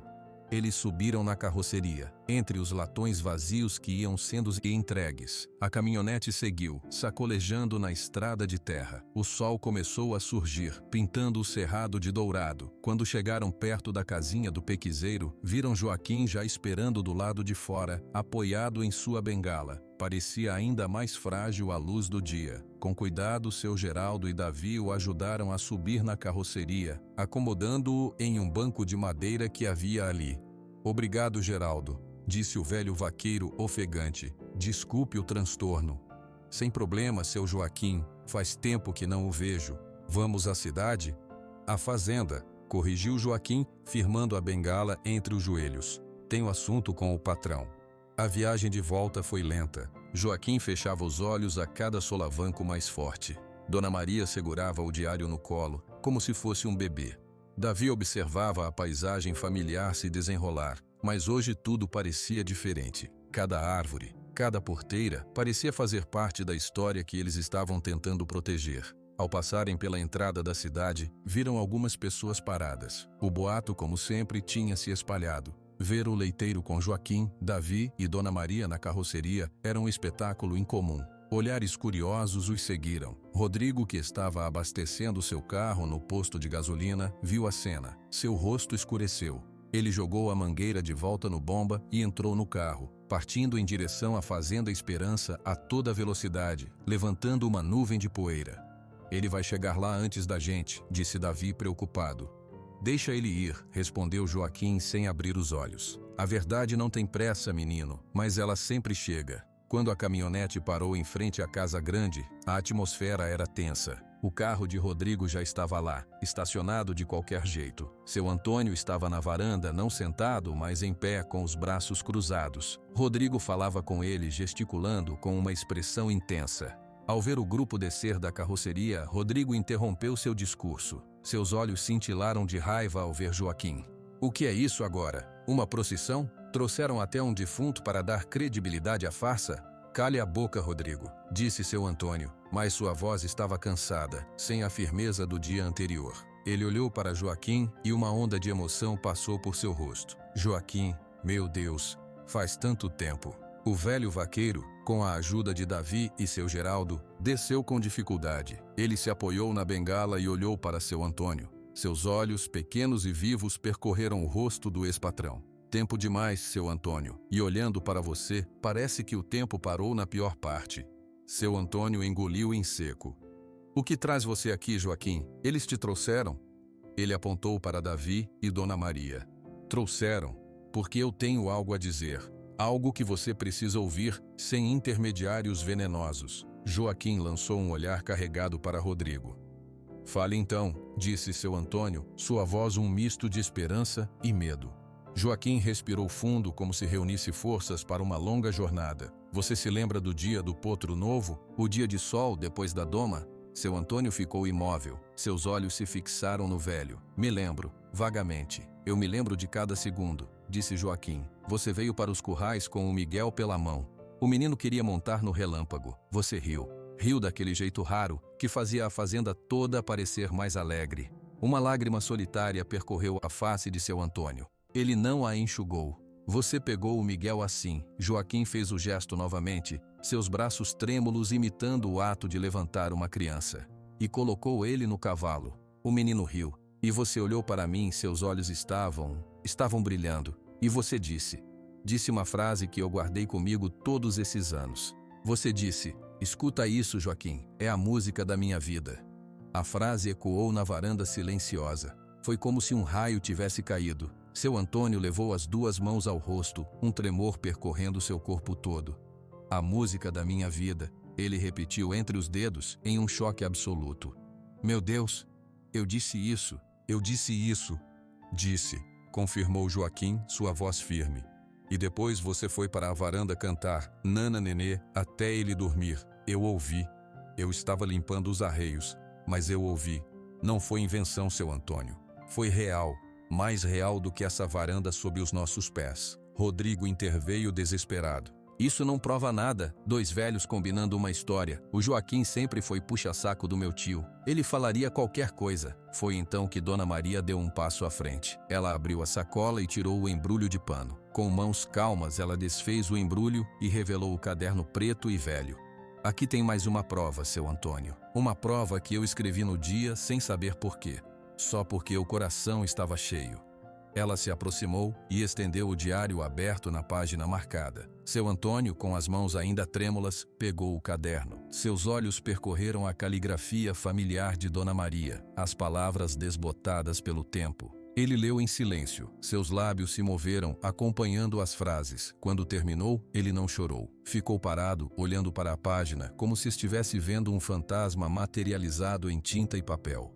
Eles subiram na carroceria, entre os latões vazios que iam sendo entregues. A caminhonete seguiu, sacolejando na estrada de terra. O sol começou a surgir, pintando o cerrado de dourado. Quando chegaram perto da casinha do pequizeiro, viram Joaquim já esperando do lado de fora, apoiado em sua bengala. Parecia ainda mais frágil à luz do dia. Com cuidado, seu Geraldo e Davi o ajudaram a subir na carroceria, acomodando-o em um banco de madeira que havia ali. Obrigado, Geraldo, disse o velho vaqueiro ofegante. Desculpe o transtorno. Sem problema, seu Joaquim. Faz tempo que não o vejo. Vamos à cidade? À fazenda, corrigiu Joaquim, firmando a bengala entre os joelhos. Tenho assunto com o patrão. A viagem de volta foi lenta. Joaquim fechava os olhos a cada solavanco mais forte. Dona Maria segurava o diário no colo, como se fosse um bebê. Davi observava a paisagem familiar se desenrolar, mas hoje tudo parecia diferente. Cada árvore, cada porteira parecia fazer parte da história que eles estavam tentando proteger. Ao passarem pela entrada da cidade, viram algumas pessoas paradas. O boato, como sempre, tinha se espalhado. Ver o leiteiro com Joaquim, Davi e Dona Maria na carroceria era um espetáculo incomum. Olhares curiosos os seguiram. Rodrigo, que estava abastecendo seu carro no posto de gasolina, viu a cena. Seu rosto escureceu. Ele jogou a mangueira de volta no bomba e entrou no carro, partindo em direção à Fazenda Esperança a toda velocidade, levantando uma nuvem de poeira. Ele vai chegar lá antes da gente, disse Davi preocupado. Deixa ele ir, respondeu Joaquim sem abrir os olhos. A verdade não tem pressa, menino, mas ela sempre chega. Quando a caminhonete parou em frente à casa grande, a atmosfera era tensa. O carro de Rodrigo já estava lá, estacionado de qualquer jeito. Seu Antônio estava na varanda, não sentado, mas em pé, com os braços cruzados. Rodrigo falava com ele, gesticulando com uma expressão intensa. Ao ver o grupo descer da carroceria, Rodrigo interrompeu seu discurso. Seus olhos cintilaram de raiva ao ver Joaquim. O que é isso agora? Uma procissão? Trouxeram até um defunto para dar credibilidade à farsa? Cale a boca, Rodrigo, disse seu Antônio, mas sua voz estava cansada, sem a firmeza do dia anterior. Ele olhou para Joaquim e uma onda de emoção passou por seu rosto. Joaquim, meu Deus, faz tanto tempo. O velho vaqueiro, com a ajuda de Davi e seu Geraldo, desceu com dificuldade. Ele se apoiou na bengala e olhou para seu Antônio. Seus olhos, pequenos e vivos, percorreram o rosto do ex-patrão. Tempo demais, seu Antônio, e olhando para você, parece que o tempo parou na pior parte. Seu Antônio engoliu em seco. O que traz você aqui, Joaquim? Eles te trouxeram? Ele apontou para Davi e Dona Maria. Trouxeram, porque eu tenho algo a dizer. Algo que você precisa ouvir sem intermediários venenosos. Joaquim lançou um olhar carregado para Rodrigo. Fale então, disse seu Antônio, sua voz um misto de esperança e medo. Joaquim respirou fundo como se reunisse forças para uma longa jornada. Você se lembra do dia do potro novo? O dia de sol depois da doma? Seu Antônio ficou imóvel. Seus olhos se fixaram no velho. Me lembro, vagamente. Eu me lembro de cada segundo, disse Joaquim. Você veio para os currais com o Miguel pela mão. O menino queria montar no relâmpago. Você riu. Riu daquele jeito raro que fazia a fazenda toda parecer mais alegre. Uma lágrima solitária percorreu a face de seu Antônio. Ele não a enxugou. Você pegou o Miguel assim. Joaquim fez o gesto novamente, seus braços trêmulos imitando o ato de levantar uma criança. E colocou ele no cavalo. O menino riu. E você olhou para mim, seus olhos estavam brilhando. E você disse uma frase que eu guardei comigo todos esses anos. Você disse, escuta isso, Joaquim, é a música da minha vida. A frase ecoou na varanda silenciosa. Foi como se um raio tivesse caído. Seu Antônio levou as duas mãos ao rosto, um tremor percorrendo seu corpo todo. A música da minha vida, ele repetiu entre os dedos, em um choque absoluto. Meu Deus, eu disse isso. Disse, confirmou Joaquim, sua voz firme. E depois você foi para a varanda cantar Nana Nenê até ele dormir. Eu ouvi. Eu estava limpando os arreios, mas eu ouvi. Não foi invenção, seu Antônio. Foi real, mais real do que essa varanda sob os nossos pés. Rodrigo interveio desesperado. Isso não prova nada. Dois velhos combinando uma história. O Joaquim sempre foi puxa-saco do meu tio. Ele falaria qualquer coisa. Foi então que Dona Maria deu um passo à frente. Ela abriu a sacola e tirou o embrulho de pano. Com mãos calmas, ela desfez o embrulho e revelou o caderno preto e velho. Aqui tem mais uma prova, seu Antônio. Uma prova que eu escrevi no dia sem saber porquê. Só porque o coração estava cheio. Ela se aproximou e estendeu o diário aberto na página marcada. Seu Antônio, com as mãos ainda trêmulas, pegou o caderno. Seus olhos percorreram a caligrafia familiar de Dona Maria, as palavras desbotadas pelo tempo. Ele leu em silêncio. Seus lábios se moveram, acompanhando as frases. Quando terminou, ele não chorou. Ficou parado, olhando para a página, como se estivesse vendo um fantasma materializado em tinta e papel.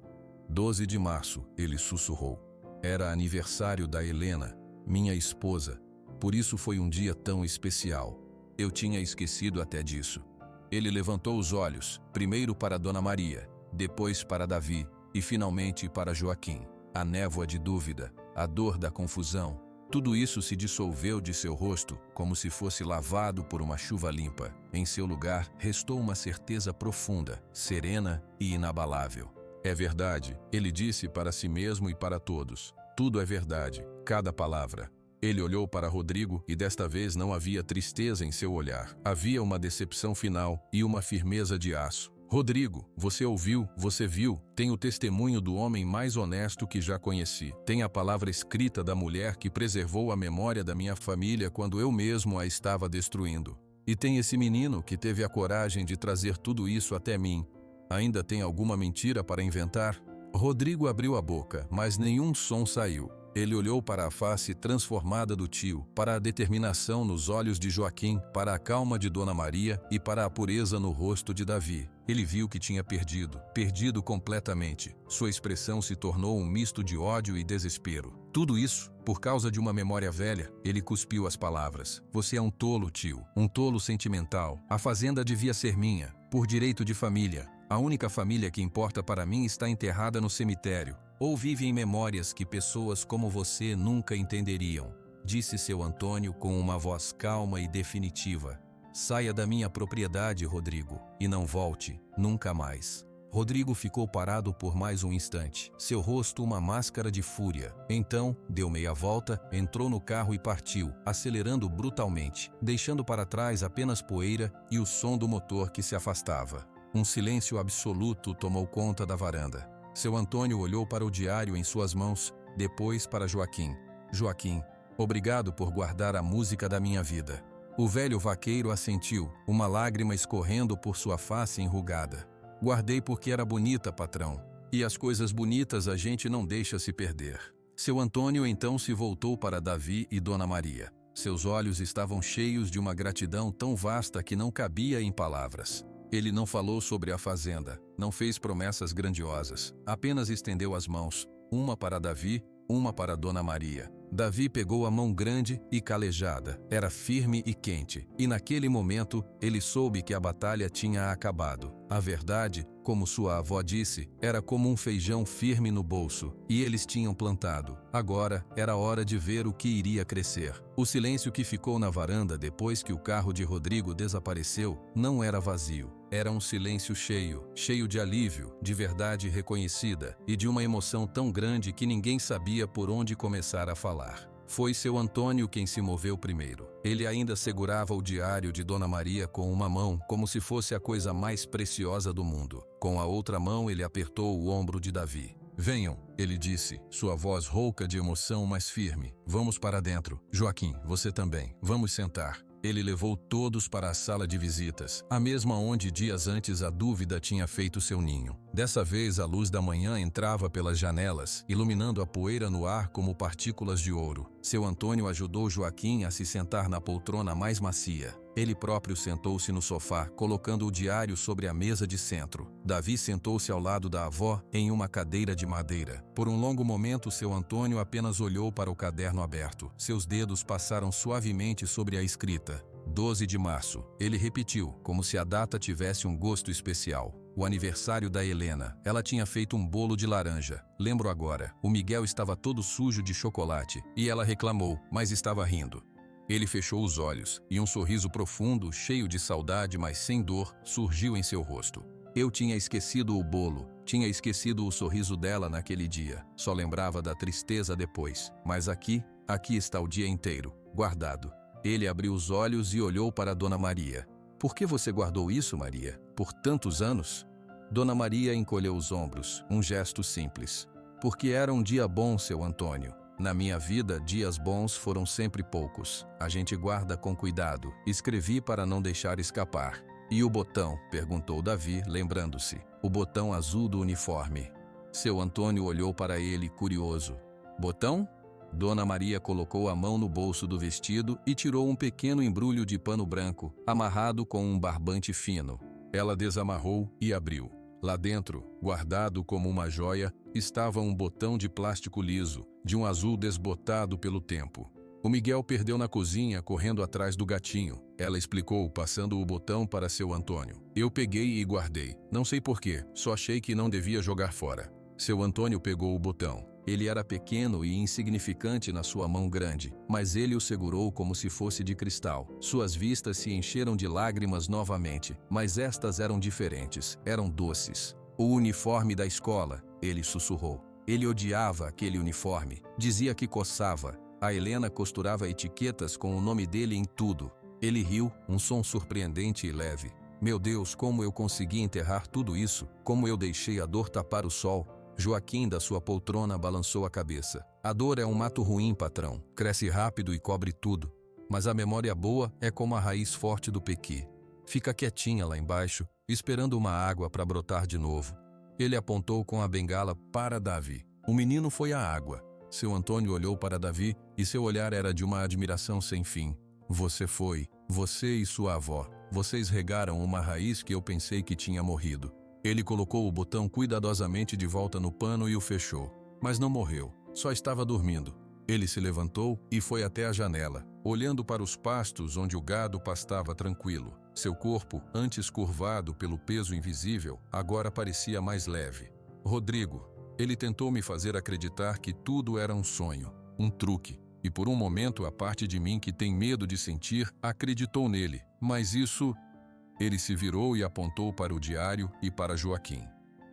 12 de março, ele sussurrou. Era aniversário da Helena, minha esposa. Por isso foi um dia tão especial. Eu tinha esquecido até disso. Ele levantou os olhos, primeiro para Dona Maria, depois para Davi e finalmente para Joaquim. A névoa de dúvida, a dor da confusão, tudo isso se dissolveu de seu rosto como se fosse lavado por uma chuva limpa. Em seu lugar, restou uma certeza profunda, serena e inabalável. É verdade, ele disse para si mesmo e para todos. Tudo é verdade, cada palavra. Ele olhou para Rodrigo e desta vez não havia tristeza em seu olhar. Havia uma decepção final e uma firmeza de aço. Rodrigo, você ouviu, você viu, tem o testemunho do homem mais honesto que já conheci. Tem a palavra escrita da mulher que preservou a memória da minha família quando eu mesmo a estava destruindo. E tem esse menino que teve a coragem de trazer tudo isso até mim. Ainda tem alguma mentira para inventar? Rodrigo abriu a boca, mas nenhum som saiu. Ele olhou para a face transformada do tio, para a determinação nos olhos de Joaquim, para a calma de Dona Maria e para a pureza no rosto de Davi. Ele viu que tinha perdido completamente. Sua expressão se tornou um misto de ódio e desespero. Tudo isso, por causa de uma memória velha. Ele cuspiu as palavras. Você é um tolo, tio. Um tolo sentimental. A fazenda devia ser minha, por direito de família. A única família que importa para mim está enterrada no cemitério. Ou vive em memórias que pessoas como você nunca entenderiam, disse seu Antônio com uma voz calma e definitiva. Saia da minha propriedade, Rodrigo, e não volte, nunca mais. Rodrigo ficou parado por mais um instante, seu rosto uma máscara de fúria. Então, deu meia volta, entrou no carro e partiu, acelerando brutalmente, deixando para trás apenas poeira e o som do motor que se afastava. Um silêncio absoluto tomou conta da varanda. Seu Antônio olhou para o diário em suas mãos, depois para Joaquim. Joaquim, obrigado por guardar a música da minha vida. O velho vaqueiro assentiu, uma lágrima escorrendo por sua face enrugada. Guardei porque era bonita, patrão. E as coisas bonitas a gente não deixa se perder. Seu Antônio então se voltou para Davi e Dona Maria. Seus olhos estavam cheios de uma gratidão tão vasta que não cabia em palavras. Ele não falou sobre a fazenda, não fez promessas grandiosas, apenas estendeu as mãos, uma para Davi, uma para Dona Maria. Davi pegou a mão grande e calejada, era firme e quente, e naquele momento ele soube que a batalha tinha acabado. A verdade, como sua avó disse, era como um feijão firme no bolso, e eles tinham plantado. Agora era hora de ver o que iria crescer. O silêncio que ficou na varanda depois que o carro de Rodrigo desapareceu não era vazio. Era um silêncio cheio de alívio, de verdade reconhecida e de uma emoção tão grande que ninguém sabia por onde começar a falar. Foi seu Antônio quem se moveu primeiro. Ele ainda segurava o diário de Dona Maria com uma mão, como se fosse a coisa mais preciosa do mundo. Com a outra mão ele apertou o ombro de Davi. Venham, ele disse, sua voz rouca de emoção, mas firme. Vamos para dentro. Joaquim, você também. Vamos sentar. Ele levou todos para a sala de visitas, a mesma onde dias antes a dúvida tinha feito seu ninho. Dessa vez a luz da manhã entrava pelas janelas, iluminando a poeira no ar como partículas de ouro. Seu Antônio ajudou Joaquim a se sentar na poltrona mais macia. Ele próprio sentou-se no sofá, colocando o diário sobre a mesa de centro. Davi sentou-se ao lado da avó, em uma cadeira de madeira. Por um longo momento, seu Antônio apenas olhou para o caderno aberto. Seus dedos passaram suavemente sobre a escrita. 12 de março. Ele repetiu, como se a data tivesse um gosto especial. O aniversário da Helena. Ela tinha feito um bolo de laranja. Lembro agora. O Miguel estava todo sujo de chocolate. E ela reclamou, mas estava rindo. Ele fechou os olhos, e um sorriso profundo, cheio de saudade, mas sem dor, surgiu em seu rosto. Eu tinha esquecido o bolo, tinha esquecido o sorriso dela naquele dia. Só lembrava da tristeza depois. Mas aqui está o dia inteiro, guardado. Ele abriu os olhos e olhou para Dona Maria. Por que você guardou isso, Maria? Por tantos anos? Dona Maria encolheu os ombros, um gesto simples. Porque era um dia bom, seu Antônio. Na minha vida, dias bons foram sempre poucos. A gente guarda com cuidado. Escrevi para não deixar escapar. E o botão? Perguntou Davi, lembrando-se. O botão azul do uniforme. Seu Antônio olhou para ele, curioso. Botão? Dona Maria colocou a mão no bolso do vestido e tirou um pequeno embrulho de pano branco, amarrado com um barbante fino. Ela desamarrou e abriu. Lá dentro, guardado como uma joia, estava um botão de plástico liso, de um azul desbotado pelo tempo. O Miguel perdeu na cozinha, correndo atrás do gatinho. Ela explicou, passando o botão para seu Antônio. Eu peguei e guardei. Não sei porquê, só achei que não devia jogar fora. Seu Antônio pegou o botão. Ele era pequeno e insignificante na sua mão grande, mas ele o segurou como se fosse de cristal. Suas vistas se encheram de lágrimas novamente, mas estas eram diferentes, eram doces. O uniforme da escola, ele sussurrou. Ele odiava aquele uniforme, dizia que coçava. A Helena costurava etiquetas com o nome dele em tudo. Ele riu, um som surpreendente e leve. Meu Deus, como eu consegui enterrar tudo isso? Como eu deixei a dor tapar o sol? Joaquim, da sua poltrona, balançou a cabeça. A dor é um mato ruim, patrão. Cresce rápido e cobre tudo. Mas a memória boa é como a raiz forte do pequi. Fica quietinha lá embaixo, esperando uma água para brotar de novo. Ele apontou com a bengala para Davi. O menino foi à água. Seu Antônio olhou para Davi e seu olhar era de uma admiração sem fim. Você foi, você e sua avó. Vocês regaram uma raiz que eu pensei que tinha morrido. Ele colocou o botão cuidadosamente de volta no pano e o fechou. Mas não morreu, só estava dormindo. Ele se levantou e foi até a janela, olhando para os pastos onde o gado pastava tranquilo. Seu corpo, antes curvado pelo peso invisível, agora parecia mais leve. Rodrigo, ele tentou me fazer acreditar que tudo era um sonho, um truque. E por um momento a parte de mim que tem medo de sentir acreditou nele. Mas isso... Ele se virou e apontou para o diário e para Joaquim.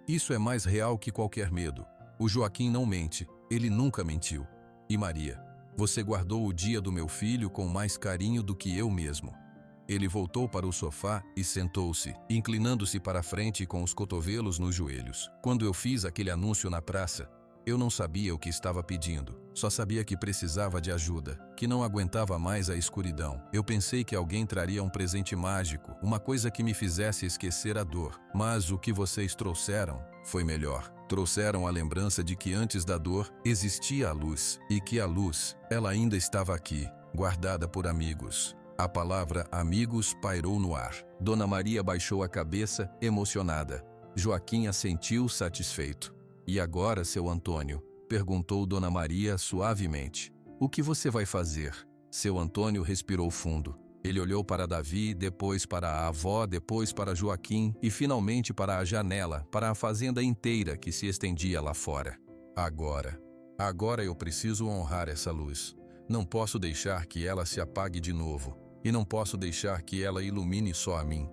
Isso é mais real que qualquer medo. O Joaquim não mente, ele nunca mentiu. E Maria, você guardou o dia do meu filho com mais carinho do que eu mesmo. Ele voltou para o sofá e sentou-se, inclinando-se para a frente com os cotovelos nos joelhos. Quando eu fiz aquele anúncio na praça, eu não sabia o que estava pedindo. Só sabia que precisava de ajuda, que não aguentava mais a escuridão. Eu pensei que alguém traria um presente mágico, uma coisa que me fizesse esquecer a dor. Mas o que vocês trouxeram foi melhor. Trouxeram a lembrança de que antes da dor existia a luz, e que a luz, ela ainda estava aqui, guardada por amigos. A palavra amigos pairou no ar. Dona Maria baixou a cabeça, emocionada. Joaquim assentiu satisfeito. E agora, seu Antônio? Perguntou Dona Maria suavemente. O que você vai fazer? Seu Antônio respirou fundo. Ele olhou para Davi, depois para a avó, depois para Joaquim e finalmente para a janela, para a fazenda inteira que se estendia lá fora. Agora eu preciso honrar essa luz. Não posso deixar que ela se apague de novo. E não posso deixar que ela ilumine só a mim.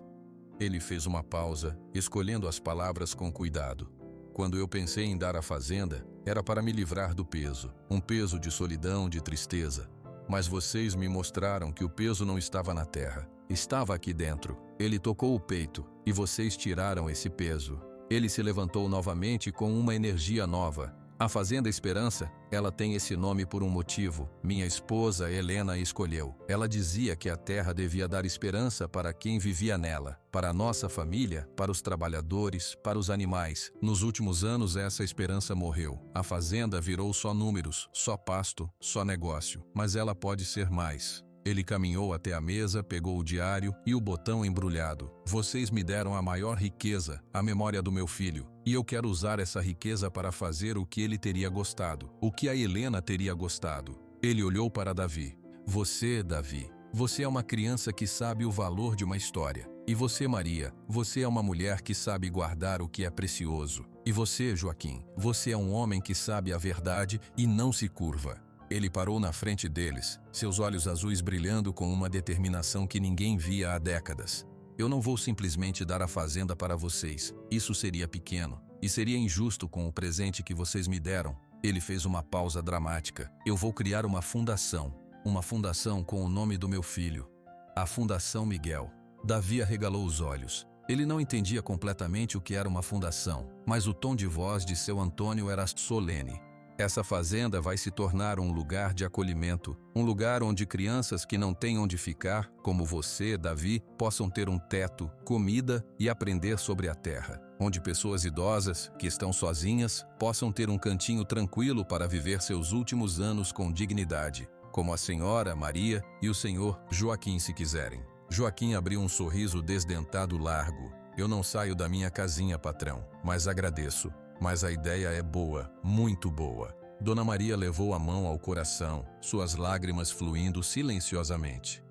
Ele fez uma pausa, escolhendo as palavras com cuidado. Quando eu pensei em dar a fazenda, era para me livrar do peso. Um peso de solidão, de tristeza. Mas vocês me mostraram que o peso não estava na terra. Estava aqui dentro. Ele tocou o peito, e vocês tiraram esse peso. Ele se levantou novamente com uma energia nova. A Fazenda Esperança, ela tem esse nome por um motivo. Minha esposa, Helena, escolheu. Ela dizia que a terra devia dar esperança para quem vivia nela, para a nossa família, para os trabalhadores, para os animais. Nos últimos anos, essa esperança morreu. A fazenda virou só números, só pasto, só negócio. Mas ela pode ser mais. Ele caminhou até a mesa, pegou o diário e o botão embrulhado. Vocês me deram a maior riqueza, a memória do meu filho. E eu quero usar essa riqueza para fazer o que ele teria gostado, o que a Helena teria gostado. Ele olhou para Davi. Você, Davi, você é uma criança que sabe o valor de uma história. E você, Maria, você é uma mulher que sabe guardar o que é precioso. E você, Joaquim, você é um homem que sabe a verdade e não se curva. Ele parou na frente deles, seus olhos azuis brilhando com uma determinação que ninguém via há décadas. Eu não vou simplesmente dar a fazenda para vocês. Isso seria pequeno. E seria injusto com o presente que vocês me deram. Ele fez uma pausa dramática. Eu vou criar uma fundação. Uma fundação com o nome do meu filho. A Fundação Miguel. Davi arregalou os olhos. Ele não entendia completamente o que era uma fundação, mas o tom de voz de seu Antônio era solene. Essa fazenda vai se tornar um lugar de acolhimento, um lugar onde crianças que não têm onde ficar, como você, Davi, possam ter um teto, comida e aprender sobre a terra. Onde pessoas idosas, que estão sozinhas, possam ter um cantinho tranquilo para viver seus últimos anos com dignidade, como a senhora Maria e o senhor Joaquim, se quiserem. Joaquim abriu um sorriso desdentado largo. Eu não saio da minha casinha, patrão, mas agradeço. Mas a ideia é boa, muito boa. Dona Maria levou a mão ao coração, suas lágrimas fluindo silenciosamente.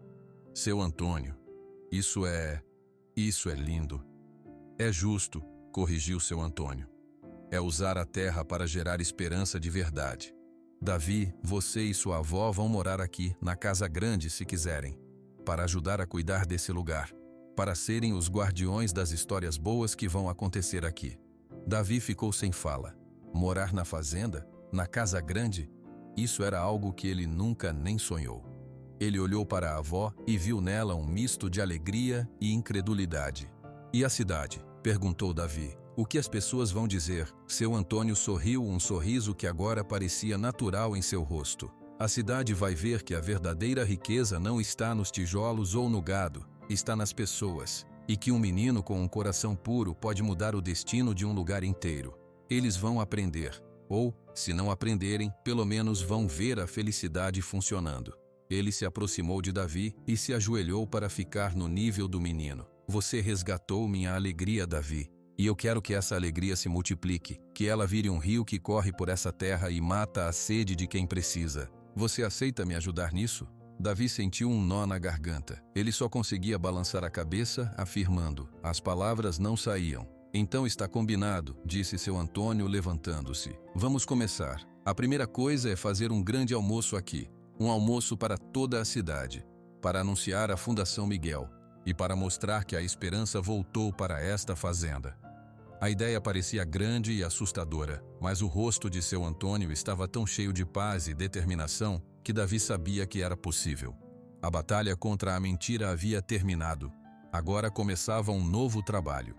Seu Antônio, isso é lindo. É justo, corrigiu seu Antônio. É usar a terra para gerar esperança de verdade. Davi, você e sua avó vão morar aqui, na casa grande, se quiserem, para ajudar a cuidar desse lugar, para serem os guardiões das histórias boas que vão acontecer aqui. Davi ficou sem fala. Morar na fazenda? Na casa grande? Isso era algo que ele nunca nem sonhou. Ele olhou para a avó e viu nela um misto de alegria e incredulidade. E a cidade? Perguntou Davi. O que as pessoas vão dizer? Seu Antônio sorriu, um sorriso que agora parecia natural em seu rosto. A cidade vai ver que a verdadeira riqueza não está nos tijolos ou no gado, está nas pessoas. E que um menino com um coração puro pode mudar o destino de um lugar inteiro. Eles vão aprender. Ou, se não aprenderem, pelo menos vão ver a felicidade funcionando. Ele se aproximou de Davi e se ajoelhou para ficar no nível do menino. Você resgatou minha alegria, Davi. E eu quero que essa alegria se multiplique, que ela vire um rio que corre por essa terra e mata a sede de quem precisa. Você aceita me ajudar nisso? Davi sentiu um nó na garganta. Ele só conseguia balançar a cabeça, afirmando. As palavras não saíam. Então está combinado, disse seu Antônio, levantando-se. Vamos começar. A primeira coisa é fazer um grande almoço aqui. Um almoço para toda a cidade, para anunciar a Fundação Miguel e para mostrar que a esperança voltou para esta fazenda. A ideia parecia grande e assustadora, mas o rosto de seu Antônio estava tão cheio de paz e determinação que Davi sabia que era possível. A batalha contra a mentira havia terminado. Agora começava um novo trabalho.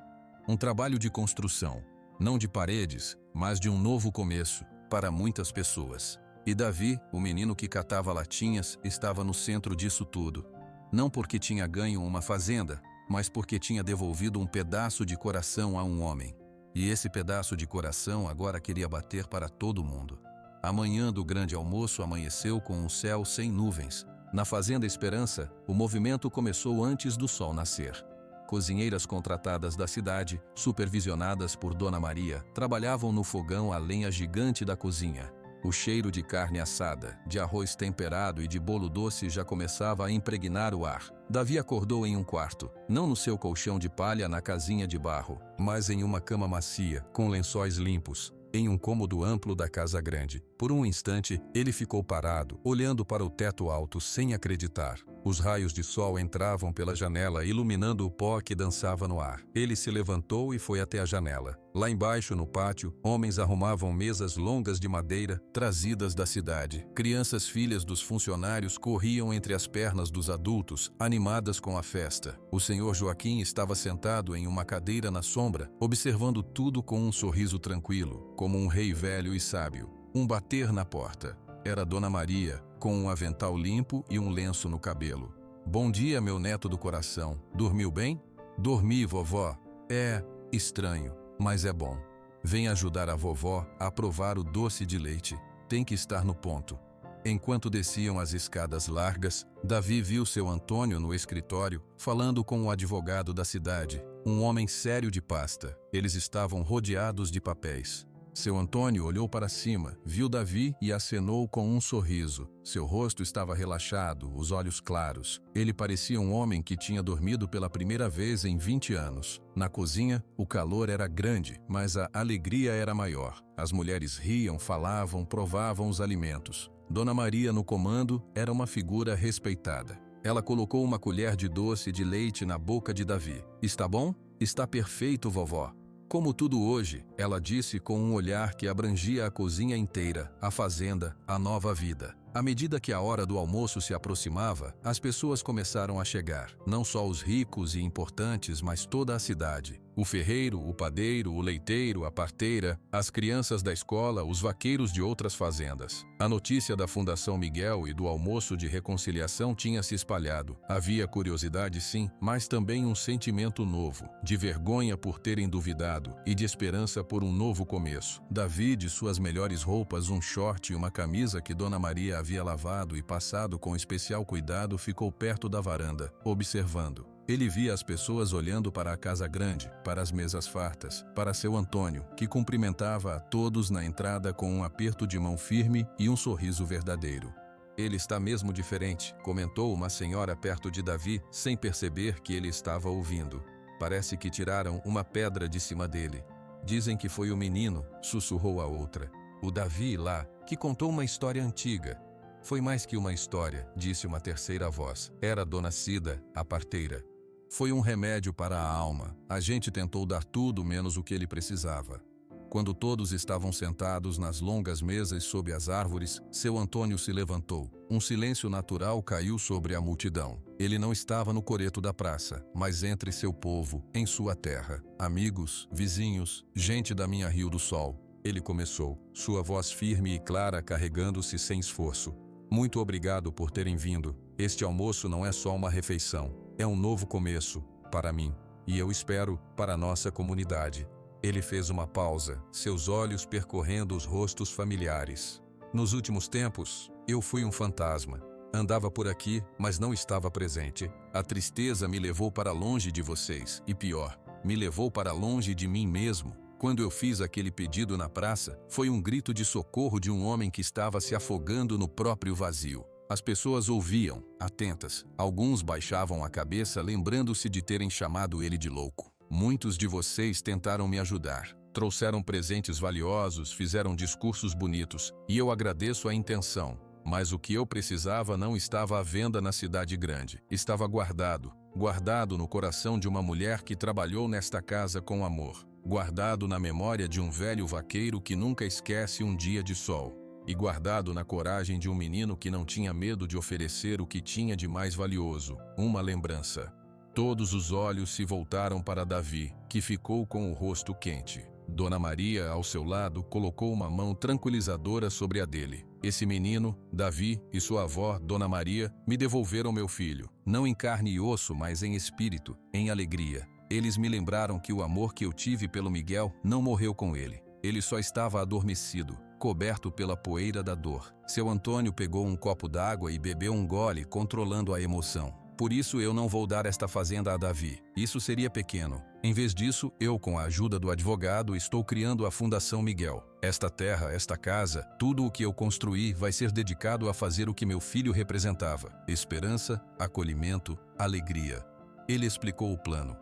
Um trabalho de construção, não de paredes, mas de um novo começo, para muitas pessoas. E Davi, o menino que catava latinhas, estava no centro disso tudo. Não porque tinha ganho uma fazenda, mas porque tinha devolvido um pedaço de coração a um homem. E esse pedaço de coração agora queria bater para todo mundo. A manhã do grande almoço amanheceu com um céu sem nuvens. Na Fazenda Esperança, o movimento começou antes do sol nascer. Cozinheiras contratadas da cidade, supervisionadas por Dona Maria, trabalhavam no fogão a lenha gigante da cozinha. O cheiro de carne assada, de arroz temperado e de bolo doce já começava a impregnar o ar. Davi acordou em um quarto, não no seu colchão de palha na casinha de barro, mas em uma cama macia, com lençóis limpos, em um cômodo amplo da casa grande. Por um instante, ele ficou parado, olhando para o teto alto sem acreditar. Os raios de sol entravam pela janela, iluminando o pó que dançava no ar. Ele se levantou e foi até a janela. Lá embaixo, no pátio, homens arrumavam mesas longas de madeira, trazidas da cidade. Crianças filhas dos funcionários corriam entre as pernas dos adultos, animadas com a festa. O senhor Joaquim estava sentado em uma cadeira na sombra, observando tudo com um sorriso tranquilo, como um rei velho e sábio. Um bater na porta. Era Dona Maria, com um avental limpo e um lenço no cabelo. Bom dia, meu neto do coração. Dormiu bem? Dormi, vovó. É estranho, mas é bom. Vem ajudar a vovó a provar o doce de leite. Tem que estar no ponto. Enquanto desciam as escadas largas, Davi viu seu Antônio no escritório, falando com o advogado da cidade, um homem sério de pasta. Eles estavam rodeados de papéis. Seu Antônio olhou para cima, viu Davi e acenou com um sorriso. Seu rosto estava relaxado, os olhos claros. Ele parecia um homem que tinha dormido pela primeira vez em 20 anos. Na cozinha, o calor era grande, mas a alegria era maior. As mulheres riam, falavam, provavam os alimentos. Dona Maria, no comando, era uma figura respeitada. Ela colocou uma colher de doce de leite na boca de Davi. Está bom? Está perfeito, vovó. Como tudo hoje, ela disse com um olhar que abrangia a cozinha inteira, a fazenda, a nova vida. À medida que a hora do almoço se aproximava, as pessoas começaram a chegar. Não só os ricos e importantes, mas toda a cidade. O ferreiro, o padeiro, o leiteiro, a parteira, as crianças da escola, os vaqueiros de outras fazendas. A notícia da Fundação Miguel e do almoço de reconciliação tinha se espalhado. Havia curiosidade, sim, mas também um sentimento novo, de vergonha por terem duvidado e de esperança por um novo começo. Davi, de suas melhores roupas, um short e uma camisa que Dona Maria havia lavado e passado com especial cuidado, ficou perto da varanda, observando. Ele via as pessoas olhando para a casa grande, para as mesas fartas, para seu Antônio, que cumprimentava a todos na entrada com um aperto de mão firme e um sorriso verdadeiro. Ele está mesmo diferente, comentou uma senhora perto de Davi, sem perceber que ele estava ouvindo. Parece que tiraram uma pedra de cima dele. Dizem que foi o menino, sussurrou a outra. O Davi lá, que contou uma história antiga. Foi mais que uma história, disse uma terceira voz. Era Dona Cida, a parteira. Foi um remédio para a alma. A gente tentou dar tudo menos o que ele precisava. Quando todos estavam sentados nas longas mesas sob as árvores, seu Antônio se levantou. Um silêncio natural caiu sobre a multidão. Ele não estava no coreto da praça, mas entre seu povo, em sua terra. Amigos, vizinhos, gente da minha Rio do Sol. Ele começou, sua voz firme e clara carregando-se sem esforço. Muito obrigado por terem vindo. Este almoço não é só uma refeição. É um novo começo, para mim. E eu espero, para a nossa comunidade. Ele fez uma pausa, seus olhos percorrendo os rostos familiares. Nos últimos tempos, eu fui um fantasma. Andava por aqui, mas não estava presente. A tristeza me levou para longe de vocês, e pior, me levou para longe de mim mesmo. Quando eu fiz aquele pedido na praça, foi um grito de socorro de um homem que estava se afogando no próprio vazio. As pessoas ouviam, atentas. Alguns baixavam a cabeça, lembrando-se de terem chamado ele de louco. Muitos de vocês tentaram me ajudar. Trouxeram presentes valiosos, fizeram discursos bonitos, e eu agradeço a intenção. Mas o que eu precisava não estava à venda na cidade grande. Estava guardado no coração de uma mulher que trabalhou nesta casa com amor. Guardado na memória de um velho vaqueiro que nunca esquece um dia de sol. E guardado na coragem de um menino que não tinha medo de oferecer o que tinha de mais valioso, uma lembrança. Todos os olhos se voltaram para Davi, que ficou com o rosto quente. Dona Maria, ao seu lado, colocou uma mão tranquilizadora sobre a dele. Esse menino, Davi, e sua avó, Dona Maria, me devolveram meu filho, não em carne e osso, mas em espírito, em alegria. Eles me lembraram que o amor que eu tive pelo Miguel não morreu com ele. Ele só estava adormecido, coberto pela poeira da dor. Seu Antônio pegou um copo d'água e bebeu um gole, controlando a emoção. Por isso eu não vou dar esta fazenda a Davi. Isso seria pequeno. Em vez disso, eu, com a ajuda do advogado, estou criando a Fundação Miguel. Esta terra, esta casa, tudo o que eu construí vai ser dedicado a fazer o que meu filho representava: esperança, acolhimento, alegria. Ele explicou o plano.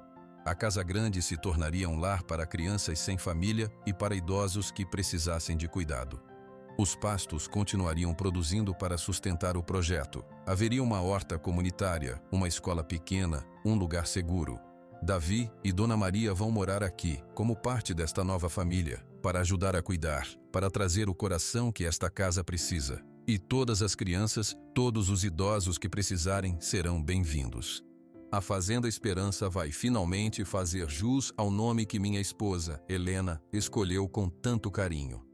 A casa grande se tornaria um lar para crianças sem família e para idosos que precisassem de cuidado. Os pastos continuariam produzindo para sustentar o projeto. Haveria uma horta comunitária, uma escola pequena, um lugar seguro. Davi e Dona Maria vão morar aqui, como parte desta nova família, para ajudar a cuidar, para trazer o coração que esta casa precisa. E todas as crianças, todos os idosos que precisarem, serão bem-vindos. A Fazenda Esperança vai finalmente fazer jus ao nome que minha esposa, Helena, escolheu com tanto carinho.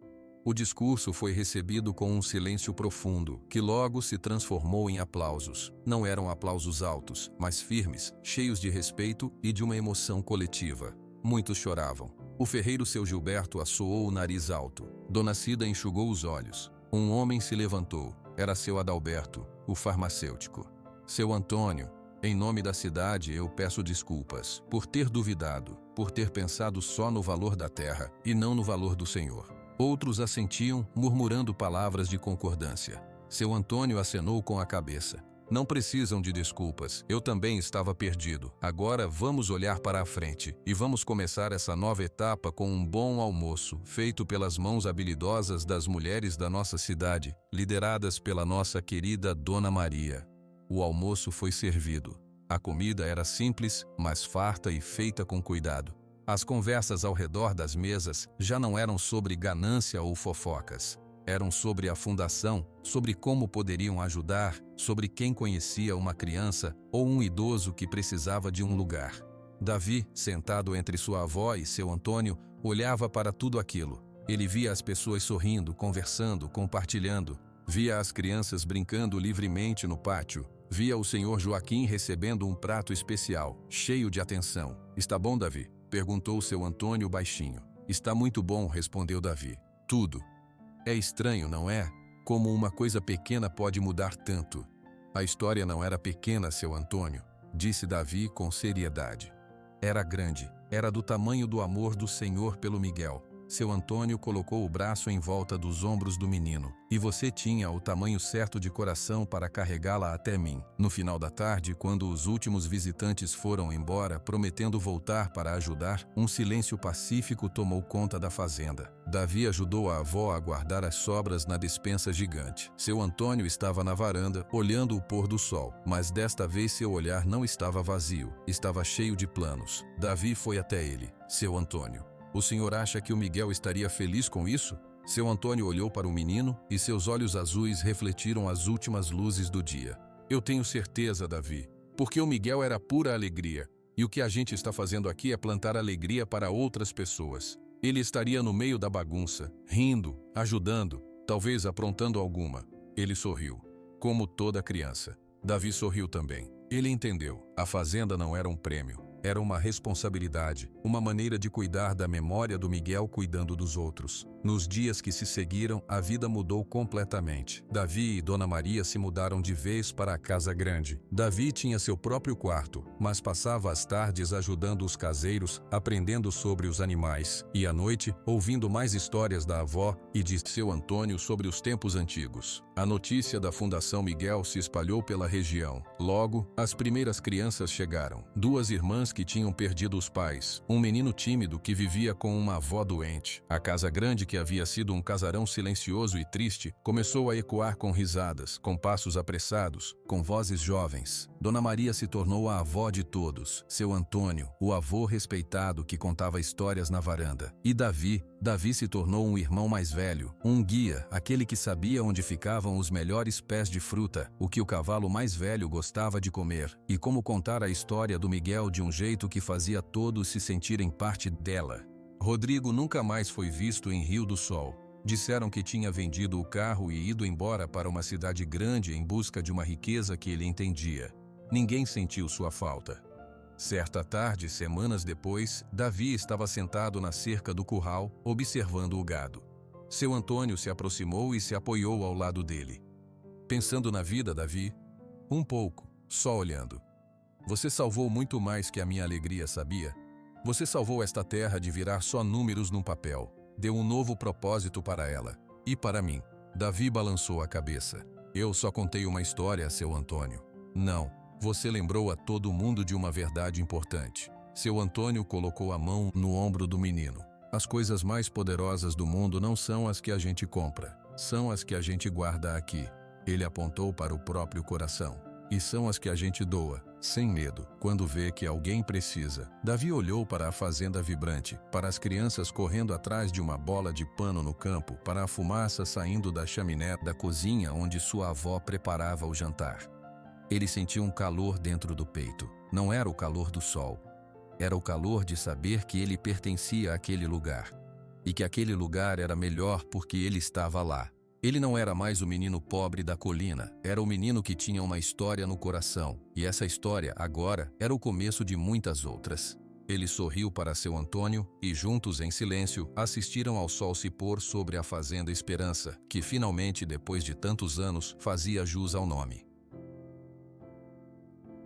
O discurso foi recebido com um silêncio profundo, que logo se transformou em aplausos. Não eram aplausos altos, mas firmes, cheios de respeito e de uma emoção coletiva. Muitos choravam. O ferreiro seu Gilberto assoou o nariz alto. Dona Cida enxugou os olhos. Um homem se levantou. Era seu Adalberto, o farmacêutico. Seu Antônio, em nome da cidade eu peço desculpas por ter duvidado, por ter pensado só no valor da terra e não no valor do Senhor. Outros assentiam, murmurando palavras de concordância. Seu Antônio acenou com a cabeça. Não precisam de desculpas, eu também estava perdido. Agora vamos olhar para a frente e vamos começar essa nova etapa com um bom almoço, feito pelas mãos habilidosas das mulheres da nossa cidade, lideradas pela nossa querida Dona Maria. O almoço foi servido. A comida era simples, mas farta e feita com cuidado. As conversas ao redor das mesas já não eram sobre ganância ou fofocas. Eram sobre a fundação, sobre como poderiam ajudar, sobre quem conhecia uma criança ou um idoso que precisava de um lugar. Davi, sentado entre sua avó e seu Antônio, olhava para tudo aquilo. Ele via as pessoas sorrindo, conversando, compartilhando. Via as crianças brincando livremente no pátio. Via o senhor Joaquim recebendo um prato especial, cheio de atenção. "Está bom, Davi?" perguntou seu Antônio baixinho. "Está muito bom", respondeu Davi. "Tudo." É estranho, não é? Como uma coisa pequena pode mudar tanto. A história não era pequena, seu Antônio. disse Davi com seriedade. Era grande, era do tamanho do amor do Senhor pelo Miguel. Seu Antônio colocou o braço em volta dos ombros do menino, e você tinha o tamanho certo de coração para carregá-la até mim. No final da tarde, quando os últimos visitantes foram embora, prometendo voltar para ajudar, um silêncio pacífico tomou conta da fazenda. Davi ajudou a avó a guardar as sobras na despensa gigante. Seu Antônio estava na varanda, olhando o pôr do sol, mas desta vez seu olhar não estava vazio, estava cheio de planos. Davi foi até ele. Seu Antônio, o senhor acha que o Miguel estaria feliz com isso? Seu Antônio olhou para o menino e seus olhos azuis refletiram as últimas luzes do dia. Eu tenho certeza, Davi, porque o Miguel era pura alegria, e o que a gente está fazendo aqui é plantar alegria para outras pessoas. Ele estaria no meio da bagunça, rindo, ajudando, talvez aprontando alguma. Ele sorriu, como toda criança. Davi sorriu também. Ele entendeu. A fazenda não era um prêmio. Era uma responsabilidade, uma maneira de cuidar da memória do Miguel cuidando dos outros. Nos dias que se seguiram, a vida mudou completamente. Davi e Dona Maria se mudaram de vez para a casa grande. Davi tinha seu próprio quarto, mas passava as tardes ajudando os caseiros, aprendendo sobre os animais, e à noite, ouvindo mais histórias da avó e de seu Antônio sobre os tempos antigos. A notícia da Fundação Miguel se espalhou pela região. Logo, as primeiras crianças chegaram. Duas irmãs que tinham perdido os pais, um menino tímido que vivia com uma avó doente. A casa grande, que havia sido um casarão silencioso e triste, começou a ecoar com risadas, com passos apressados, com vozes jovens. Dona Maria se tornou a avó de todos. Seu Antônio, o avô respeitado que contava histórias na varanda. E Davi se tornou um irmão mais velho, um guia, aquele que sabia onde ficavam os melhores pés de fruta, o que o cavalo mais velho gostava de comer, e como contar a história do Miguel de um jeito que fazia todos se sentirem parte dela. Rodrigo nunca mais foi visto em Rio do Sol. Disseram que tinha vendido o carro e ido embora para uma cidade grande em busca de uma riqueza que ele entendia. Ninguém sentiu sua falta. Certa tarde, semanas depois, Davi estava sentado na cerca do curral, observando o gado. Seu Antônio se aproximou e se apoiou ao lado dele. Pensando na vida, Davi? Um pouco, só olhando. Você salvou muito mais que a minha alegria, sabia? Você salvou esta terra de virar só números num papel. Deu um novo propósito para ela. E para mim. Davi balançou a cabeça. Eu só contei uma história, seu Antônio. Não, você lembrou a todo mundo de uma verdade importante. Seu Antônio colocou a mão no ombro do menino. As coisas mais poderosas do mundo não são as que a gente compra. São as que a gente guarda aqui. Ele apontou para o próprio coração. E são as que a gente doa, sem medo, quando vê que alguém precisa. Davi olhou para a fazenda vibrante, para as crianças correndo atrás de uma bola de pano no campo, para a fumaça saindo da chaminé da cozinha onde sua avó preparava o jantar. Ele sentiu um calor dentro do peito. Não era o calor do sol. Era o calor de saber que ele pertencia àquele lugar. E que aquele lugar era melhor porque ele estava lá. Ele não era mais o menino pobre da colina, era o menino que tinha uma história no coração, e essa história, agora, era o começo de muitas outras. Ele sorriu para seu Antônio e, juntos em silêncio, assistiram ao sol se pôr sobre a Fazenda Esperança, que finalmente, depois de tantos anos, fazia jus ao nome.